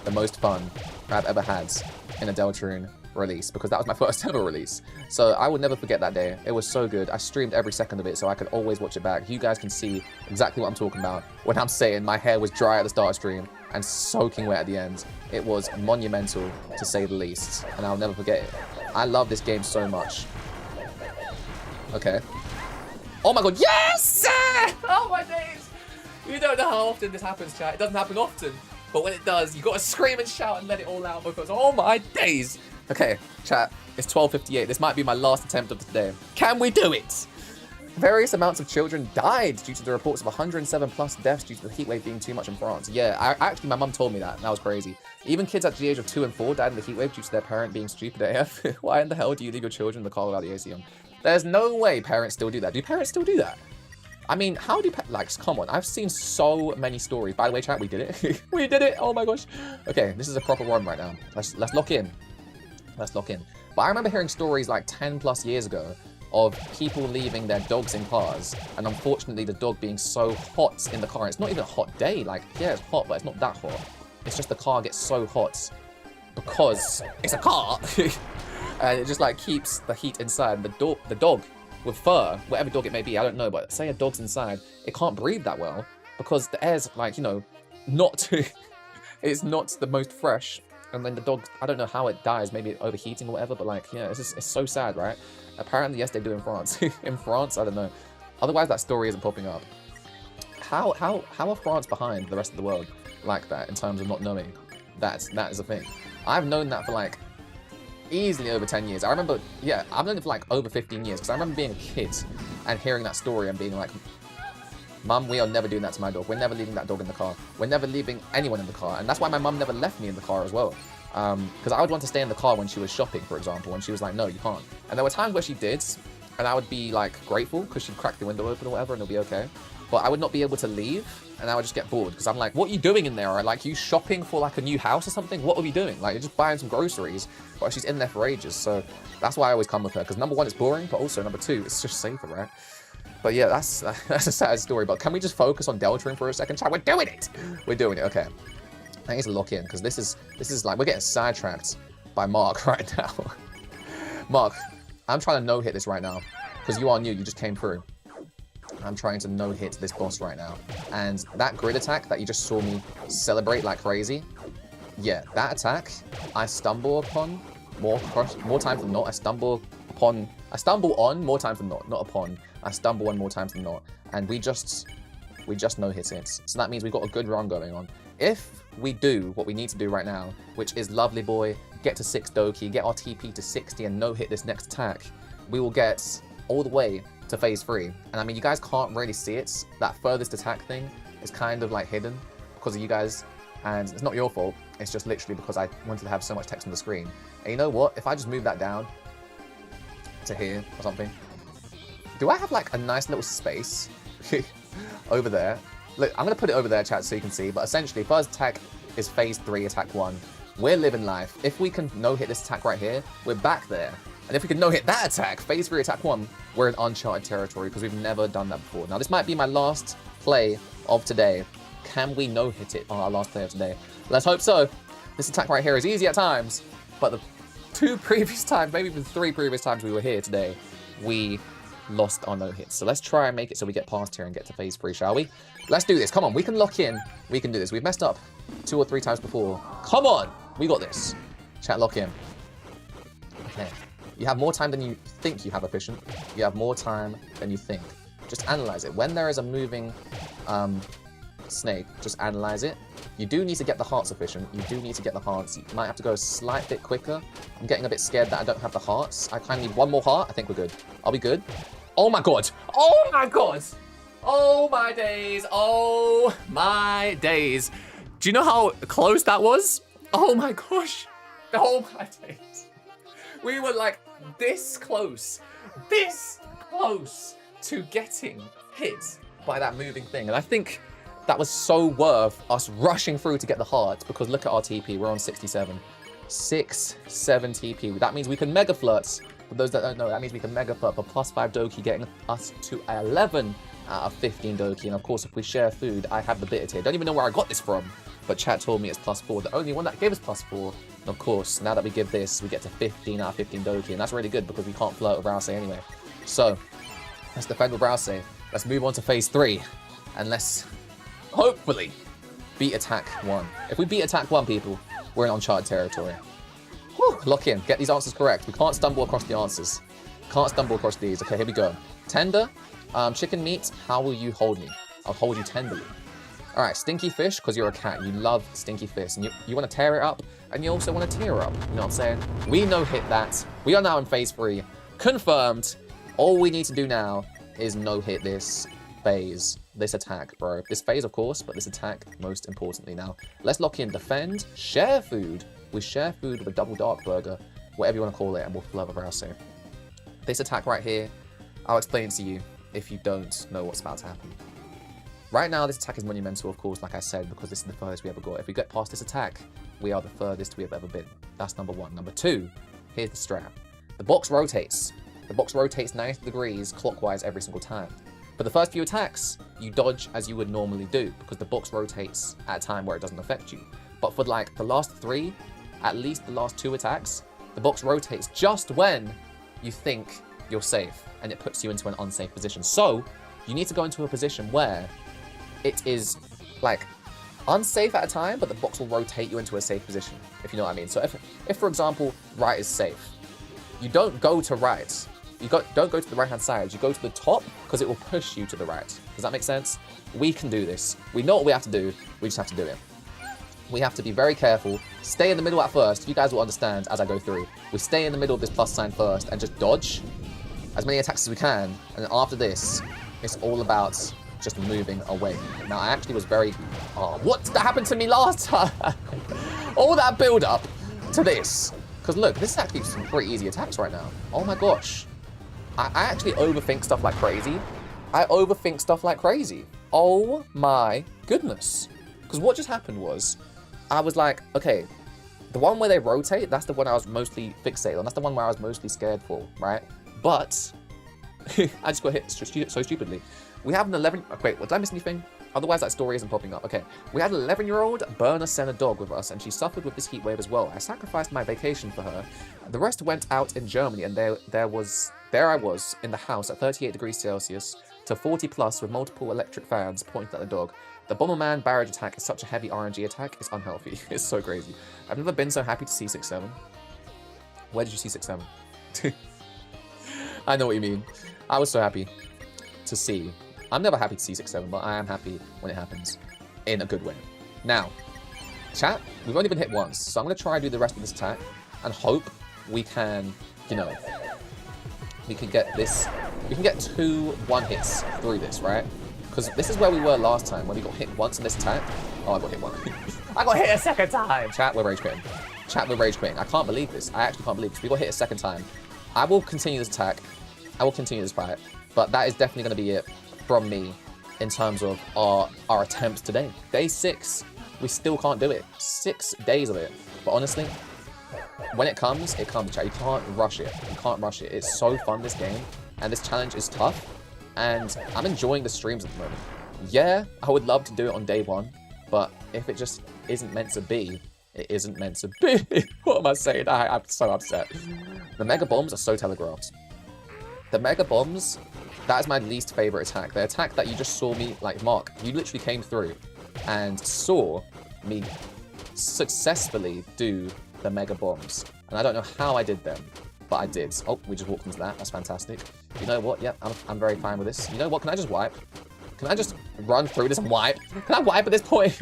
Speaker 1: the most fun I've ever had in a Deltarune release, because that was my first ever release. So I will never forget that day. It was so good. I streamed every second of it so I could always watch it back. You guys can see exactly what I'm talking about when I'm saying my hair was dry at the start of stream and soaking wet at the end. It was monumental, to say the least, and I'll never forget it. I love this game so much. Okay. Oh my god, yes! Oh my days! You don't know how often this happens, chat. It doesn't happen often, but when it does, you gotta scream and shout and let it all out, because oh my days! Okay, chat, it's 12:58. This might be my last attempt of the day. Can we do it? Various amounts of children died due to the reports of 107 plus deaths due to the heatwave being too much in France. Yeah, actually, my mum told me that. That was crazy. Even kids at the age of 2 and 4 died in the heatwave due to their parent being stupid AF. Why in the hell do you leave your children in the car without the AC on? There's no way parents still do that. Do parents still do that? I mean, how do like, come on, I've seen so many stories. By the way, chat, we did it. We did it. Oh my gosh. Okay, this is a proper run right now. Let's lock in. Let's lock in. But I remember hearing stories like 10 plus years ago of people leaving their dogs in cars, and unfortunately the dog being so hot in the car. And it's not even a hot day. Like, yeah, it's hot, but it's not that hot. It's just the car gets so hot because it's a car. And it just like keeps the heat inside. The dog with fur, whatever dog it may be, I don't know, but say a dog's inside, it can't breathe that well because the air's like, you know, not, it's not the most fresh. And then the dog, I don't know how it dies, maybe overheating or whatever, but like, yeah, it's so sad, right? Apparently, yes, they do in France. In France, I don't know. Otherwise, that story isn't popping up. How are France behind the rest of the world like that in terms of not knowing? that is a thing. I've known that for like easily over 10 years. I remember, yeah, I've known it for like over 15 years because I remember being a kid and hearing that story and being like, Mum, we are never doing that to my dog. We're never leaving that dog in the car. We're never leaving anyone in the car. And that's why my mum never left me in the car as well. Because I would want to stay in the car when she was shopping, for example, and she was like, no, you can't. And there were times where she did, and I would be like grateful because she'd crack the window open or whatever and it'll be okay. But I would not be able to leave, and I would just get bored because I'm like, what are you doing in there? Or like, you shopping for like a new house or something? What are we doing? Like, you're just buying some groceries, but she's in there for ages. So that's why I always come with her, because number one, it's boring, but also number two, it's just safer, right? But yeah, that's a sad story. But can we just focus on Deltarune for a second? Chat, we're doing it. We're doing it. Okay. I need to lock in because this is like, we're getting sidetracked by Mark right now. Mark, I'm trying to no-hit this right now because you are new. You just came through. I'm trying to no-hit this boss right now. And that grid attack that you just saw me celebrate like crazy, yeah, that attack, I stumble upon more times than not. I stumble on more times than not upon. I stumble on more times than not. And we just no-hit it. So that means we've got a good run going on. If we do what we need to do right now, which is lovely boy, get to 6 Doki, get our TP to 60 and no-hit this next attack, we will get all the way to phase 3. And I mean, you guys can't really see it. That furthest attack thing is kind of like hidden because of you guys. And it's not your fault. It's just literally because I wanted to have so much text on the screen. And you know what? If I just move that down to here or something, do I have like a nice little space over there? Look, I'm going to put it over there, chat, so you can see. But essentially, first attack is phase 3, attack 1. We're living life. If we can no-hit this attack right here, we're back there. And if we can no-hit that attack, phase 3, attack 1, we're in uncharted territory because we've never done that before. Now, this might be my last play of today. Can we no-hit it on our last play of today? Let's hope so. This attack right here is easy at times, but the 2 previous times, maybe even 3 previous times we were here today, we lost our no-hits. So let's try and make it so we get past here and get to phase 3, shall we? Let's do this. Come on, we can lock in. We can do this. We've messed up 2 or 3 times before. Come on, we got this. Chat, lock in. Okay. You have more time than you think you have, efficient. You have more time than you think. Just analyze it. When there is a moving snake, just analyze it. You do need to get the hearts, efficient. You do need to get the hearts. You might have to go a slight bit quicker. I'm getting a bit scared that I don't have the hearts. I kind of need 1 more heart. I think we're good. Are we good? Oh my god. Oh my god. Oh my days. Oh my days. Do you know how close that was? Oh my gosh. Oh my days. We were like this close to getting hit by that moving thing. And I think that was so worth us rushing through to get the hearts because look at our TP. We're on 67. 6-7 TP. That means we can mega flirt. For those that don't know, that means we can mega flirt for +5 Doki, getting us to 11 out of 15 Doki. And of course, if we share food, I have the bitter tier. Don't even know where I got this from, but chat told me it's +4. The only one that gave us +4. And of course, now that we give this, we get to 15 out of 15 Doki. And that's really good because we can't flirt with Rousey anyway. So, let's defend with Rousey. Let's move on to phase 3. And let's hopefully beat attack 1. If we beat attack 1, people, we're in uncharted territory. Whew, lock in. Get these answers correct. We can't stumble across the answers. Can't stumble across these. Okay, here we go. Tender, chicken meat, how will you hold me? I'll hold you tenderly. All right, stinky fish, because you're a cat. You love stinky fish. And you want to tear it up, and you also want to tear up. You know what I'm saying? We no-hit that. We are now in phase 3. Confirmed. All we need to do now is no-hit this phase, this attack, bro. This phase, of course, but this attack, most importantly now. Let's lock in defend, share food. We share food with a double dark burger, whatever you want to call it, and we'll flirt with Rousey. This attack right here, I'll explain to you if you don't know what's about to happen. Right now, this attack is monumental, of course, like I said, because this is the furthest we ever got. If we get past this attack, we are the furthest we have ever been. That's number 1. Number 2, here's the strat. The box rotates. The box rotates 90 degrees clockwise every single time. For the first few attacks, you dodge as you would normally do, because the box rotates at a time where it doesn't affect you. But for like the last 3, at least the last 2 attacks, the box rotates just when you think you're safe, and it puts you into an unsafe position. So, you need to go into a position where it is like unsafe at a time, but the box will rotate you into a safe position, if you know what I mean. So if for example, right is safe, you don't go to right. Don't go to the right-hand side. You go to the top because it will push you to the right. Does that make sense? We can do this. We know what we have to do. We just have to do it. We have to be very careful. Stay in the middle at first. You guys will understand as I go through. We stay in the middle of this plus sign first and just dodge as many attacks as we can. And then after this, it's all about just moving away. Now, I actually was very... Oh, what happened to me last time? All that build up to this. Because look, this is actually some pretty easy attacks right now. Oh my gosh. I actually overthink stuff like crazy. I overthink stuff like crazy. Oh my goodness. Because what just happened was, I was like, okay, the one where they rotate, that's the one I was mostly fixated on. That's the one where I was mostly scared for, right? But I just got hit so stupidly. We have an 11... Wait, did I miss anything? Otherwise, that story isn't popping up. Okay. We had an 11-year-old Burner Senna dog with us, and she suffered with this heat wave as well. I sacrificed my vacation for her. The rest went out in Germany, and there I was in the house at 38 degrees Celsius to 40 plus with multiple electric fans pointing at the dog. The Bomberman barrage attack is such a heavy RNG attack, it's unhealthy. It's so crazy. I've never been so happy to see 6-7. Where did you see 6-7? I know what you mean. I was so happy to see. I'm never happy to see 6-7, but I am happy when it happens in a good way. Now, chat, we've only been hit once, so I'm going to try and do the rest of this attack and hope we can, you know, we can get this, we can get 2 1-hits through this, right? Because this is where we were last time, when we got hit once in this attack. Oh, I got hit once. I got hit a second time! Chat, we're rage quitting. Chat, we're rage quitting. I can't believe this. I actually can't believe this. We got hit a second time. I will continue this attack. I will continue this fight. But that is definitely going to be it from me in terms of our attempts today. Day 6, we still can't do it. 6 days of it. But honestly, when it comes, chat. You can't rush it. You can't rush it. It's so fun, this game. And this challenge is tough. And I'm enjoying the streams at the moment. Yeah, I would love to do it on day 1. But if it just isn't meant to be, it isn't meant to be. What am I saying? I'm so upset. The Mega Bombs are so telegraphed. The Mega Bombs, that is my least favorite attack. The attack that you just saw me, like, Mark, you literally came through and saw me successfully do the Mega Bombs. And I don't know how I did them, but I did. Oh, we just walked into that. That's fantastic. You know what? Yep, I'm very fine with this. You know what? Can I just wipe? Can I just run through this and wipe? Can I wipe at this point?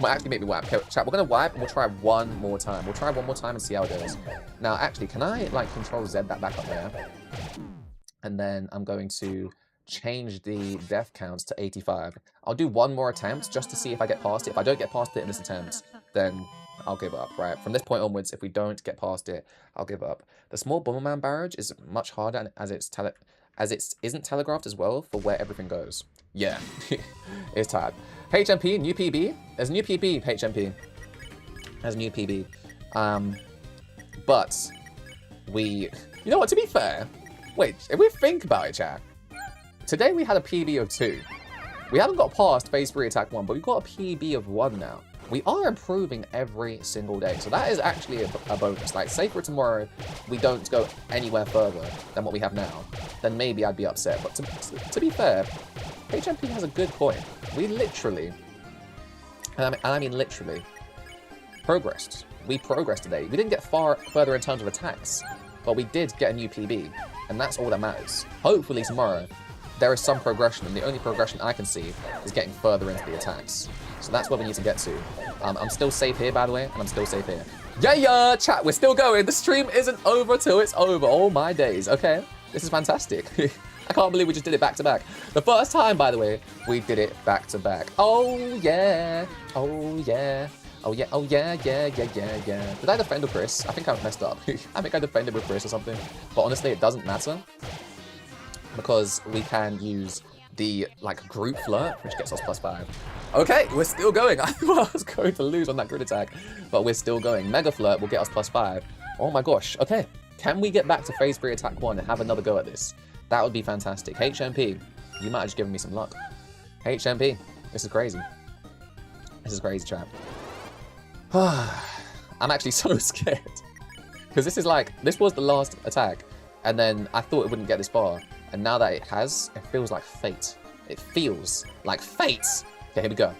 Speaker 1: Might actually make me wipe. Okay, chat, we're going to wipe and we'll try one more time. We'll try one more time and see how it goes. Now, actually, can I, like, Control Z that back up there? And then I'm going to change the death counts to 85. I'll do one more attempt just to see if I get past it. If I don't get past it in this attempt, then I'll give up, right? From this point onwards, if we don't get past it, I'll give up. The small Bomberman barrage is much harder as it isn't telegraphed as well for where everything goes. Yeah, it's tired. HMP, new PB. There's a new PB, HMP. There's a new PB. But you know what, to be fair, wait, if we think about it, chat, today we had a PB of 2. We haven't got past phase 3 attack 1, but we've got a PB of 1 now. We are improving every single day, so that is actually a bonus. Like, say for tomorrow, we don't go anywhere further than what we have now, then maybe I'd be upset. But to be fair, HMP has a good point. We literally, and I mean literally, progressed. We progressed today. We didn't get far further in terms of attacks, but we did get a new PB, and that's all that matters. Hopefully tomorrow, there is some progression, and the only progression I can see is getting further into the attacks. So that's where we need to get to. I'm still safe here, by the way, and I'm still safe here. Yeah, chat, we're still going. The stream isn't over till it's over. Oh my days. Okay, this is fantastic. I can't believe we just did it back to back. The first time, by the way, we did it back to back. Oh yeah, oh yeah. Oh yeah, oh yeah, yeah. Did I defend with Chris? I think I messed up. I think I defended with Chris or something. But honestly, it doesn't matter, because we can use the, like, group flirt, which gets us +5. Okay, we're still going. I thought I was going to lose on that grid attack, but we're still going. Mega flirt will get us +5. Oh my gosh. Okay, can we get back to phase 3 attack 1 and have another go at this? That would be fantastic. HMP, you might have just given me some luck. HMP, this is crazy. This is crazy, chat. I'm actually so scared, because this was the last attack, and then I thought it wouldn't get this far. And now that it has, it feels like fate. It feels like fate. Okay, here we go.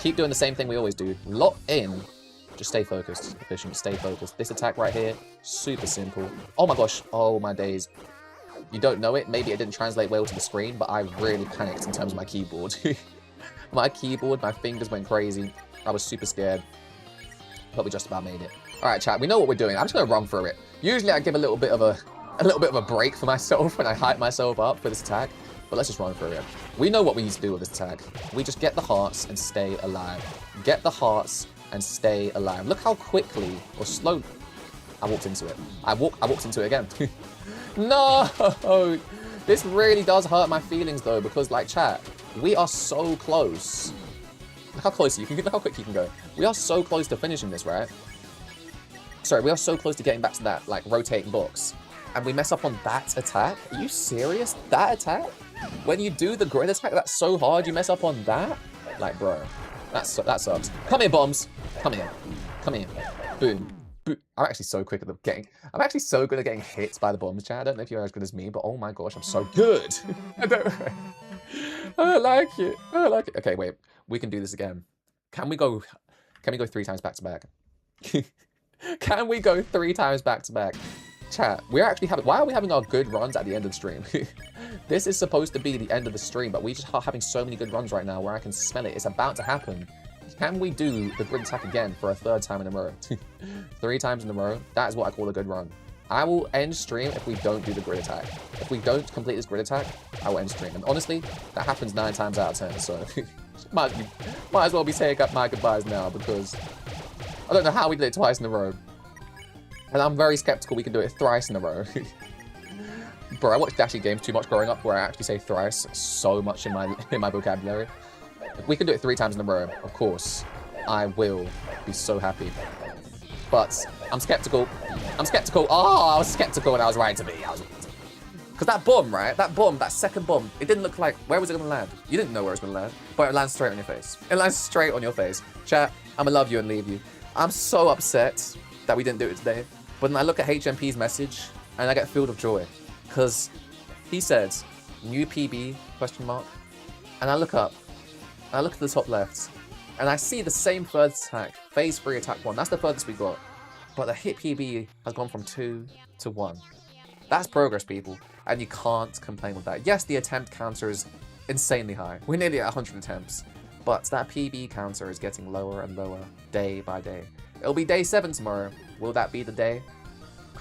Speaker 1: Keep doing the same thing we always do. Lock in. Just stay focused. Efficient, stay focused. This attack right here, super simple. Oh my gosh. Oh my days. You don't know it. Maybe it didn't translate well to the screen, but I really panicked in terms of my keyboard. My keyboard, my fingers went crazy. I was super scared. But we just about made it. Alright, chat, we know what we're doing. I'm just gonna run through it. Usually I give a little bit of a break for myself when I hype myself up for this attack. But let's just run through it. We know what we need to do with this attack. We just get the hearts and stay alive. Get the hearts and stay alive. Look how quickly or slowly I walked into it. I walked into it again. No! This really does hurt my feelings though, because like chat, we are so close. Look how close you can look how quick you can go. We are so close to finishing this, right? Sorry, we are so close to getting back to that like rotating box. And we mess up on that attack? Are you serious? That attack? When you do the grid attack, that's so hard, you mess up on that? Like, bro, that sucks. Come here, bombs. Come here. Come here. Boom. Boom. I'm actually so quick at I'm actually so good at getting hit by the bombs, chat. I don't know if you're as good as me, but oh my gosh, I'm so good. I don't like it. I don't like it. Okay, wait. We can do this again. Can we go 3 times back to back? Can we go 3 times back to back? Chat, we're actually why are we having our good runs at the end of the stream? This is supposed to be the end of the stream, but we just are having so many good runs right now where I can smell it. It's about to happen. Can we do the grid attack again for a 3rd time in a row? 3 times in a row? That is what I call a good run. I will end stream if we don't do the grid attack. If we don't complete this grid attack, I will end stream. And honestly, that happens 9 times out of 10, so might as well be saying up my goodbyes now, because I don't know how we did it twice in a row. And I'm very skeptical we can do it thrice in a row. Bro, I watched Dashy games too much growing up where I actually say thrice so much in my vocabulary. If we can do it 3 times in a row, of course, I will be so happy. But I'm skeptical. I'm skeptical. Oh, I was skeptical and I was right to be. Because that bomb, right? That bomb, that second bomb, it didn't look like, where was it going to land? You didn't know where it was going to land, but it lands straight on your face. It lands straight on your face. Chat, I'm going to love you and leave you. I'm so upset that we didn't do it today. But then I look at HMP's message and I get filled with joy. Because he said, new PB, question mark. And I look up, and I look at the top left, and I see the same first attack, phase 3 attack 1. That's the furthest we got. But the hit PB has gone from 2 to 1. That's progress, people. And you can't complain with that. Yes, the attempt counter is insanely high. We're nearly at 100 attempts. But that PB counter is getting lower and lower day by day. It'll be day 7 tomorrow. Will that be the day?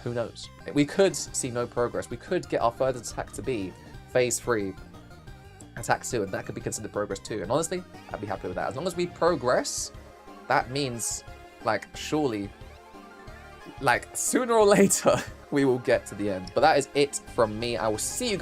Speaker 1: Who knows? We could see no progress. We could get our further attack to be phase 3, attack 2, and that could be considered progress too. And honestly, I'd be happy with that. As long as we progress, that means, like, surely, like, sooner or later, we will get to the end. But that is it from me. I will see you guys.